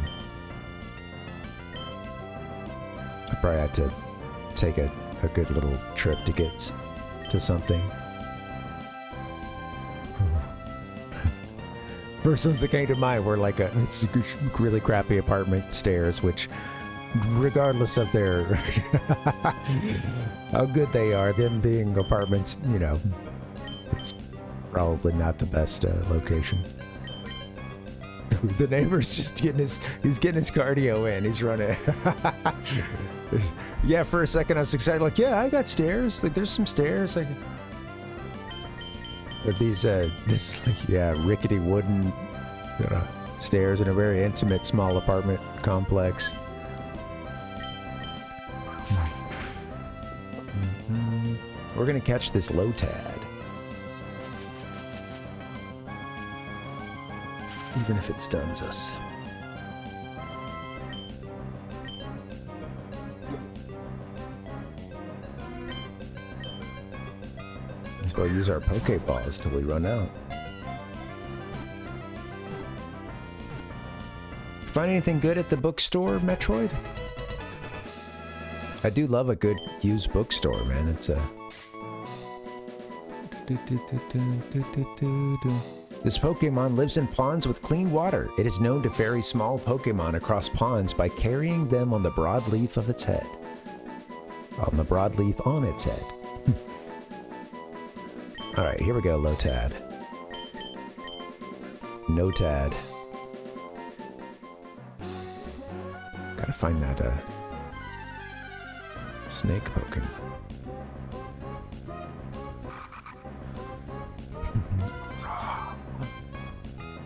probably had to take a good little trip to get to something. First ones that came to mind were like this really crappy apartment stairs, which, regardless of their how good they are, them being apartments, you know, it's probably not the best location. The neighbor's just getting his cardio in. He's running. Yeah, for a second I was excited, like, yeah, I got stairs. Like, there's some stairs. Like, but these this like, yeah, rickety wooden stairs in a very intimate small apartment complex. We're gonna catch this Lotad. Even if it stuns us. Let's go use our Pokeballs till we run out. Find anything good at the bookstore, Metroid? I do love a good used bookstore, man. It's a... This Pokemon lives in ponds with clean water. It is known to ferry small Pokemon across ponds by carrying them on the broadleaf of its head. On the broadleaf on its head. Alright, here we go, Lotad. Notad. Gotta find that, snake Pokemon.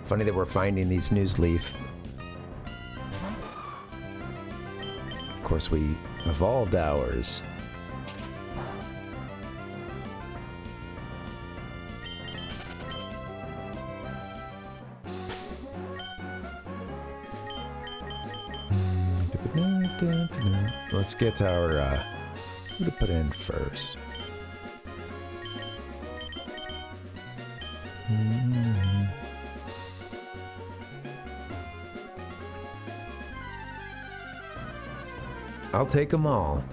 Funny that we're finding these news leaf. Of course, we evolved ours. Let's get our, who to put in first? I'll take them all.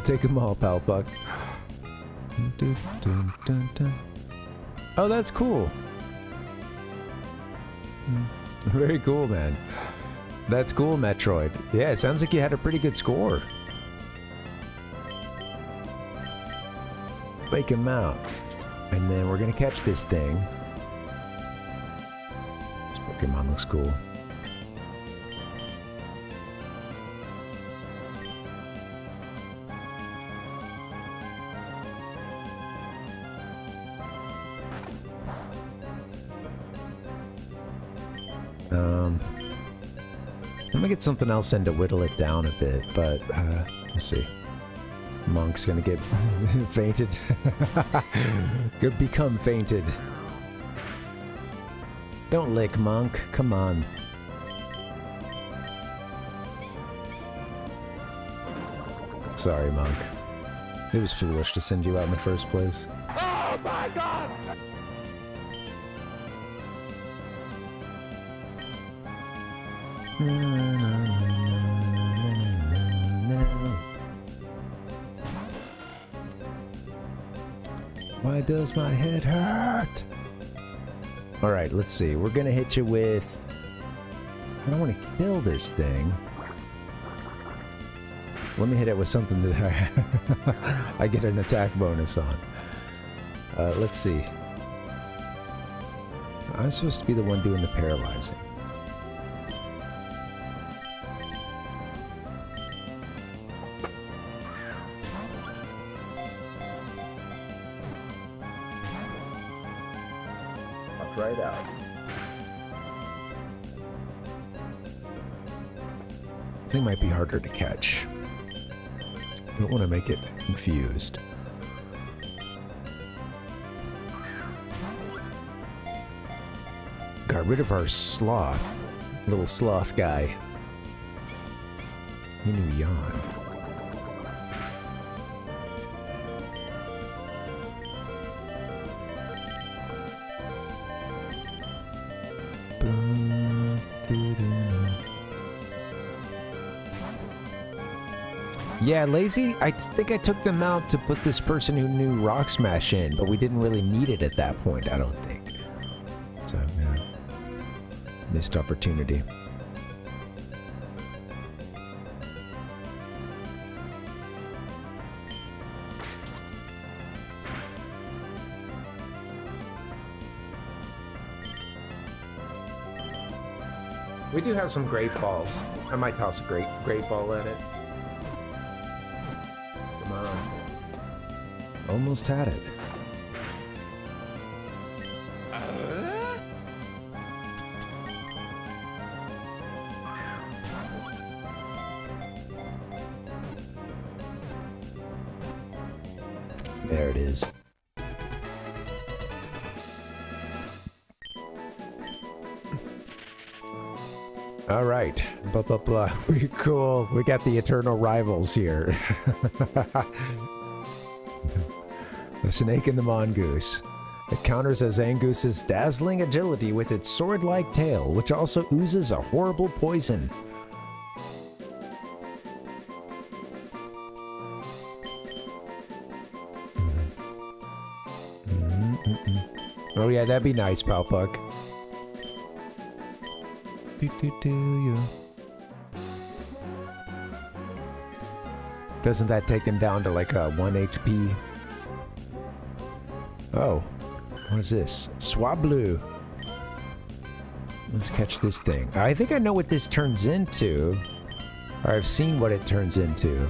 Take them all, pal Buck. Oh, that's cool. Very cool, man. That's cool, Metroid. Yeah, it sounds like you had a pretty good score. Make him out. And then we're gonna catch this thing. This Pokemon looks cool. I'm gonna get something else in to whittle it down a bit, but let's see. Monk's gonna get fainted. Could become fainted. Don't lick, Monk. Come on. Sorry, Monk. It was foolish to send you out in the first place. Oh my god! Why does my head hurt? Alright, let's see. We're gonna hit you with... I don't want to kill this thing. Let me hit it with something that I get an attack bonus on. Let's see. I'm supposed to be the one doing the paralyzing. Right out. This thing might be harder to catch. I don't want to make it confused. Got rid of our sloth. Little sloth guy. He knew yawn. Yeah, Lazy, I think I took them out to put this person who knew Rock Smash in, but we didn't really need it at that point, I don't think. So, yeah. Missed opportunity. We do have some great balls. I might toss a great ball at it. Come on. Almost had it. There it is. All right, blah, blah, blah. Pretty cool. We got the eternal rivals here. The snake and the mongoose. It counters as Angus's dazzling agility with its sword-like tail, which also oozes a horrible poison. Oh yeah, that'd be nice, Palpuck. Doesn't that take him down to like a 1 HP? Oh, what is this? Swablu. Let's catch this thing. I think I know what this turns into. Or I've seen what it turns into.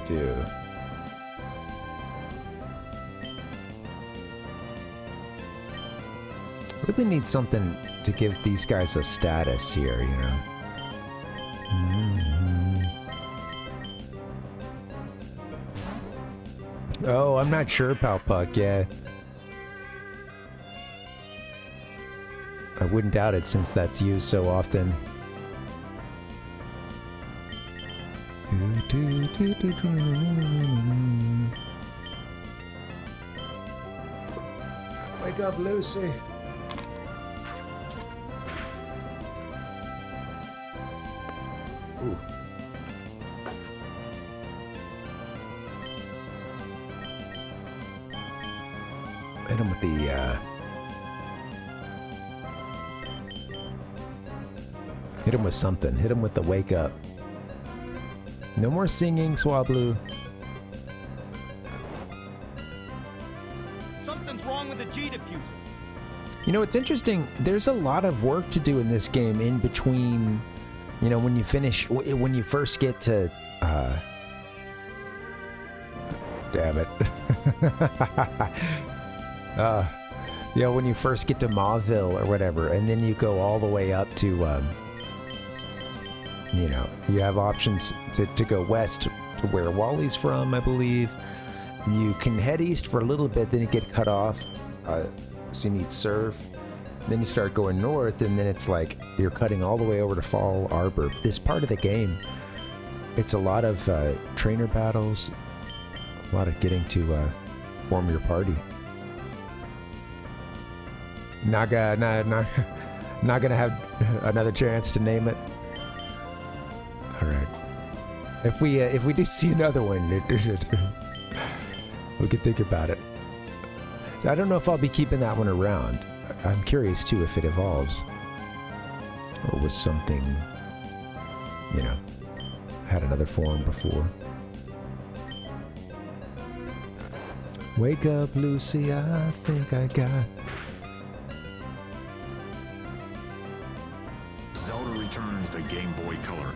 do. Really need something to give these guys a status here, you know. Oh, I'm not sure, Palpuck, yeah. I wouldn't doubt it since that's used so often. Wake up, Lucy. Ooh. Hit him with the, hit him with something. Hit him with the wake up. No more singing, Swablu. Something's wrong with the G diffuser. You know, it's interesting. There's a lot of work to do in this game in between, you know, when you finish, when you first get to, damn it. You know, when you first get to Mauville or whatever, and then you go all the way up to, you know, you have options to go west to where Wally's from, I believe. You can head east for a little bit, then you get cut off, so you need surf. Then you start going north, and then it's like you're cutting all the way over to FallArbor. This part of the game, it's a lot of trainer battles, a lot of getting to form your party. Not gonna have another chance to name it. All right. If we do see another one, we can think about it. I don't know if I'll be keeping that one around. I'm curious too if it evolves or was something, you know, had another form before. Wake up, Lucy, I think I got. Zelda returns to Game Boy Color.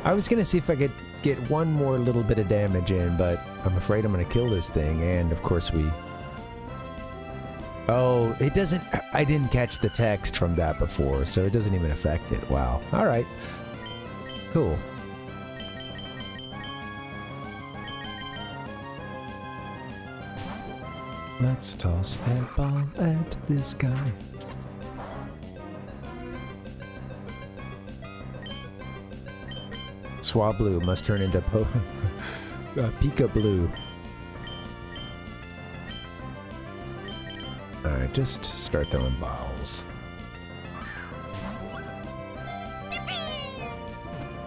I was gonna see if I could get one more little bit of damage in, but I'm afraid I'm gonna kill this thing, and of course we... Oh, it doesn't... I didn't catch the text from that before, so it doesn't even affect it. Wow. Alright. Cool. Let's toss a ball at this guy. Swablu must turn into Pika Blue. Alright, just start throwing balls.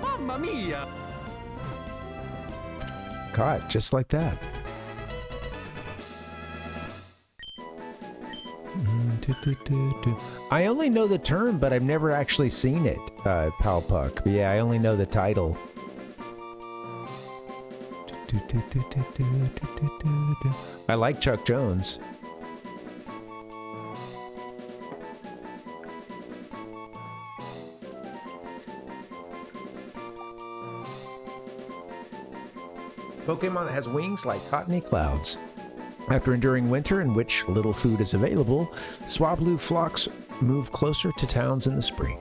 Mamma mia! Caught, just like that. I only know the term, but I've never actually seen it, Palpuck. But yeah, I only know the title. I like Chuck Jones. Pokemon that has wings like cottony clouds. After enduring winter in which little food is available, Swablu flocks move closer to towns in the spring.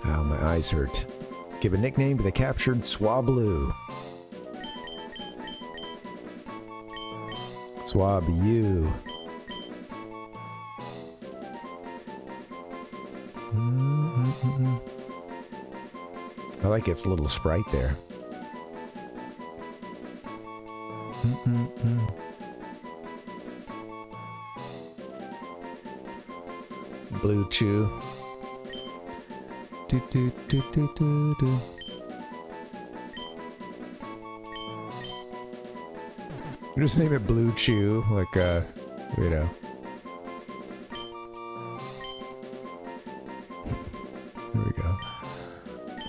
Ow, my eyes hurt. Give a nickname to the captured Swablu. Swab you. I like its little sprite there. Blue Chew. Do, do, do, do, do, do. Just name it Blue Chew, like, you know. There we go.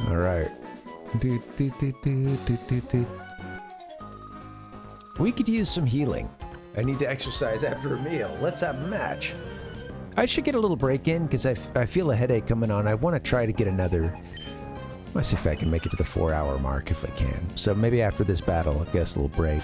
Alright. Do, do, do, do, do, do, do. We could use some healing. I need to exercise after a meal. Let's have a match. I should get a little break in because I feel a headache coming on. I want to try to get another Let's see if I can make it to the 4-hour mark if I can. So maybe after this battle, I guess a little break.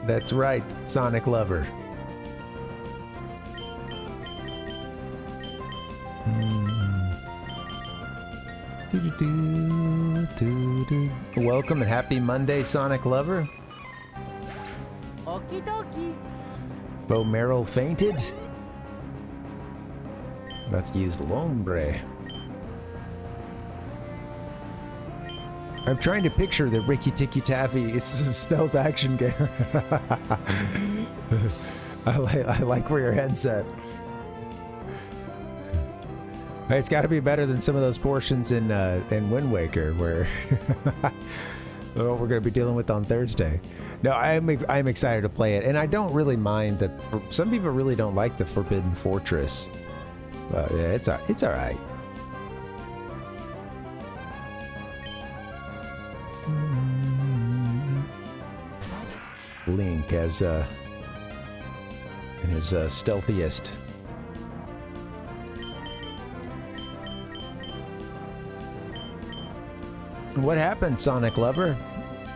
That's right, Sonic Lover. Welcome and happy Monday, Sonic Lover. Okie dokie. Bo Merrill fainted. Let's use Lombre. I'm trying to picture the Ricky Tikki Taffy. It's a stealth action game. I like where your head's at. It's got to be better than some of those portions in Wind Waker, where we're going to be dealing with on Thursday. No, I'm excited to play it, and I don't really mind that. Some people really don't like the Forbidden Fortress. Yeah, it's all right. Link as in his stealthiest. What happened, Sonic Lover?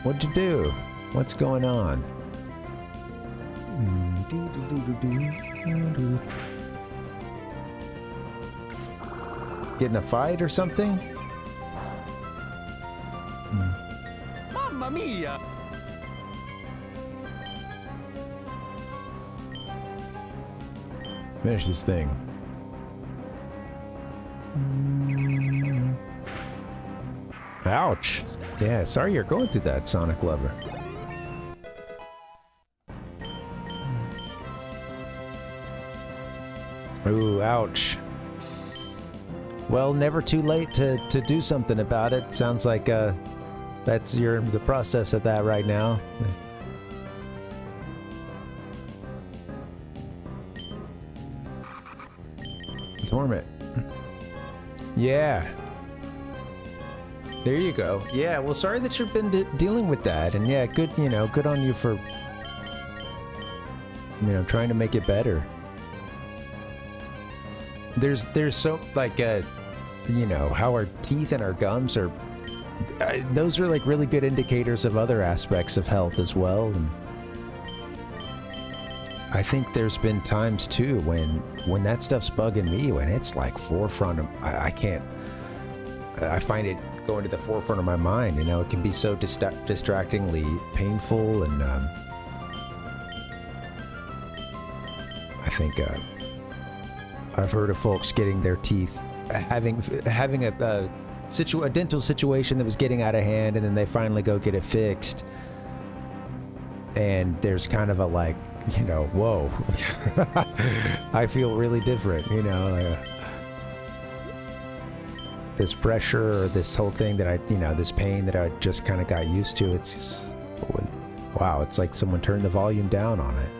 What'd you do? What's going on? Getting a fight or something? Mamma mia! Finish this thing. Ouch. Yeah, sorry you're going through that, Sonic Lover. Ooh, ouch. Well, never too late to do something about it. Sounds like that's the process of that right now. Torment. Yeah. There you go. Yeah, well, sorry that you've been dealing with that. And yeah, good, good on you for, trying to make it better. There's so, like, how our teeth and our gums are, those are, like, really good indicators of other aspects of health as well. And I think there's been times, too, when that stuff's bugging me, when it's, like, forefront of, I can't, I find it going to the forefront of my mind. It can be so distractingly painful, and I think I've heard of folks getting their teeth, having a dental situation that was getting out of hand, and then they finally go get it fixed, and there's kind of a like, whoa, I feel really different, this pressure or this whole thing that this pain that I just kind of got used to. It's just, wow, it's like someone turned the volume down on it.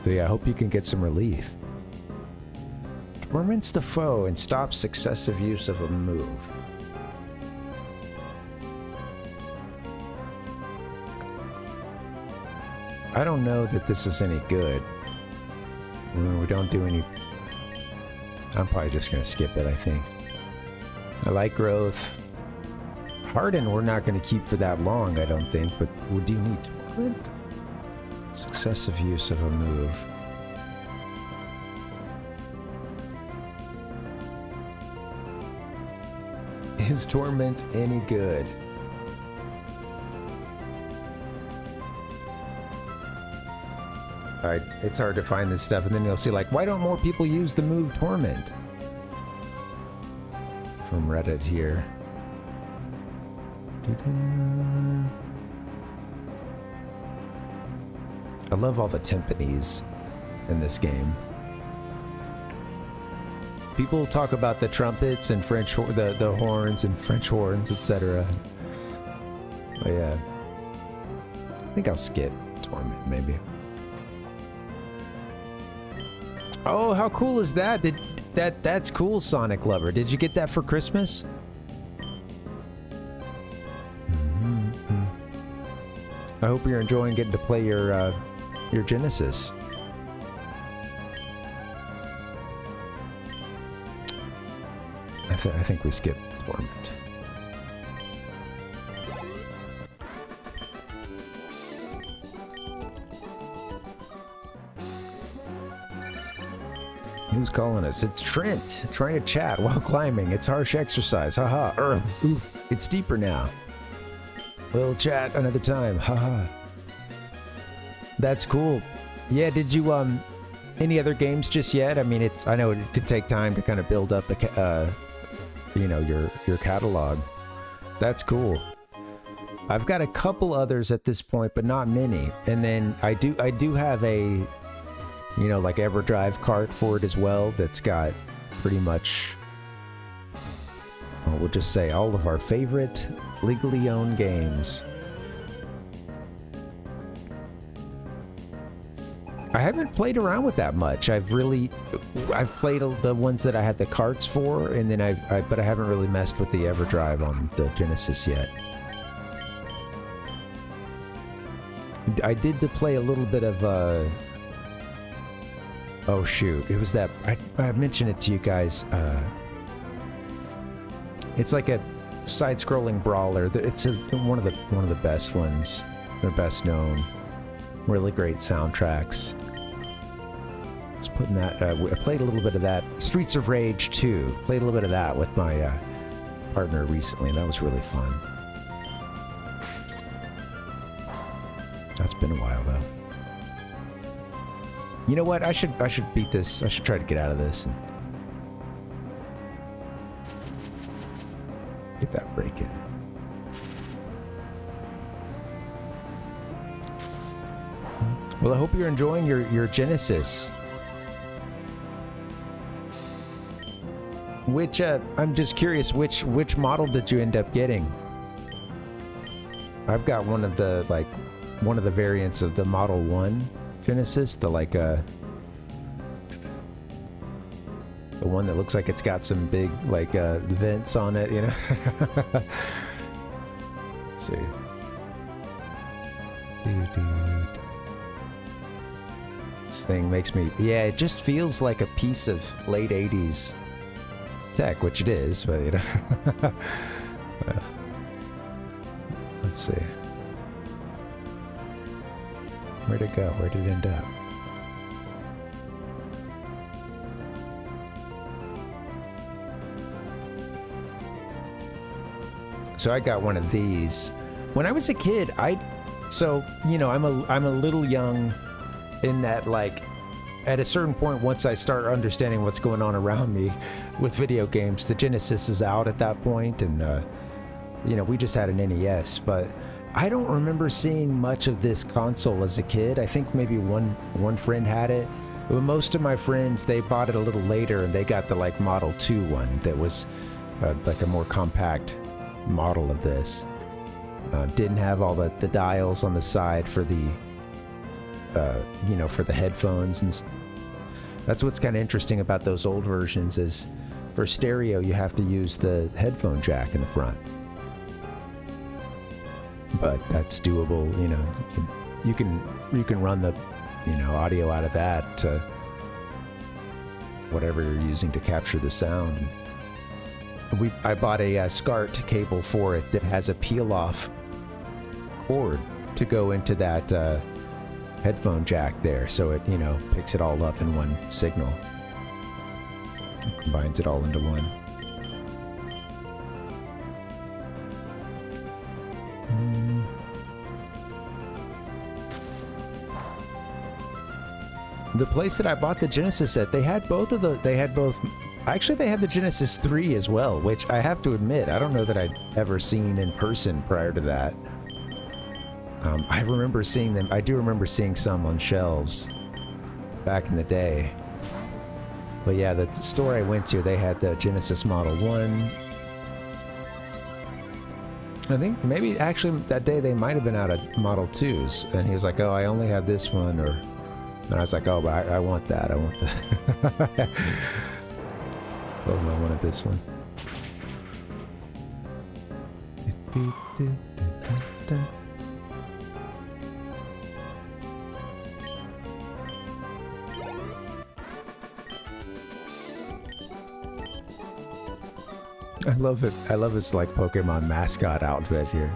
So yeah, I hope you can get some relief. Torments the foe and stops successive use of a move. I don't know that this is any good. We don't do any... I'm probably just going to skip it, I think. I like growth. Harden we're not going to keep for that long, I don't think, but we do need Torment. Successive use of a move. Is Torment any good? It's hard to find this stuff, and then you'll see, like, why don't more people use the move Torment? From Reddit here. I love all the timpanis in this game. People talk about the trumpets and the horns and French horns, etc. But yeah, think I'll skip Torment, maybe. Oh, how cool is that? That's cool, Sonic Lover. Did you get that for Christmas? I hope you're enjoying getting to play your Genesis. I think we skipped Torment. Who's calling us? It's Trent, trying to chat while climbing. It's harsh exercise. Haha. Oof. It's deeper now. We'll chat another time. Haha. That's cool. Yeah, did you, any other games just yet? I mean, I know it could take time to kind of build up you know, your catalog. That's cool. I've got a couple others at this point, but not many. And then I do have a, you know, like EverDrive cart for it as well. That's got pretty much, well, we'll just say all of our favorite legally owned games. I haven't played around with that much. I've played the ones that I had the carts for, and then but I haven't really messed with the EverDrive on the Genesis yet. I did to play a little bit of oh shoot, it was that I mentioned it to you guys. It's like a side-scrolling brawler. It's one of the best ones. They're best known. Really great soundtracks. Just putting that. I played a little bit of that. Streets of Rage 2. Played a little bit of that with my partner recently, and that was really fun. That's been a while though. You know what? I should beat this. I should try to get out of this and get that break in. Well, I hope you're enjoying your Genesis. Which I'm just curious, which model did you end up getting? I've got one of the variants of the Model 1 Genesis, the one that looks like it's got some big vents on it, you know. Let's see. This thing makes me, yeah, it just feels like a piece of late 80s tech, which it is, but you know. Let's see. Where'd it go? Where did it end up? So I got one of these. When I was a kid, so, you know, I'm a little young in that, like, at a certain point, once I start understanding what's going on around me with video games, the Genesis is out at that point, and, you know, we just had an NES, but I don't remember seeing much of this console as a kid. I think maybe one friend had it, but most of my friends, they bought it a little later, and they got the, like, Model 2 one that was, like, a more compact model of this. Didn't have all the dials on the side for the, you know, for the headphones, and that's what's kind of interesting about those old versions is for stereo you have to use the headphone jack in the front, but that's doable. You know, you can run the, you know, audio out of that to whatever you're using to capture the sound. I bought a SCART cable for it that has a peel-off cord to go into that headphone jack there, so it, you know, picks it all up in one signal. It combines it all into one. The place that I bought the Genesis at, they had both. Actually, they had the Genesis 3 as well, which I have to admit, I don't know that I'd ever seen in person prior to that. I remember seeing them. I do remember seeing some on shelves back in the day. But yeah, the store I went to, they had the Genesis Model 1. I think maybe actually that day they might have been out of Model 2s, and he was like, "Oh, I only have this one," or, and I was like, "Oh, but I want that. I want that." Told him I wanted this one. I love it. I love his like Pokemon mascot outfit here.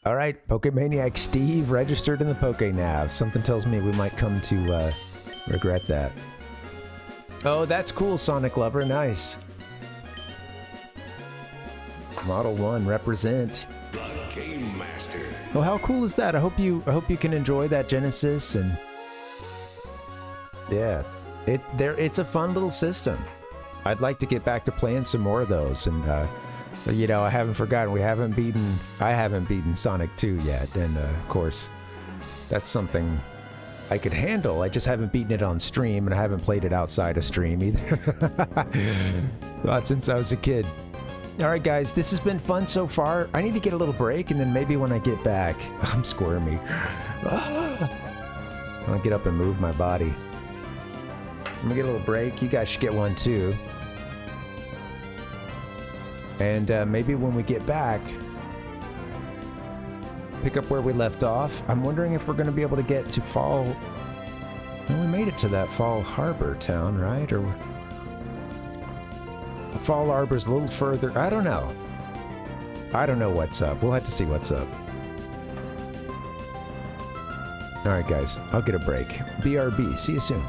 All right, Pokemaniac Steve registered in the PokeNav. Something tells me we might come to regret that. Oh, that's cool, Sonic Lover. Nice. Model 1 represent. The Game Master. Well, how cool is that? I hope you can enjoy that Genesis, and yeah, it's a fun little system. I'd like to get back to playing some more of those, and you know, I haven't forgotten I haven't beaten Sonic 2 yet, and of course, that's something I could handle. I just haven't beaten it on stream, and I haven't played it outside of stream either. Not since I was a kid. All right, guys, this has been fun so far. I need to get a little break, and then maybe when I get back, I'm squirmy. I want to get up and move my body. I'm gonna get a little break. You guys should get one too. And maybe when we get back, pick up where we left off. I'm wondering if we're going to be able to get to Fall... Well, we made it to that FallArbor town, right? Or... FallArbor's a little further. I don't know. I don't know what's up. We'll have to see what's up. Alright, guys. I'll get a break. BRB. See you soon.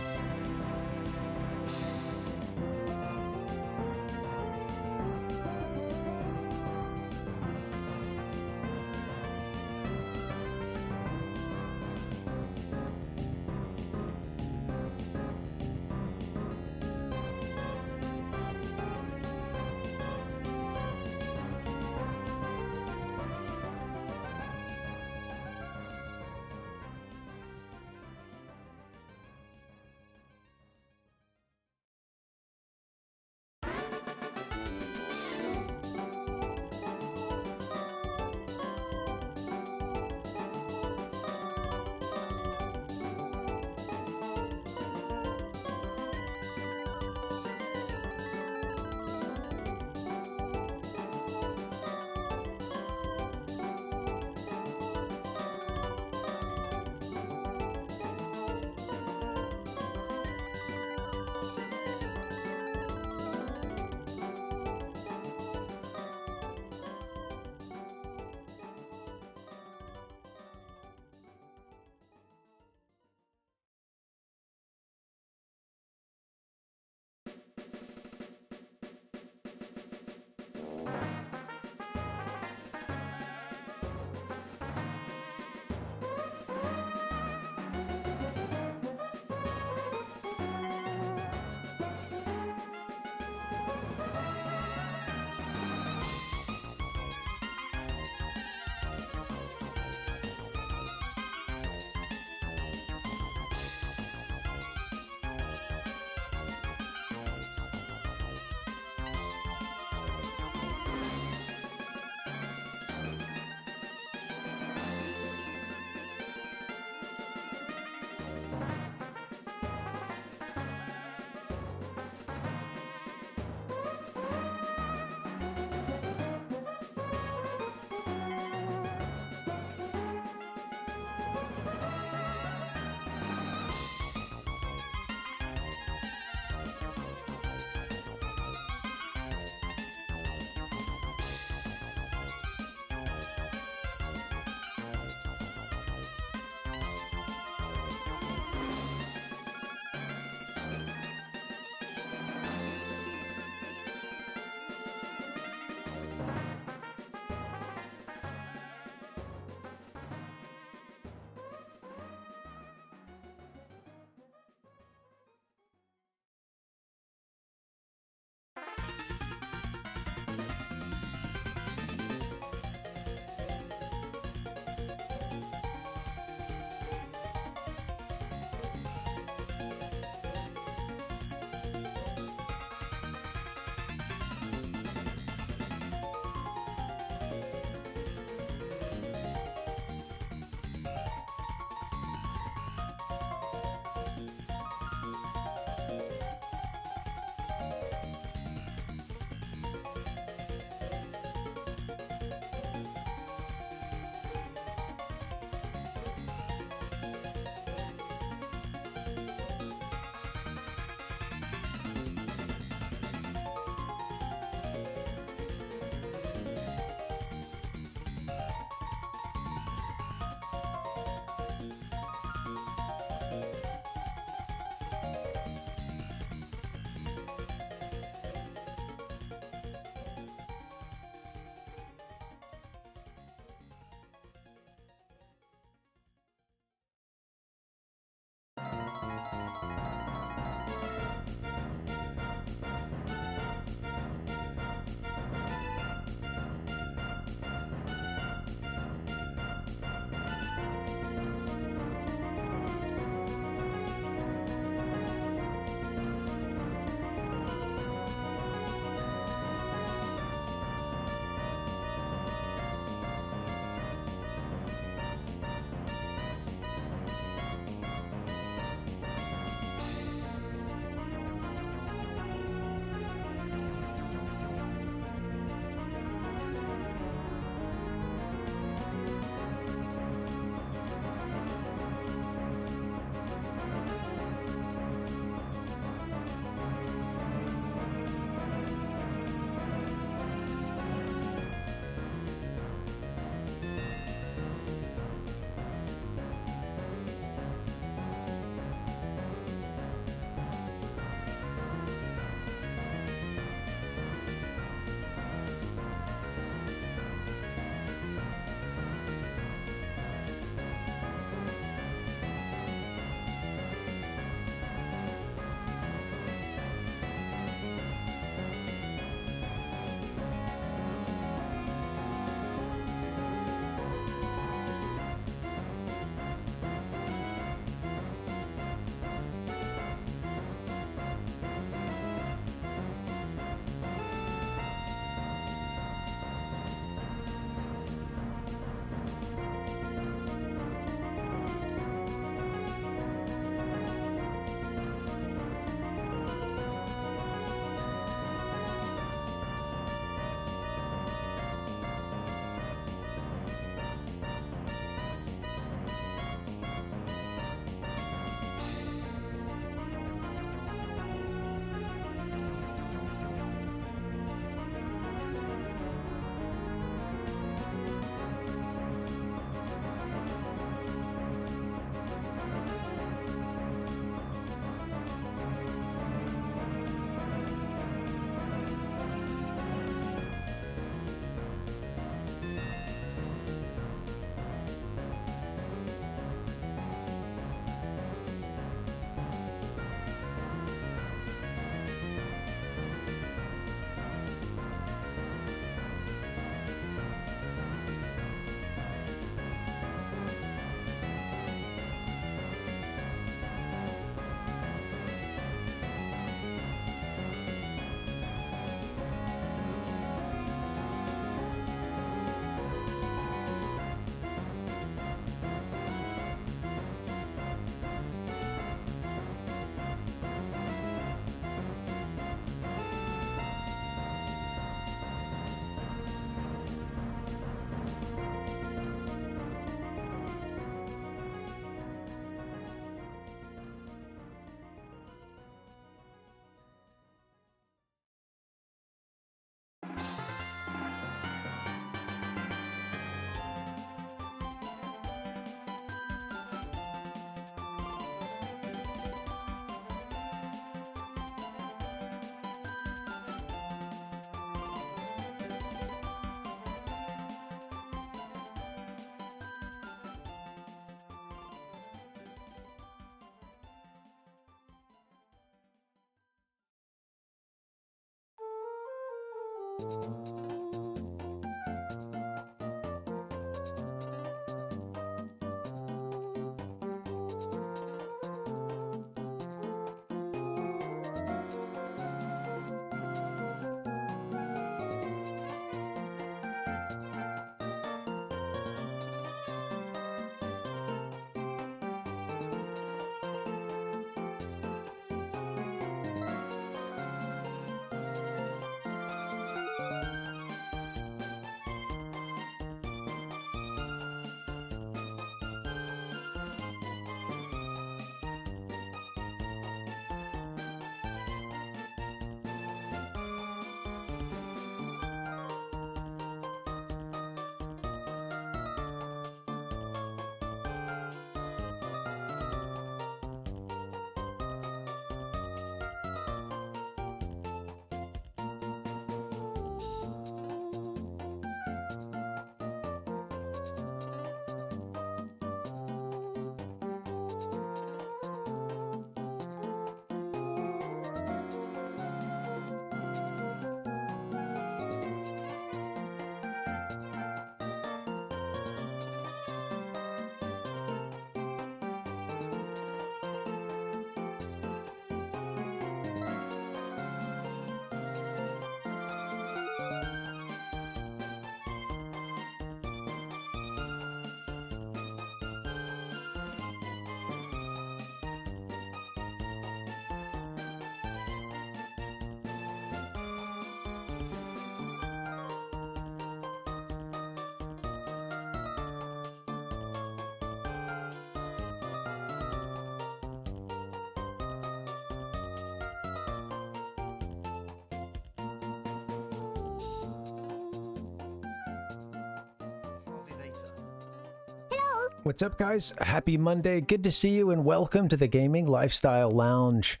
What's up, guys? Happy Monday. Good to see you and welcome to the Gaming Lifestyle Lounge.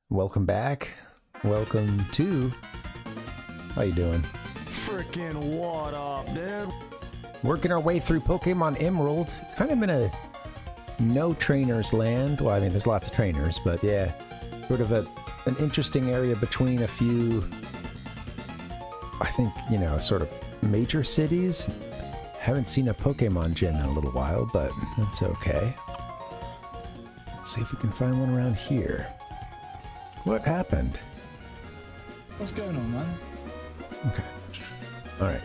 Welcome back. Welcome to... How you doing? Freaking what up, dude? Working our way through Pokemon Emerald. Kind of in a no trainers land. Well, I mean, there's lots of trainers, but yeah. Sort of an interesting area between a few, I think, you know, sort of major cities. Haven't seen a Pokemon gym in a little while, but that's okay. Let's see if we can find one around here. What happened? What's going on, man? Okay. Alright.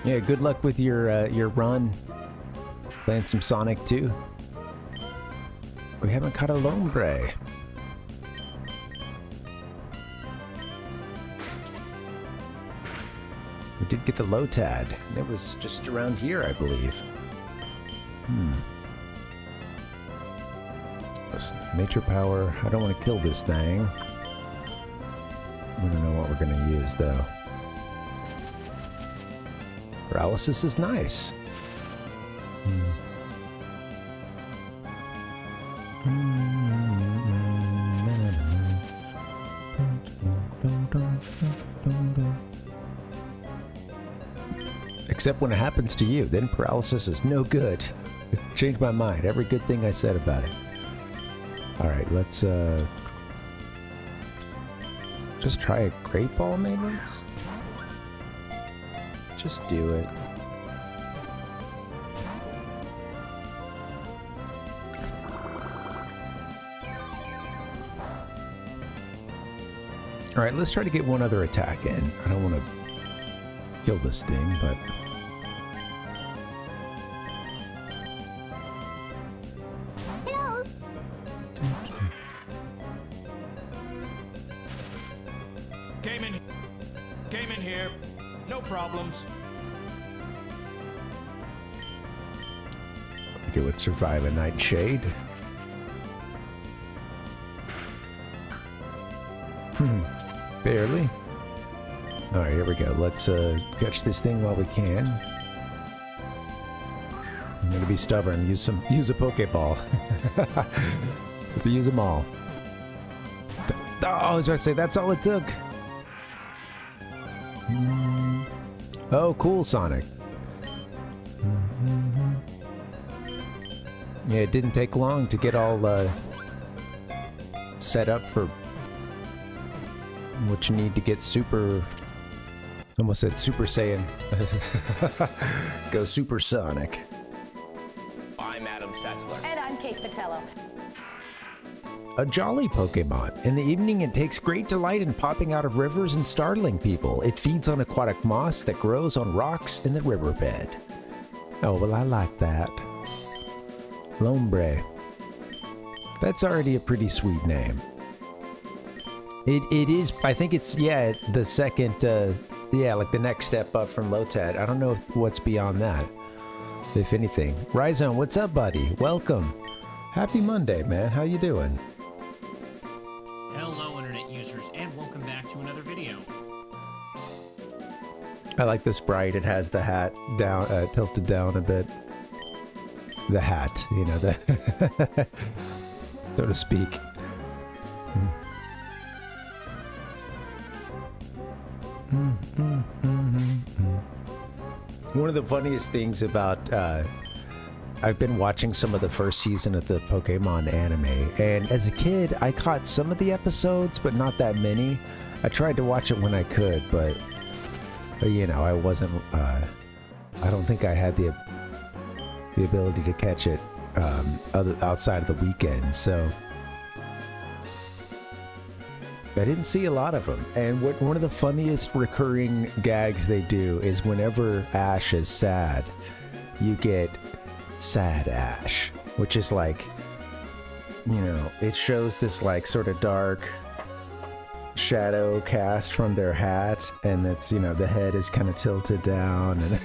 Yeah, good luck with your run. Playing some Sonic 2. We haven't caught a Lombre. We did get the Lotad. It was just around here, I believe. Listen, nature power. I don't want to kill this thing. I don't know what we're going to use, though. Paralysis is nice. Except when it happens to you, then paralysis is no good. Changed my mind. Every good thing I said about it. Alright, let's just try a Great Ball, maybe? Just do it. Alright, let's try to get one other attack in. I don't want to kill this thing, but... Hello. Came in here. No problems. Okay, let's survive a nightshade. Barely. Alright, here we go. Let's catch this thing while we can. I'm gonna be stubborn. Use a Pokeball. Let's use them all. Oh, I was about to say, that's all it took. Oh, cool, Sonic. Yeah, it didn't take long to get all set up for what you need to get super... Almost said Super Saiyan. Go Super Sonic. I'm Adam Sessler. And I'm Kate Patello. A jolly Pokemon. In the evening, it takes great delight in popping out of rivers and startling people. It feeds on aquatic moss that grows on rocks in the riverbed. Oh, well, I like that. Lombre. That's already a pretty sweet name. It is, I think it's, yeah, the second, yeah, like the next step up from Lotad. I don't know what's beyond that, if anything. Rhizome, what's up, buddy? Welcome. Happy Monday, man. How you doing? Hello, Internet users, and welcome back to another video. I like the sprite. It has the hat down, tilted down a bit. The hat, you know, the so to speak. One of the funniest things about I've been watching some of the first season of the Pokemon anime, and as a kid I caught some of the episodes but not that many. I tried to watch it when I could, but you know, I wasn't I don't think I had the ability to catch it outside of the weekend, so I didn't see a lot of them. And one of the funniest recurring gags they do is whenever Ash is sad, you get Sad Ash, which is like, you know, it shows this like sort of dark shadow cast from their hat, and it's, you know, the head is kind of tilted down, and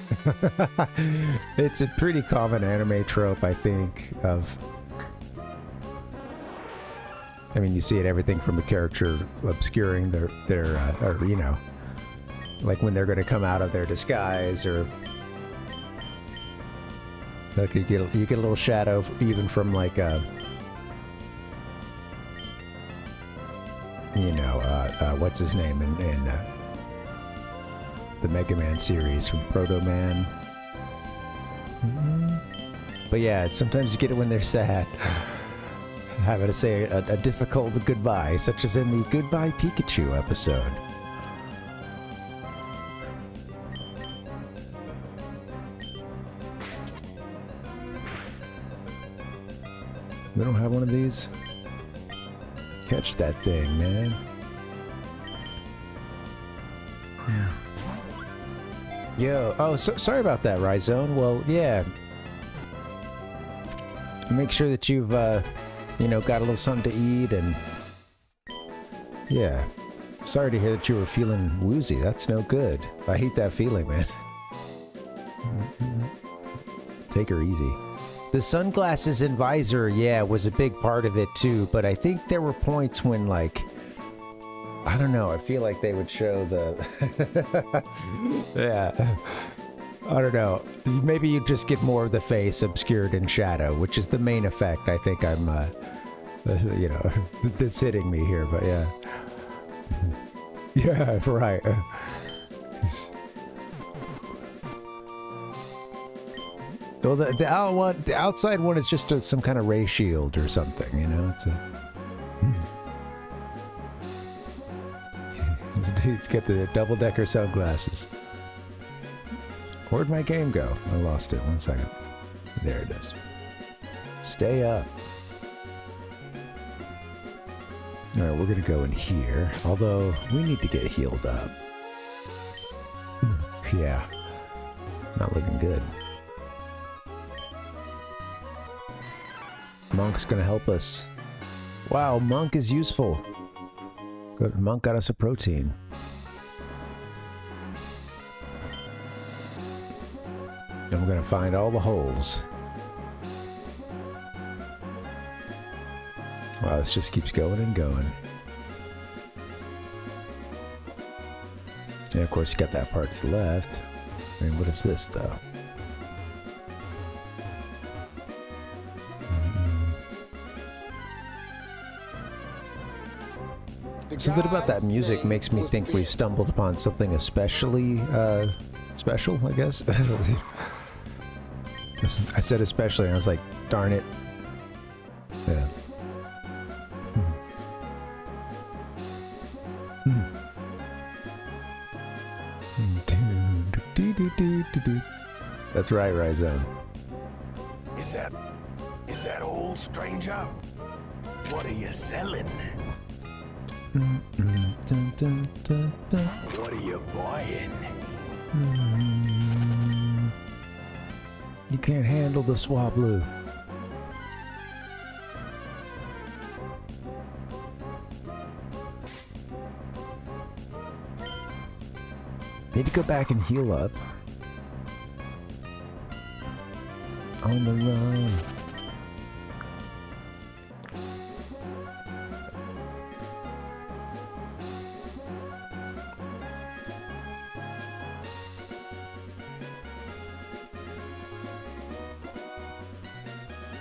it's a pretty common anime trope, I think, of, I mean, you see it everything from a character obscuring their or, you know, like when they're going to come out of their disguise, or like you get a little shadow even from like you know, what's his name in the Mega Man series from Proto Man. But yeah, sometimes you get it when they're sad. Having to say a difficult goodbye, such as in the Goodbye Pikachu episode. We don't have one of these? Catch that thing, man. Yeah. Yo, oh, sorry about that, Rhizone. Well, yeah. Make sure that you've, you know, got a little something to eat, and yeah. Sorry to hear that you were feeling woozy. That's no good. I hate that feeling, man. Take her easy. The sunglasses and visor, yeah, was a big part of it too, but I think there were points when, like, I don't know, I feel like they would show the... yeah. I don't know. Maybe you just get more of the face obscured in shadow, which is the main effect I think I'm, you know, that's hitting me here, but yeah. Yeah, right. Well, the outside one is just some kind of ray shield or something, you know? It's got the double-decker sunglasses. Where'd my game go? I lost it. 1 second. There it is. Stay up. Alright, we're gonna go in here. Although, we need to get healed up. Yeah. Not looking good. Monk's gonna help us. Wow, Monk is useful. Good, Monk got us a protein. And we're gonna find all the holes. Wow, this just keeps going and going. And of course, you got that part to the left. And what is this, though? Something about that music makes me think we've stumbled upon something especially special, I guess. I said especially, and I was like, darn it. Yeah. That's right, Rhizome. Is that old, stranger? What are you selling? What are you buying? You can't handle the Swablu. Need to go back and heal up. On the run.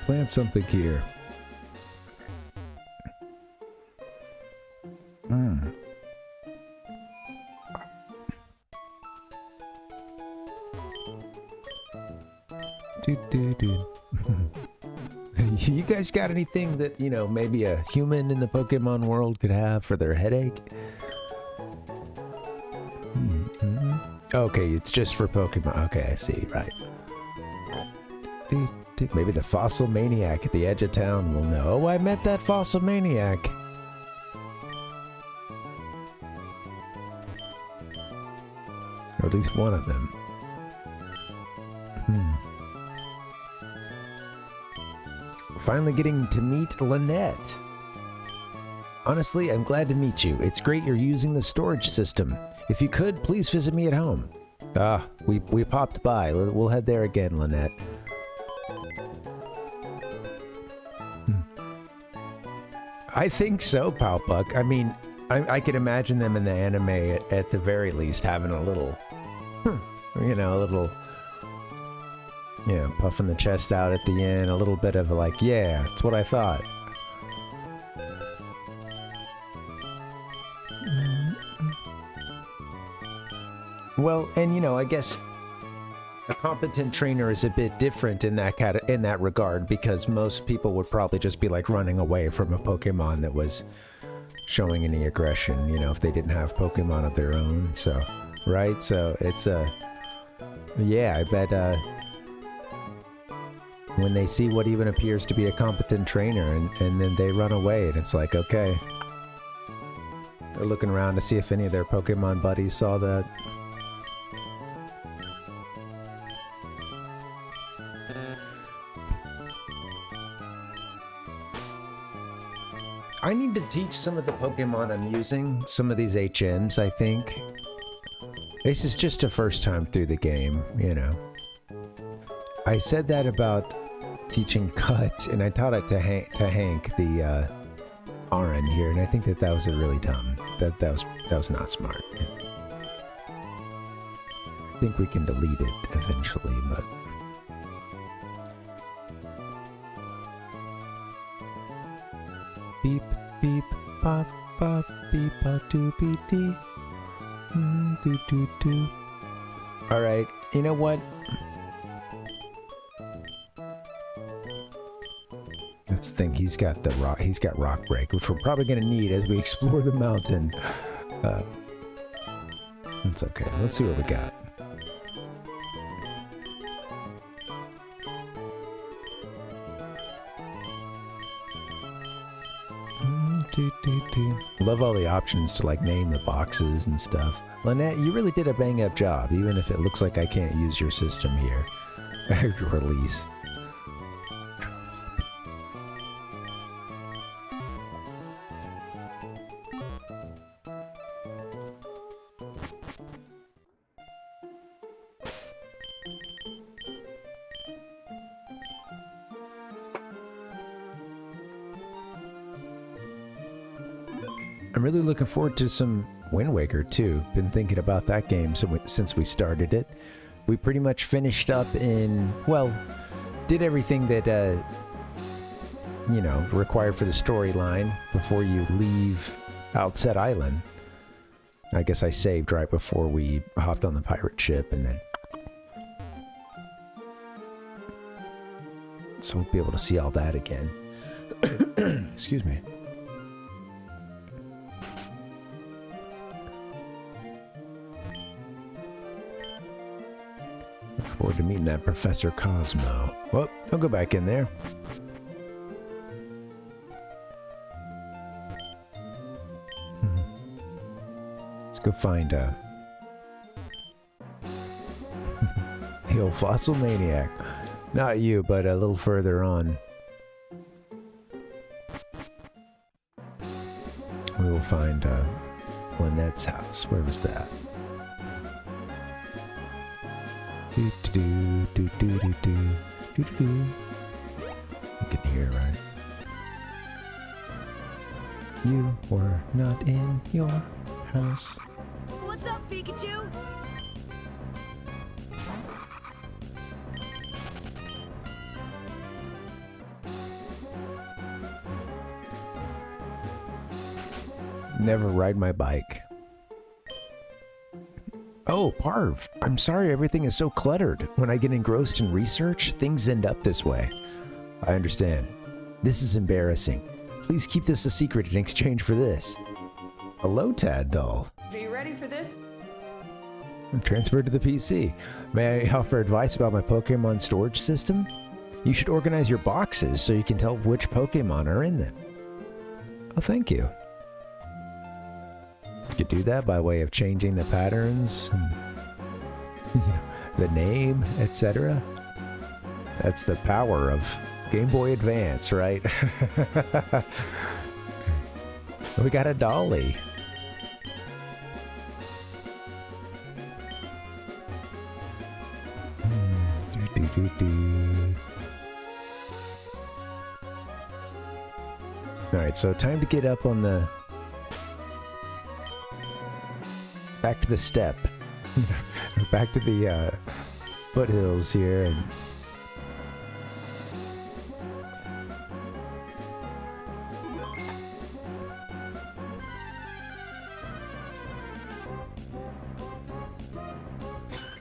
Plant something here. You guys got anything that, you know, maybe a human in the Pokemon world could have for their headache? Okay, it's just for Pokemon. Okay, I see, right. Maybe the Fossil Maniac at the edge of town will know. Oh, I met that Fossil Maniac. Or at least one of them. Finally getting to meet Lynette. Honestly, I'm glad to meet you. It's great you're using the storage system. If you could, please visit me at home. Ah, we popped by. We'll head there again, Lynette. I think so, Palpuck. I mean, I could imagine them in the anime at the very least having a little, you know, a little, yeah, puffing the chest out at the end, a little bit of like, yeah, that's what I thought. Well, and you know, I guess a competent trainer is a bit different in that regard, because most people would probably just be like running away from a Pokemon that was showing any aggression, you know, if they didn't have Pokemon of their own. So, right? So it's yeah, I bet when they see what even appears to be a competent trainer and then they run away, and it's like, okay. They're looking around to see if any of their Pokemon buddies saw that. I need to teach some of the Pokemon I'm using some of these HMs, I think. This is just a first time through the game, you know. I said that about teaching Cut, and I taught it to Hank, the RN here, and I think that was a really dumb. That was not smart. I think we can delete it eventually, but... Beep, beep, pop, pop, beep, pop, doo, beep, dee. Doo, doo, doo. Alright, you know what? Let's think. He's got rock break, which we're probably gonna need as we explore the mountain. That's okay. Let's see what we got. Love all the options to like name the boxes and stuff. Lynette, you really did a bang up job, even if it looks like I can't use your system here. Release. I'm really looking forward to some Wind Waker too. Been thinking about that game since we started it. We pretty much finished up in, well, did everything that, you know, required for the storyline before you leave Outset Island. I guess I saved right before we hopped on the pirate ship, and then... So we'll be able to see all that again. Excuse me. Look forward to meeting that Professor Cosmo. Well, I'll go back in there. Let's go find the old fossil maniac. Not you, but a little further on. We will find Lynette's house. Where was that? Do do do do do do do do. You can hear, right? You were not in your house. What's up, Pikachu? Never ride my bike. Oh, Parv, I'm sorry everything is so cluttered. When I get engrossed in research, things end up this way. I understand. This is embarrassing. Please keep this a secret in exchange for this. Hello, Tad doll. Are you ready for this? I'm transferred to the PC. May I offer advice about my Pokemon storage system? You should organize your boxes so you can tell which Pokemon are in them. Oh, thank you. You could do that by way of changing the patterns, and, the name, etc. That's the power of Game Boy Advance, right? We got a dolly. Alright, so time to get up on the... Back to the step. Back to the foothills here, and...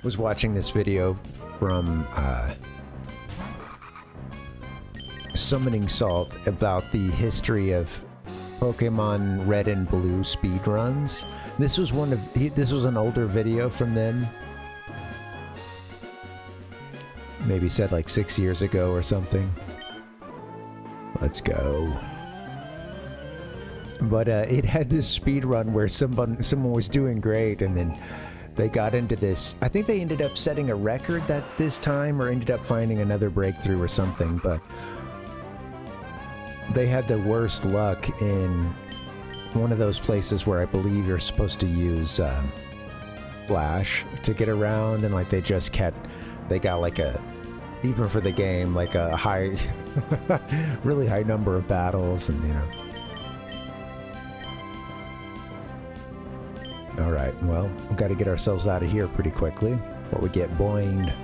was watching this video from Summoning Salt about the history of Pokemon Red and Blue speedruns. This was this was an older video from them. Maybe said like 6 years ago or something. Let's go. But it had this speed run where someone was doing great, and then they got into this. I think they ended up setting a record that this time, or ended up finding another breakthrough or something, but they had the worst luck in one of those places where I believe you're supposed to use Flash to get around, and like they got like even for the game, like a high, really high number of battles, and Alright, well, we've got to get ourselves out of here pretty quickly before we get boinged.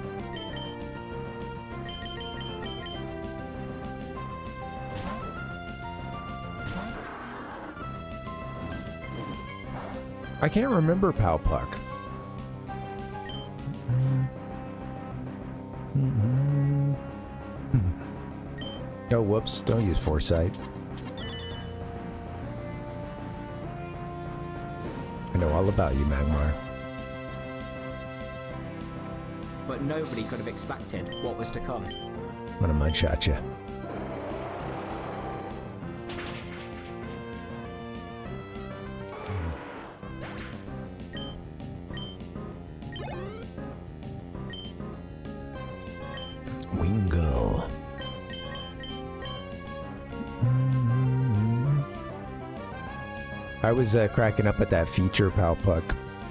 I can't remember Powpuck. Oh, whoops. Don't use foresight. I know all about you, Magmar. But nobody could have expected what was to come. I'm gonna mudshot you. Wingull. I was cracking up at that feature, Powpuck,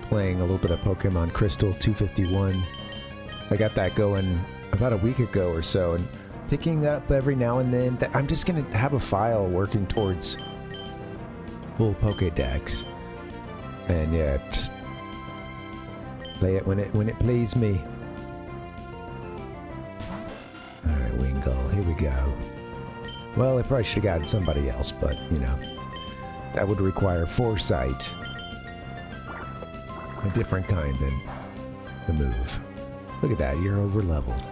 playing a little bit of Pokemon Crystal 251. I got that going about a week ago or so, and picking that up every now and then. I'm just gonna have a file working towards full Pokédex, and yeah, just play it when it plays me. All right, Wingull, here we go. Well, I probably should have gotten somebody else, but that would require foresight. A different kind than the move. Look at that, you're over leveled.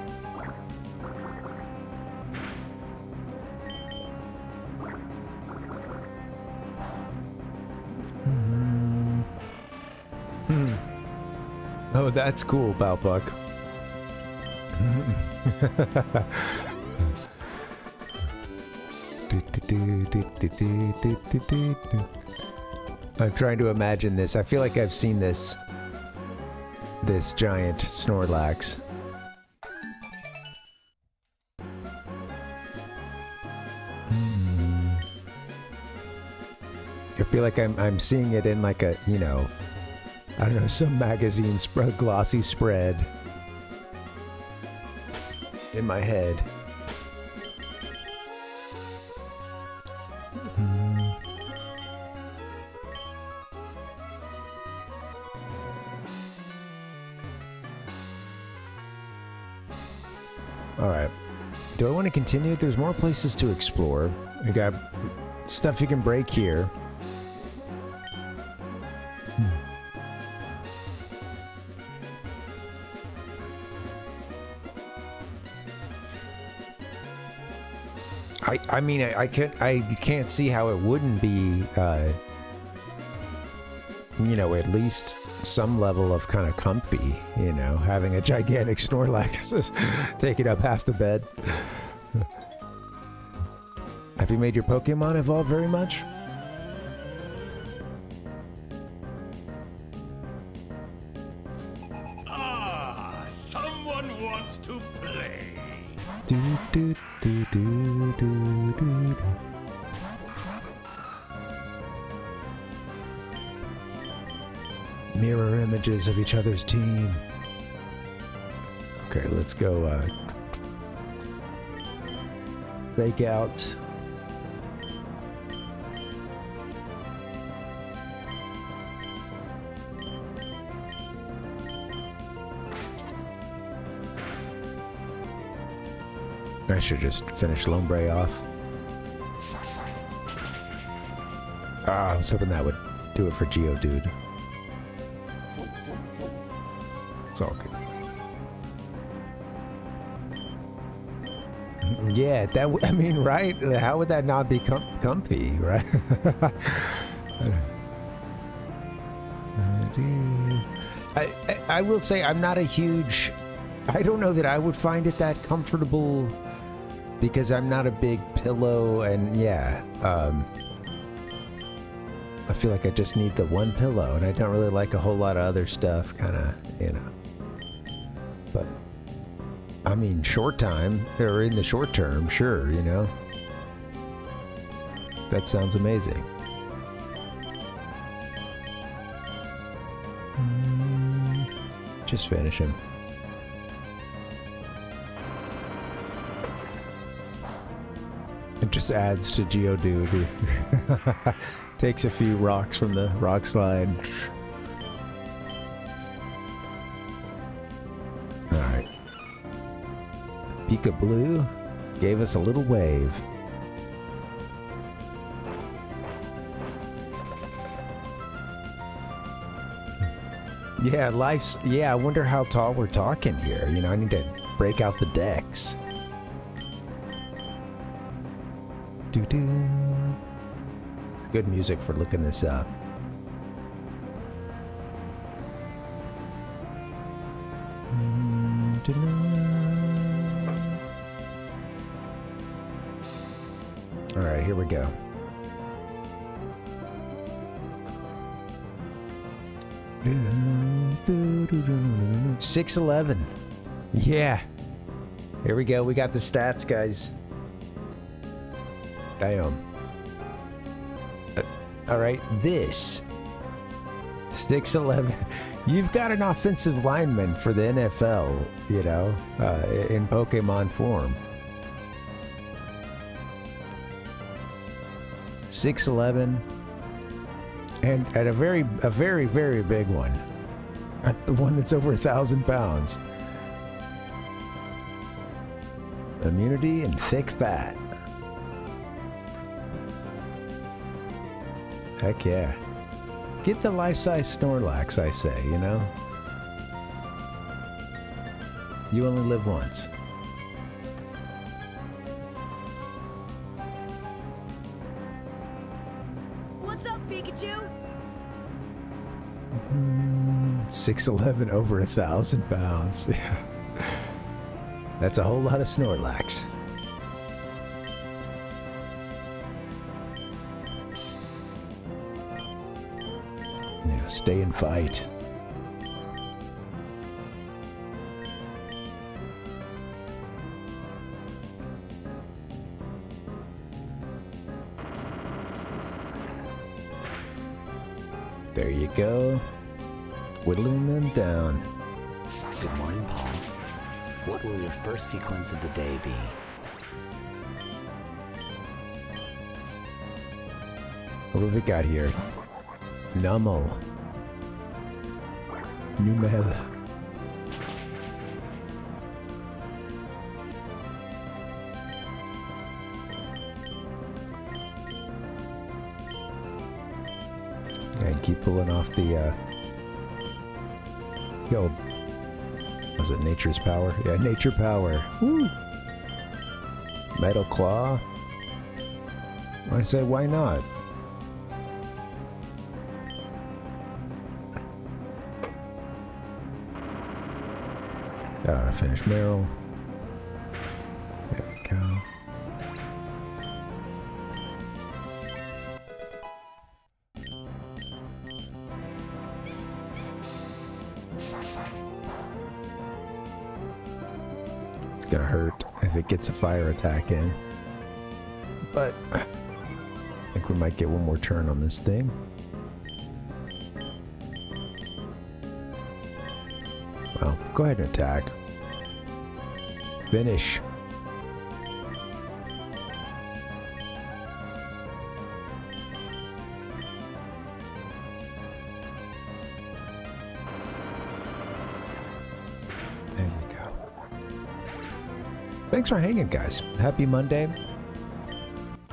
Oh, that's cool, Balbuck. I'm trying to imagine this. I feel like I've seen this giant Snorlax. I feel like I'm seeing it in like a, you know, I don't know, some magazine glossy spread in my head. Alright. Do I want to continue? There's more places to explore. We got stuff you can break here. I mean, I can't see how it wouldn't be, you know, at least some level of kind of comfy, you know, having a gigantic Snorlax taking up half the bed. Have you made your Pokemon evolve very much? Ah, someone wants to play. Do, do, do, do, do, do. Mirror images of each other's team. Okay, let's go fake out. I should just finish Lombre off. Ah, I was hoping that would do it for Geodude. It's all good. Yeah, that I mean, right? How would that not be comfy, right? I will say I'm not a huge... I don't know that I would find it that comfortable because I'm not a big pillow and yeah, I feel like I just need the one pillow and I don't really like a whole lot of other stuff, kind of, you know. But, I mean, short time, or in the short term, sure, you know. That sounds amazing. Just finish him. It just adds to Geodude. Takes a few rocks from the rock slide. Alright. Pika Blue gave us a little wave. Yeah, life's... Yeah, I wonder how tall we're talking here. You know, I need to break out the decks. Doo-doo. It's good music for looking this up. Alright, here we go. $6.11. 611. Yeah. Here we go. We got the stats, guys. Damn. Alright, this. 6'11". You've got an offensive lineman for the NFL, you know, in Pokemon form. 6'11". And at a very, very big one. The one that's over 1,000 pounds. Immunity and thick fat. Heck yeah. Get the life-size Snorlax, I say, you know? You only live once. What's up, Pikachu? 6'11", over 1,000 pounds. Yeah. That's a whole lot of Snorlax. Yeah, stay and fight. There you go. Whittling them down. Good morning, Paul. What will your first sequence of the day be? What have we got here? Nummel. Numel. And keep pulling off the old, was it Nature's Power? Yeah, Nature Power. Woo! Metal Claw. I say, why not? Finish Meryl. There we go. It's gonna hurt if it gets a fire attack in. But I think we might get one more turn on this thing. Well, go ahead and attack. Finish. There you go. Thanks for hanging, guys. Happy Monday.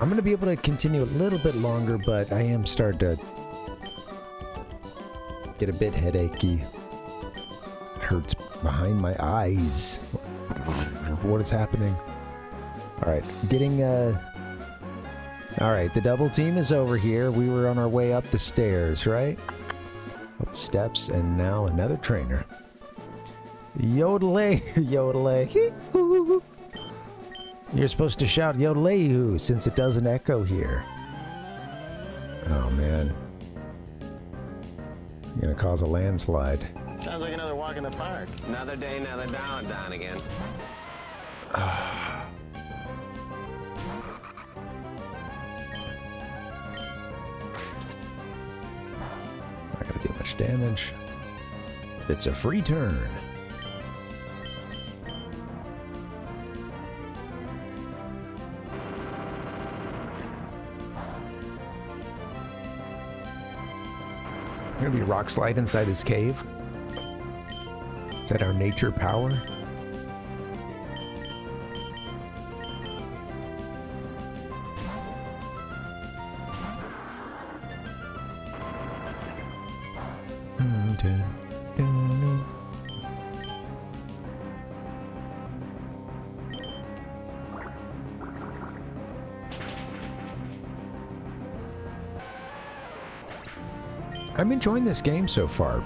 I'm going to be able to continue a little bit longer, but I am starting to get a bit headachy. Hurts behind my eyes. What is happening? Alright, getting alright, the double team is over here. We were on our way up the stairs, right? Up the steps, and now another trainer. Yodelay, yodelay. You're supposed to shout yodelay since it doesn't echo here. Oh man. You're gonna cause a landslide. Sounds like another walk in the park. Another day, another down again. Not gonna do much damage. It's a free turn. Gonna be rock slide inside his cave. Is that our nature power? I'm enjoying this game so far.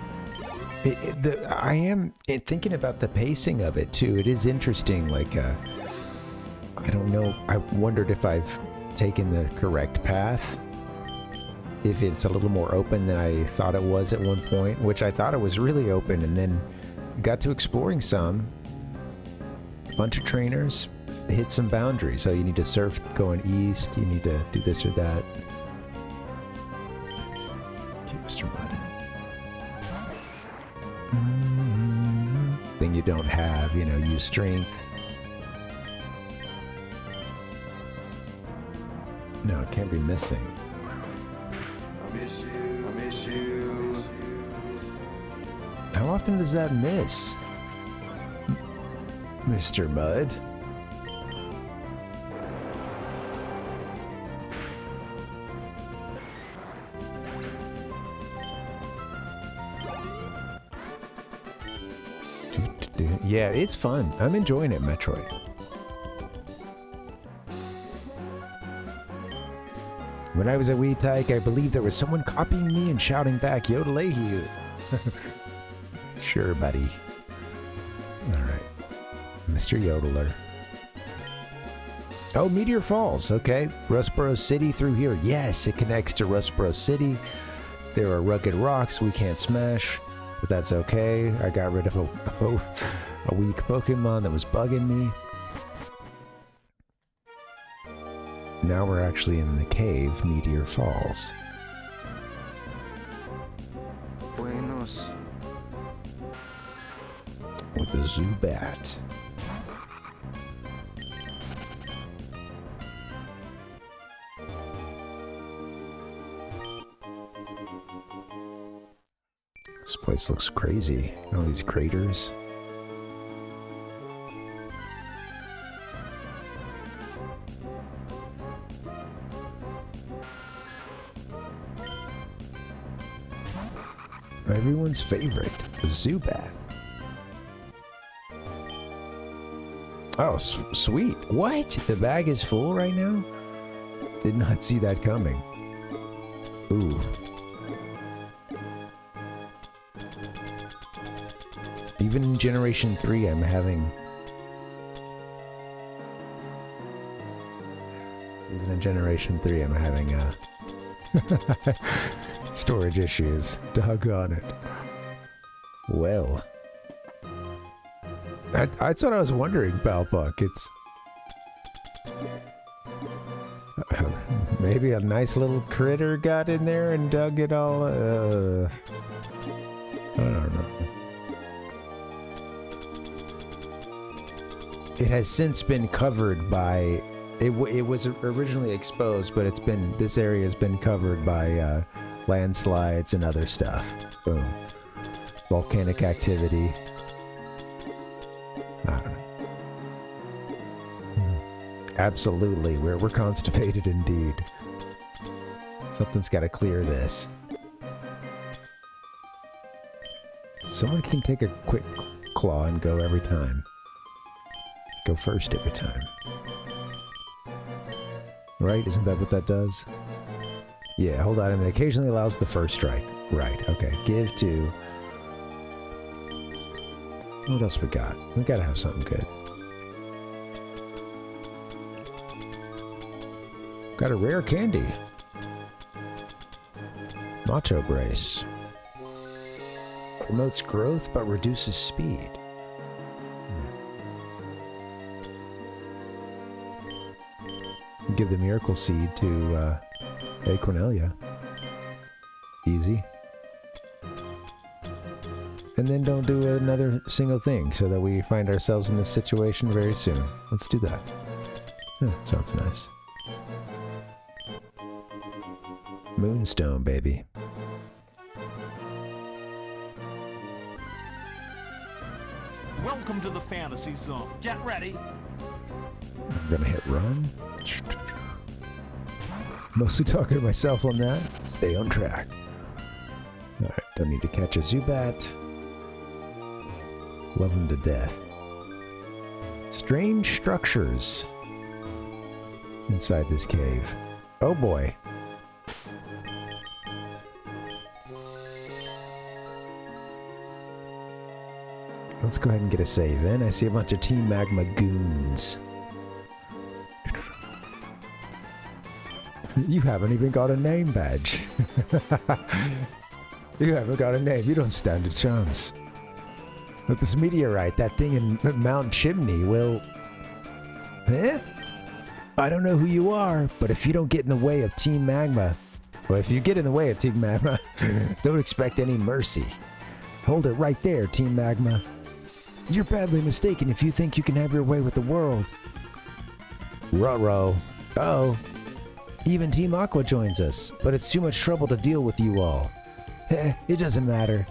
I am thinking about the pacing of it too. It is interesting. Like, I don't know. I wondered if I've taken the correct path. If it's a little more open than I thought it was at one point, which I thought it was really open, and then got to exploring some. Bunch of trainers, hit some boundaries. So you need to surf going east. You need to do this or that. Mr. Mud. Thing you don't have, you know, use strength. No, it can't be missing. I miss you, I miss you. How often does that miss? Mr. Mud? Yeah, it's fun. I'm enjoying it, Metroid. When I was a wee tyke, I believe there was someone copying me and shouting back, Yodelay. Sure, buddy. Alright. Mr. Yodeler. Oh, Meteor Falls. Okay. Rustboro City through here. Yes, it connects to Rustboro City. There are rugged rocks we can't smash, but that's okay. I got rid of a weak Pokemon that was bugging me. Now we're actually in the cave, Meteor Falls. Buenos. With the Zubat. This place looks crazy. All these craters. Everyone's favorite, the Zubat. Oh, sweet. What? The bag is full right now? Did not see that coming. Ooh. Even in Generation 3, I'm having... Even in Generation 3, I'm having, storage issues. Doggone it. Well. That's what I was wondering, Palpuck. It's... maybe a nice little critter got in there and dug it all, I don't know. It has since been covered by... It was originally exposed, but it's been... This area has been covered by, landslides and other stuff. Boom. Volcanic activity. I don't know. Absolutely. We're constipated indeed. Something's got to clear this. Someone can take a quick claw and go every time. Go first every time. Right? Isn't that what that does? Yeah, hold on. It occasionally allows the first strike. Right, okay. Give to... What else we got? We gotta have something good. Got a rare candy. Macho Brace. Promotes growth but reduces speed. Give the Miracle Seed to, Hey Cornelia. Easy. And then don't do another single thing so that we find ourselves in this situation very soon. Let's do that. Yeah, that sounds nice. Moonstone, baby. Welcome to the fantasy zone. Get ready. I'm gonna hit run. Mostly talking to myself on that. Stay on track. Alright, don't need to catch a Zubat. Love him to death. Strange structures inside this cave. Oh boy. Let's go ahead and get a save in. I see a bunch of Team Magma goons. You haven't even got a name badge. You haven't got a name. You don't stand a chance. With this meteorite, that thing in Mount Chimney will... Eh? I don't know who you are, but if you don't get in the way of Team Magma... Well, if you get in the way of Team Magma, don't expect any mercy. Hold it right there, Team Magma. You're badly mistaken if you think you can have your way with the world. Ruh-roh. Uh-oh. Even Team Aqua joins us, but it's too much trouble to deal with you all. It doesn't matter.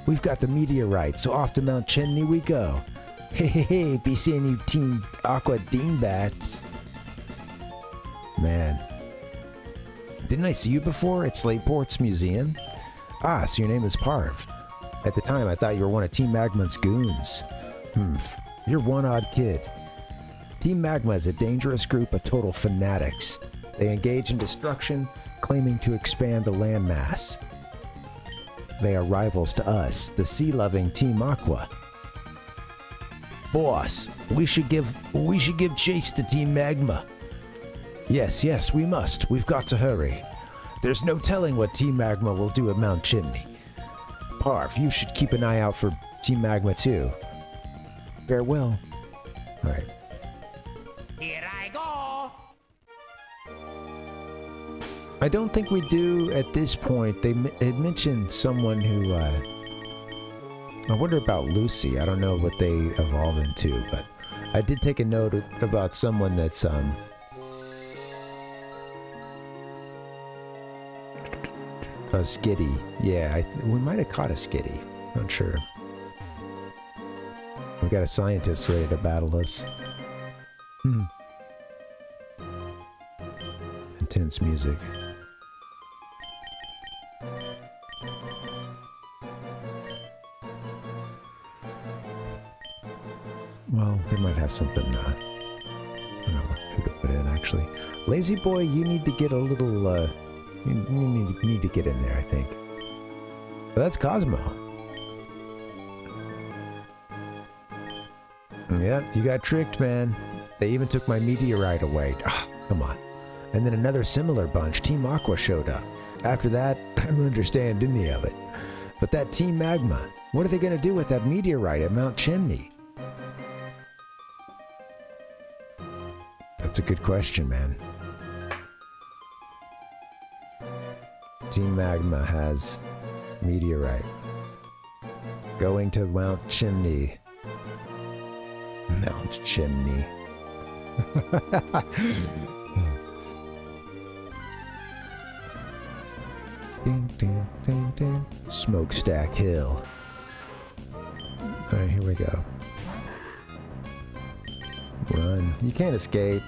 We've got the meteorite, so off to Mount Chimney we go. Hey, be seeing you Team Aqua dingbats. Man. Didn't I see you before at Slateport's museum? Ah, so your name is Parv. At the time, I thought you were one of Team Magma's goons. You're one odd kid. Team Magma is a dangerous group of total fanatics. They engage in destruction, claiming to expand the landmass. They are rivals to us, the sea-loving Team Aqua. Boss, we should give chase to Team Magma. Yes, we must. We've got to hurry. There's no telling what Team Magma will do at Mount Chimney. Parv, you should keep an eye out for Team Magma too. Farewell. Alright. Here I go. I don't think we do at this point. They mentioned someone who, I wonder about Lucy. I don't know what they evolve into, but I did take a note about someone that's, a Skitty. Yeah, we might have caught a Skitty. Not sure. We got a scientist ready to battle us. Intense music. Well, they might have something, I don't know who to put in, actually. Lazy Boy, you need to get a little, you need to get in there, I think. But that's Cosmo. Yep, you got tricked, man. They even took my meteorite away. Ah, come on. And then another similar bunch, Team Aqua, showed up. After that, I don't understand any of it. But that Team Magma, what are they going to do with that meteorite at Mount Chimney? That's a good question, man. Team Magma has meteorite. Going to Mount Chimney. Mount Chimney. Ding, ding, ding, ding. Smokestack Hill. Alright, here we go. Run. You can't escape.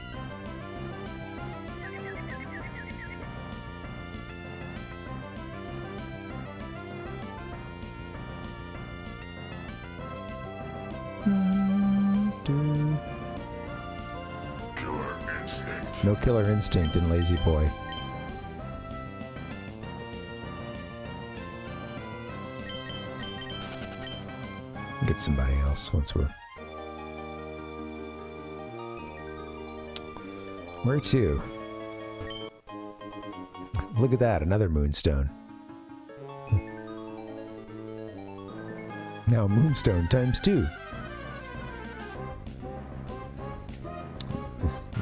No killer instinct in Lazy Boy. Get somebody else once we're... Where to? Look at that, another moonstone. Now moonstone times 2.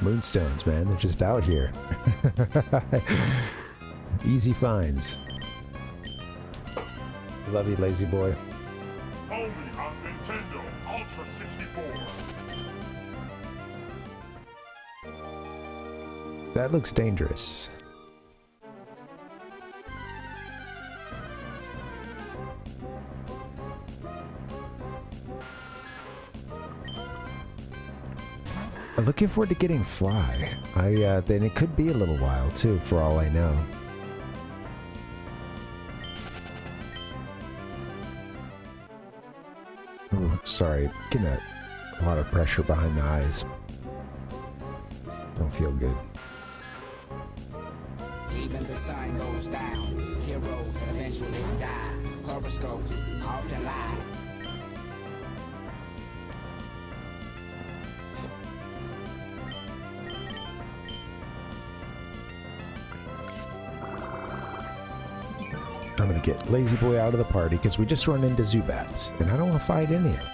Moonstones, man, they're just out here. Easy finds. Love you, Lazy Boy. Only on Nintendo Ultra 64. That looks dangerous. I'm looking forward to getting Fly. Then it could be a little while too, for all I know. Ooh, sorry, getting a lot of pressure behind the eyes. Don't feel good. Even the sun goes down. Heroes eventually die. Horoscopes often lie. I'm gonna get Lazy Boy out of the party because we just run into Zubats, and I don't want to fight any of them.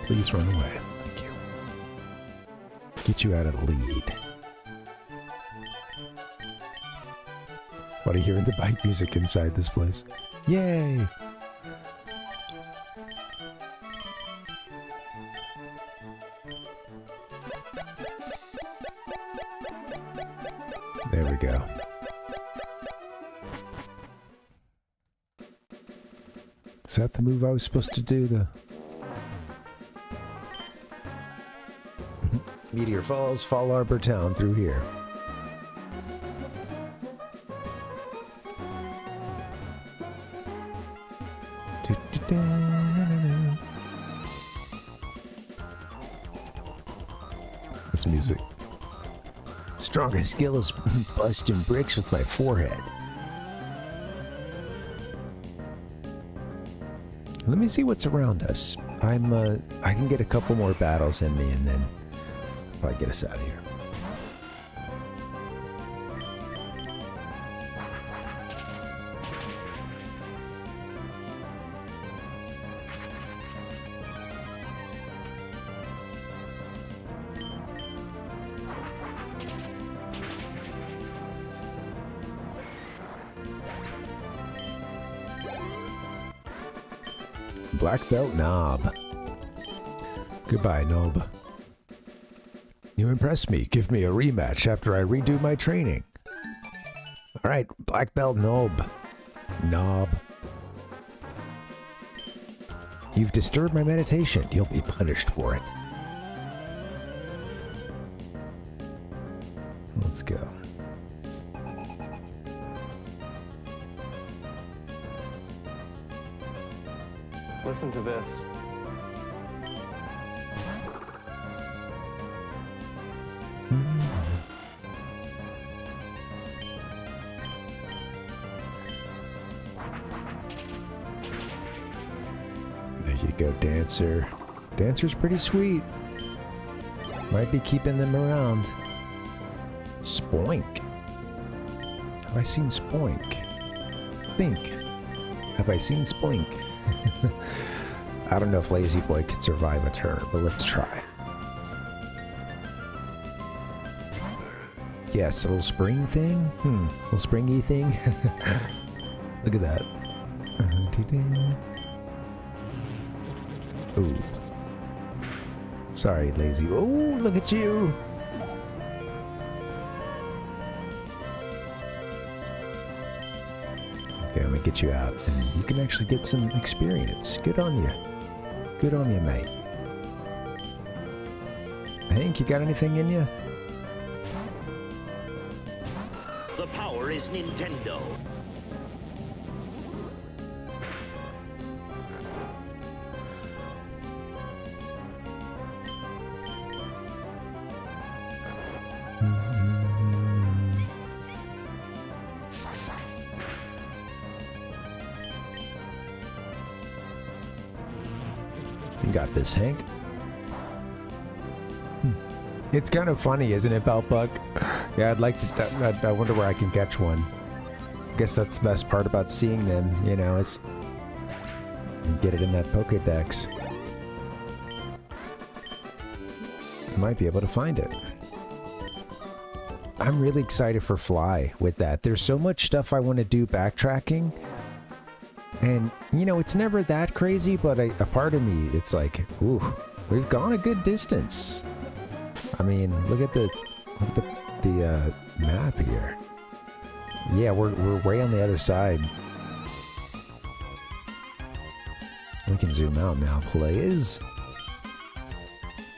Please run away. Thank you. Get you out of the lead. What are you hearing the bike music inside this place? Yay! There we go. Is that the move I was supposed to do? The Meteor Falls, FallArbor Town through here. this music. Strongest skill is busting bricks with my forehead. Let me see what's around us. I can get a couple more battles in me and then probably get us out of here. Black belt knob. Goodbye, Nob. You impressed me. Give me a rematch after I redo my training. Alright, black belt Nob. Knob. You've disturbed my meditation. You'll be punished for it. Let's go. Listen to this. There you go, Dancer. Dancer's pretty sweet. Might be keeping them around. Spoink. Have I seen Spoink? Think. Have I seen Spoink? I don't know if Lazy Boy could survive a turn, but let's try. Yes, a little spring thing? Little springy thing? Look at that. Ooh. Sorry, Lazy. Oh, look at you! Okay, I'm gonna get you out, and you can actually get some experience. Good on you. Good on you, mate. Hank, you got anything in you? The power is Nintendo. You got this, Hank. It's kind of funny, isn't it, Beltbuck? Yeah, I'd like to. I wonder where I can catch one. I guess that's the best part about seeing them, you know, is you get it in that Pokédex. You might be able to find it. I'm really excited for Fly with that. There's so much stuff I want to do backtracking. And, you know, it's never that crazy, but a part of me, it's like, ooh, we've gone a good distance. I mean, look at the map here. Yeah, we're way on the other side. We can zoom out now, please.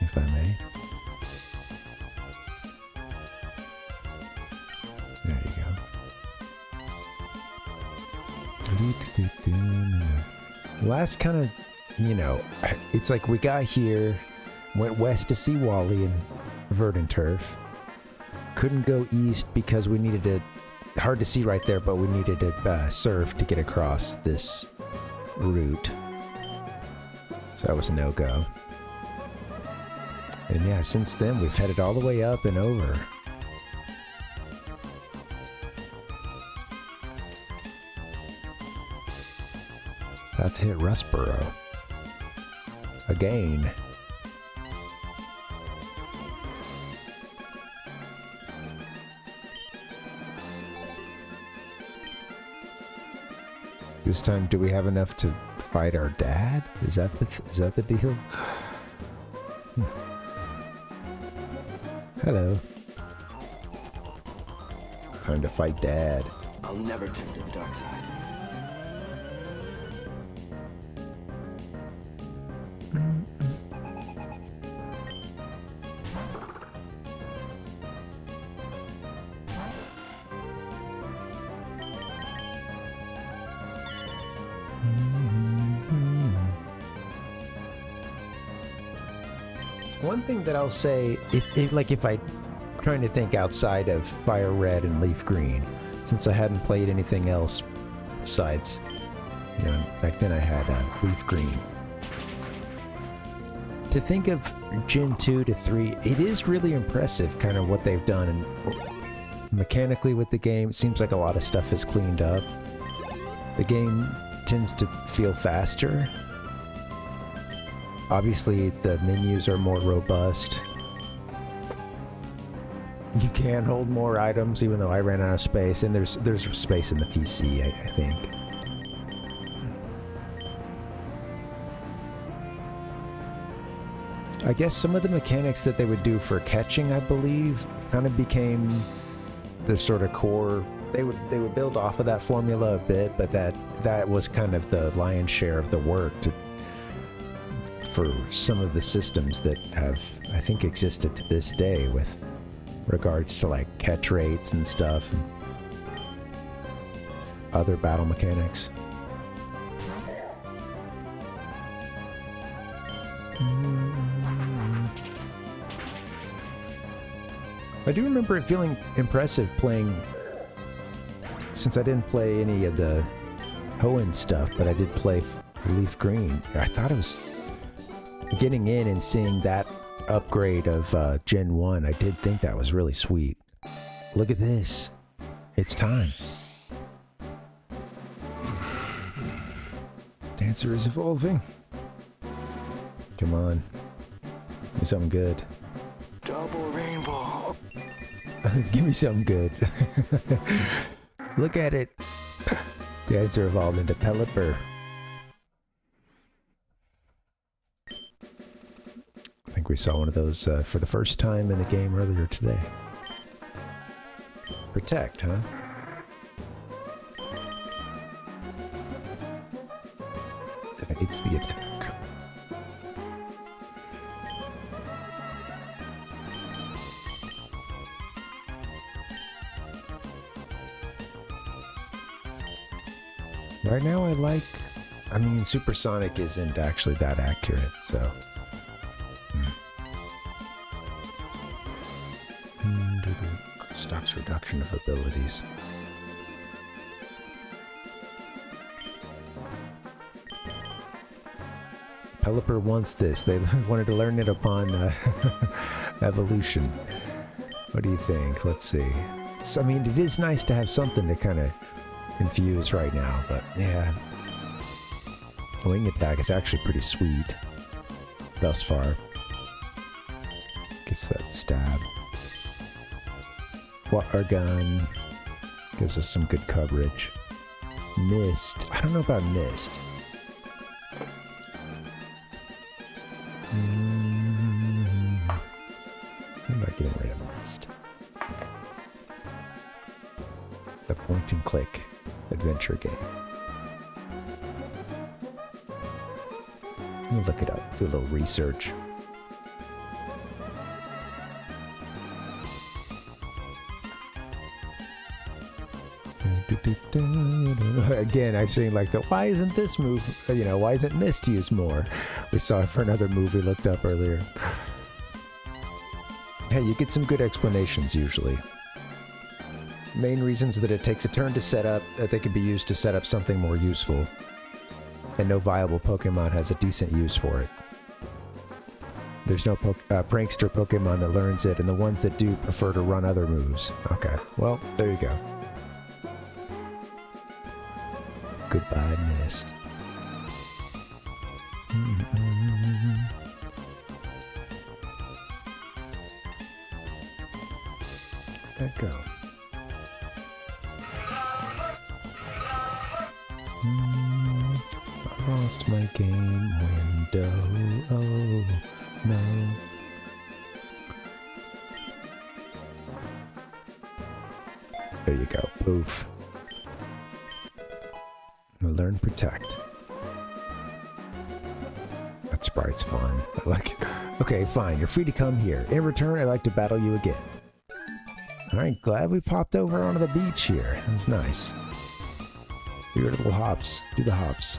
If I may. There you go. Last kind of, you know, it's like we got here, went west to see Wally and Verdant Turf. Couldn't go east because we needed to, hard to see right there, but we needed to surf to get across this route. So that was a no-go. And yeah, since then we've headed all the way up and over. About to hit Rustboro. Again. This time, do we have enough to fight our dad? Is that the deal? Hello. Time to fight Dad. I'll never turn to the dark side. One thing that I'll say, if I'm trying to think outside of Fire Red and Leaf Green, since I hadn't played anything else besides, you know, back then I had Leaf Green. To think of Gen 2 to 3, it is really impressive kind of what they've done, and mechanically with the game, it seems like a lot of stuff is cleaned up. The game tends to feel faster. Obviously, the menus are more robust. You can hold more items, even though I ran out of space, and there's space in the PC, I think. I guess some of the mechanics that they would do for catching, I believe, kind of became the sort of core. They would build off of that formula a bit, but that was kind of the lion's share of the work for some of the systems that have, I think, existed to this day with regards to like catch rates and stuff and other battle mechanics. I do remember it feeling impressive playing, since I didn't play any of the Hoenn stuff, but I did play Leaf Green. I thought it was getting in and seeing that upgrade of Gen 1. I did think that was really sweet. Look at this. It's time. Dancer is evolving. Come on. Give me something good. Double rainbow. Give me something good. Look at it. The answer evolved into Pelipper. I think we saw one of those for the first time in the game earlier today. Protect, huh? Evades the attack. Right now I mean, Supersonic isn't actually that accurate, so... Stops reduction of abilities. Pelipper wants this. They wanted to learn it upon evolution. What do you think? Let's see. I mean, it is nice to have something to kind of confuse right now, but yeah. Wing attack is actually pretty sweet thus far. Gets that stab. Water gun gives us some good coverage. Mist. I don't know about mist. Think about getting rid of mist. The point and click adventure game. Let me look it up, do a little research. Again, I've seen like why isn't this move, you know, why isn't Mist used more? We saw it for another move we looked up earlier. Hey, you get some good explanations usually. Main reasons that it takes a turn to set up, that they can be used to set up something more useful. And no viable Pokemon has a decent use for it. There's no prankster Pokemon that learns it, and the ones that do prefer to run other moves. Okay, well, there you go. Goodbye, Mist. Where'd that go? I lost my game window. Oh, no. There you go. Poof. Learn Protect. That sprite's fun. I like it. Okay, fine. You're free to come here. In return, I'd like to battle you again. Alright, glad we popped over onto the beach here. That's nice. Do your little hops. Do the hops.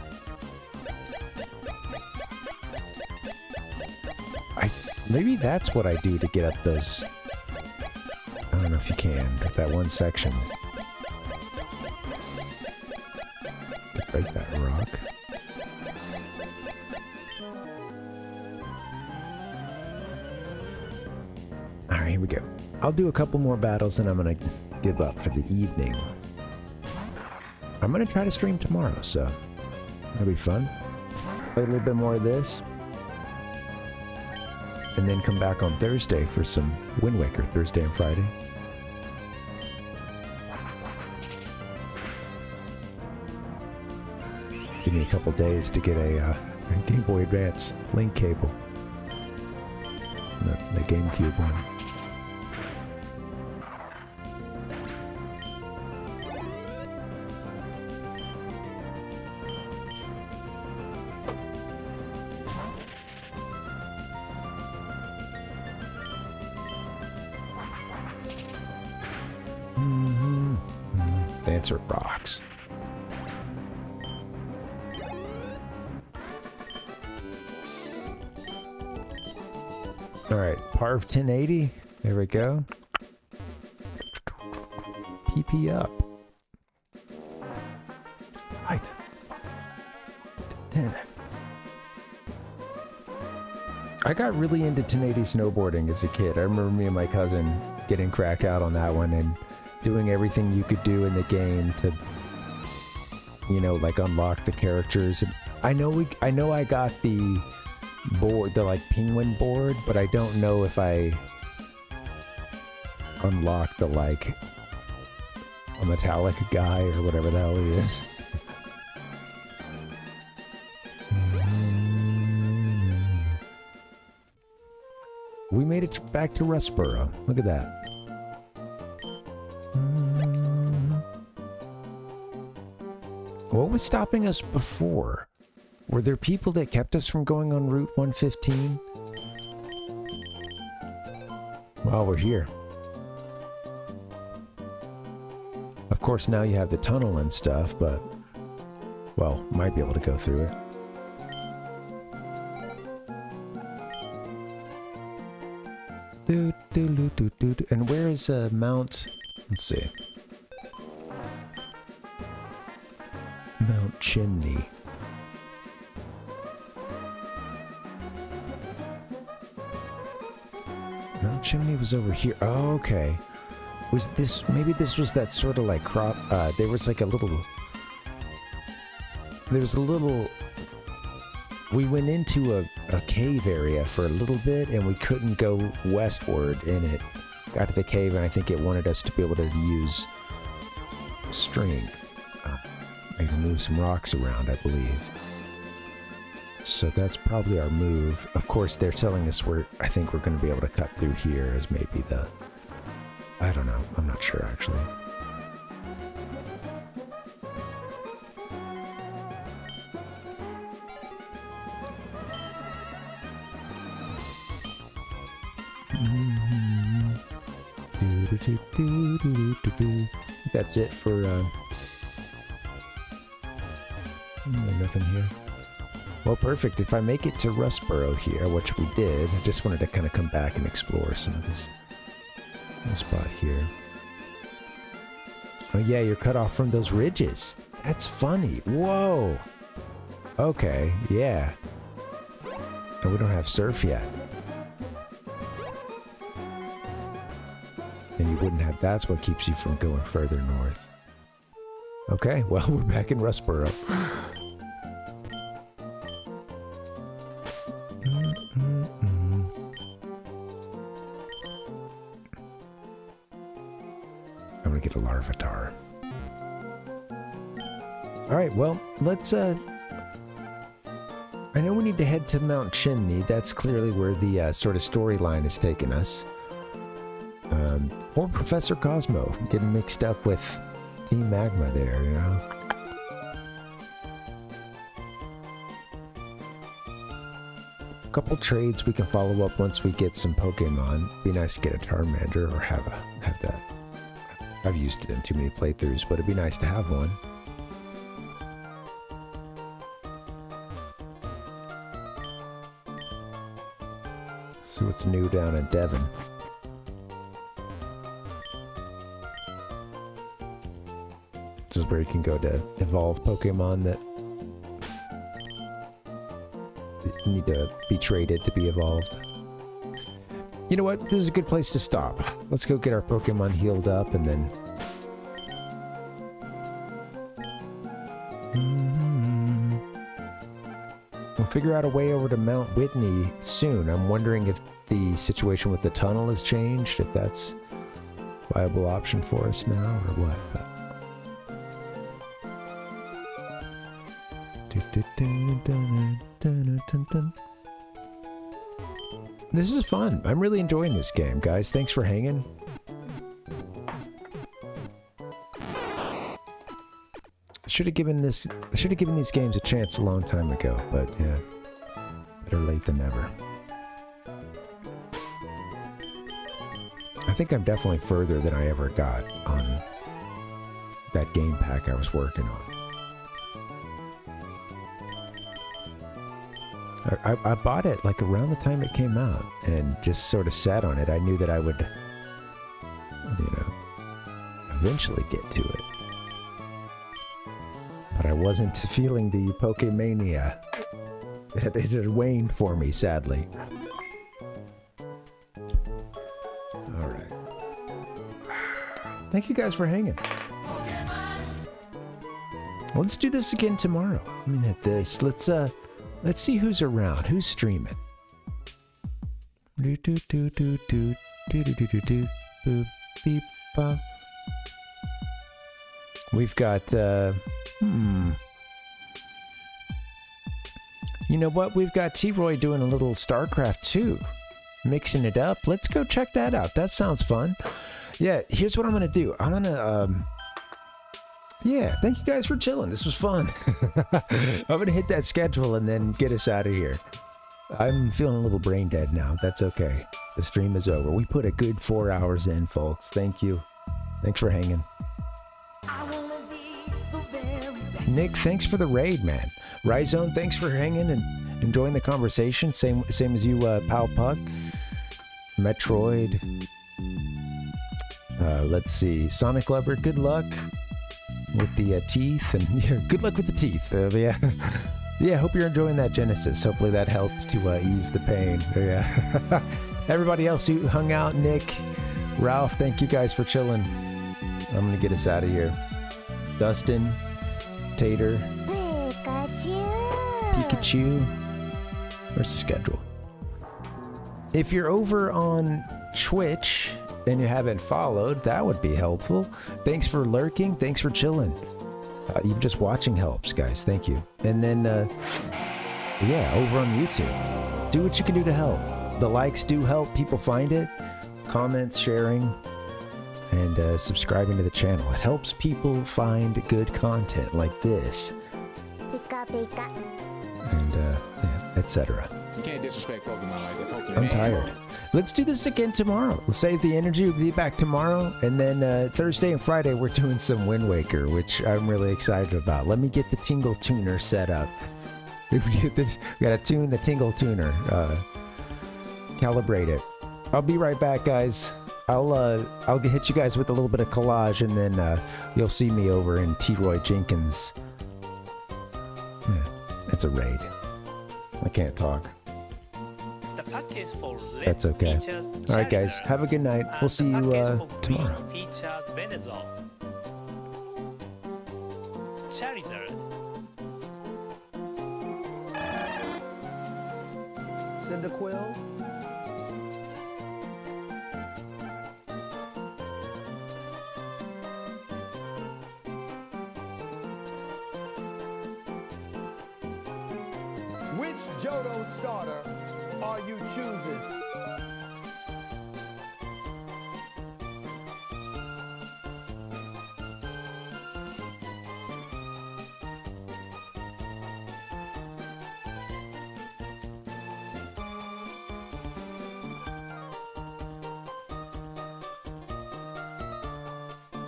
Maybe that's what I do to get up those... I don't know if you can, but that one section. Break that rock. Alright, here we go. I'll do a couple more battles and I'm gonna give up for the evening. I'm gonna try to stream tomorrow, so that'll be fun. Play a little bit more of this. And then come back on Thursday for some Wind Waker, Thursday and Friday. Give me a couple days to get a Game Boy Advance link cable. The GameCube one. Dancer rocks. Alright, PARV 1080. There we go. PP up. Fight. 10. I got really into 1080 snowboarding as a kid. I remember me and my cousin getting cracked out on that one and doing everything you could do in the game to, you know, like unlock the characters. And I know I got the board, the like penguin board, but I don't know if I unlocked the like a metallic guy or whatever the hell he is. We made it back to Rustboro. Look at that. What was stopping us before? Were there people that kept us from going on Route 115? Well, we're here. Of course, now you have the tunnel and stuff, but... well, might be able to go through it. And where is Mount... let's see. Mount Chimney. Mount Chimney was over here. Oh, okay. Was this... maybe this was that sort of like crop... there was like a little... there's a little... we went into a cave area for a little bit and we couldn't go westward in it. Got to the cave and I think it wanted us to be able to use strength. Maybe move some rocks around, I believe. So that's probably our move. Of course, they're telling us I think we're going to be able to cut through here as maybe the... I don't know. I'm not sure, actually. That's it for nothing here. Well, perfect. If I make it to Rustboro here, which we did, I just wanted to kind of come back and explore some of this spot here. Oh yeah, you're cut off from those ridges. That's funny. Whoa. Okay, yeah. And we don't have surf yet. And you wouldn't have... that's what keeps you from going further north. Okay, well, we're back in Rustboro. I'm gonna get a Larvitar. Alright, well, let's, I know we need to head to Mount Chimney. That's clearly where the, sort of storyline has taken us. Or Professor Cosmo, getting mixed up with Team Magma there, you know? A couple trades we can follow up once we get some Pokemon. Be nice to get a Charmander or have that. I've used it in too many playthroughs, but it'd be nice to have one. See what's new down in Devon. This is where you can go to evolve Pokemon that need to be traded to be evolved. You know what? This is a good place to stop. Let's go get our Pokemon healed up and then... We'll figure out a way over to Mount Whitney soon. I'm wondering if the situation with the tunnel has changed, if that's a viable option for us now, or what. But... This is fun. I'm really enjoying this game, guys. Thanks for hanging. I should have given these games a chance a long time ago, but yeah, better late than never. I think I'm definitely further than I ever got on that game pack I was working on. I bought it like around the time it came out and just sort of sat on it. I knew that I would, you know, eventually get to it. But I wasn't feeling the Pokemania. It had waned for me, sadly. Alright. Thank you guys for hanging. Let's do this again tomorrow. I mean, at this, let's see who's around, who's streaming. We've got, You know what? We've got T-Roy doing a little StarCraft 2. Mixing it up. Let's go check that out. That sounds fun. Yeah, here's what I'm gonna do. I'm gonna, yeah, thank you guys for chilling. This was fun. I'm gonna hit that schedule and then get us out of here. I'm feeling a little brain dead now. That's okay. The stream is over. We put a good 4 hours in, folks. Thank you. Thanks for hanging. Nick, thanks for the raid, man. Rhizone, thanks for hanging and enjoying the conversation. Same as you, Pal Puck. Metroid. Let's see. Sonic Lover, good luck with the teeth, and yeah, good luck with the teeth. Yeah, yeah. Hope you're enjoying that Genesis. Hopefully that helps to ease the pain. Yeah. Everybody else who hung out, Nick, Ralph, thank you guys for chilling. I'm gonna get us out of here. Dustin, Tater, Pikachu. Where's the schedule? If you're over on Twitch and you haven't followed, that would be helpful. Thanks for lurking. Thanks for chilling. Even just watching helps, guys. Thank you. And then, yeah, over on YouTube, do what you can do to help. The likes do help people find it. Comments, sharing, and subscribing to the channel. It helps people find good content like this. And, yeah, etc. You can't disrespect Pokemon like that. I'm tired. Let's do this again tomorrow. We'll save the energy. We'll be back tomorrow. And then Thursday and Friday, we're doing some Wind Waker, which I'm really excited about. Let me get the Tingle Tuner set up. We gotta tune the Tingle Tuner. Calibrate it. I'll be right back, guys. I'll hit you guys with a little bit of collage, and then you'll see me over in T-Roy Jenkins. Yeah, it's a raid. I can't talk. That's okay. All right, guys. Have a good night. We'll see you tomorrow. Cyndaquil. Which Johto starter are you choosing?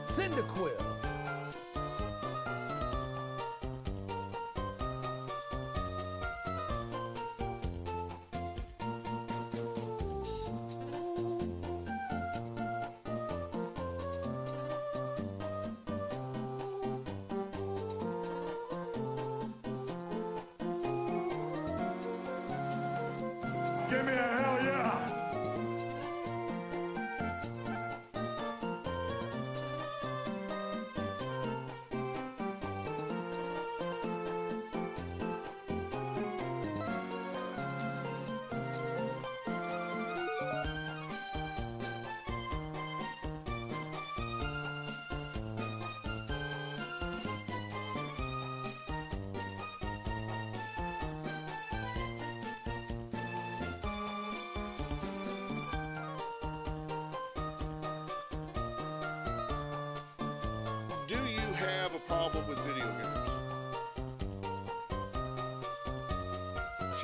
Cyndaquil.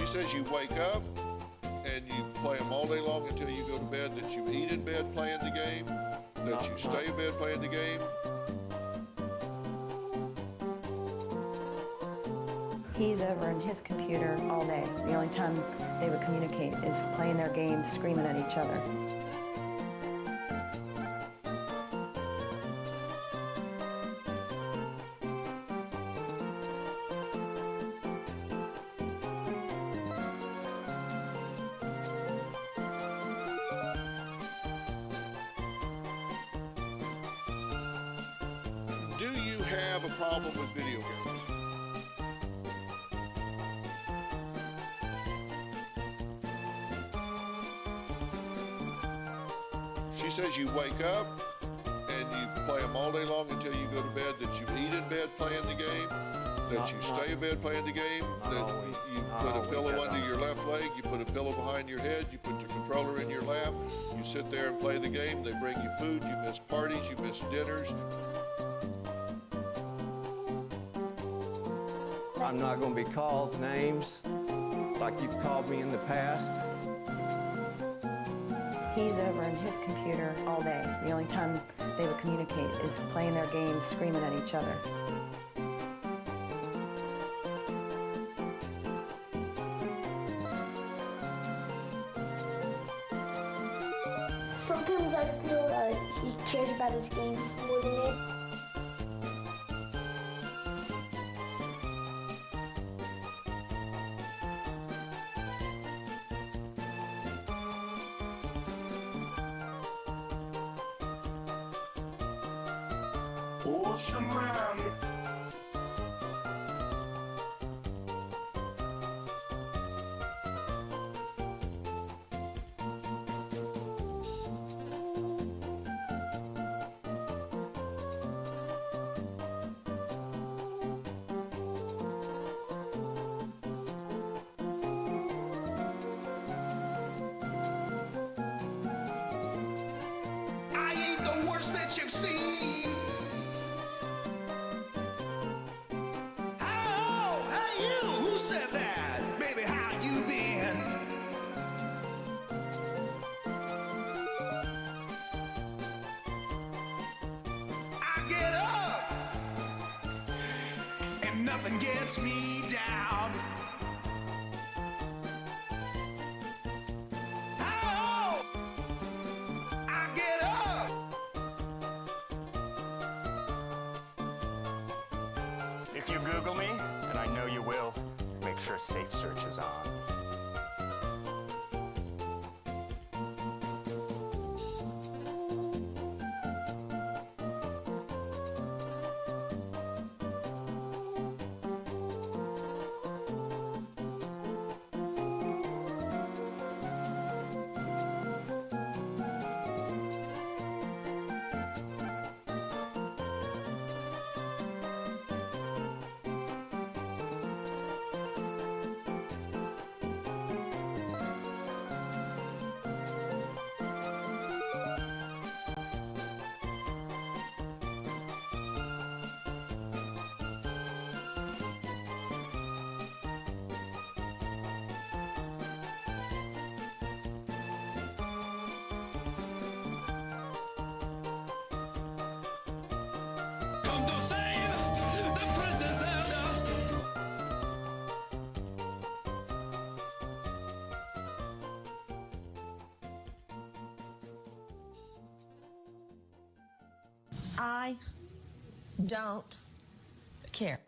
She says you wake up and you play them all day long until you go to bed, that you eat in bed playing the game, that you stay in bed playing the game. He's over in his computer all day. The only time they would communicate is playing their games, screaming at each other. Do you have a problem with video games? She says you wake up and you play them all day long until you go to bed, that you eat in bed playing the game, that you stay in bed playing the game, that you put a pillow under your left leg, you put a pillow behind your head, you put your controller in your lap, you sit there and play the game, they bring you food, you miss parties, you miss dinners. I'm not going to be called names like you've called me in the past. He's over in his computer all day. The only time they would communicate is playing their games, screaming at each other. Sometimes I feel that he cares about his games more than me. Ocean man. I ain't the worst that you've seen. Who said that? Baby, how you been? I get up and nothing gets me down. Oh, I get up. If you Google me, and I know you will, make sure Safe Search is on. I don't care.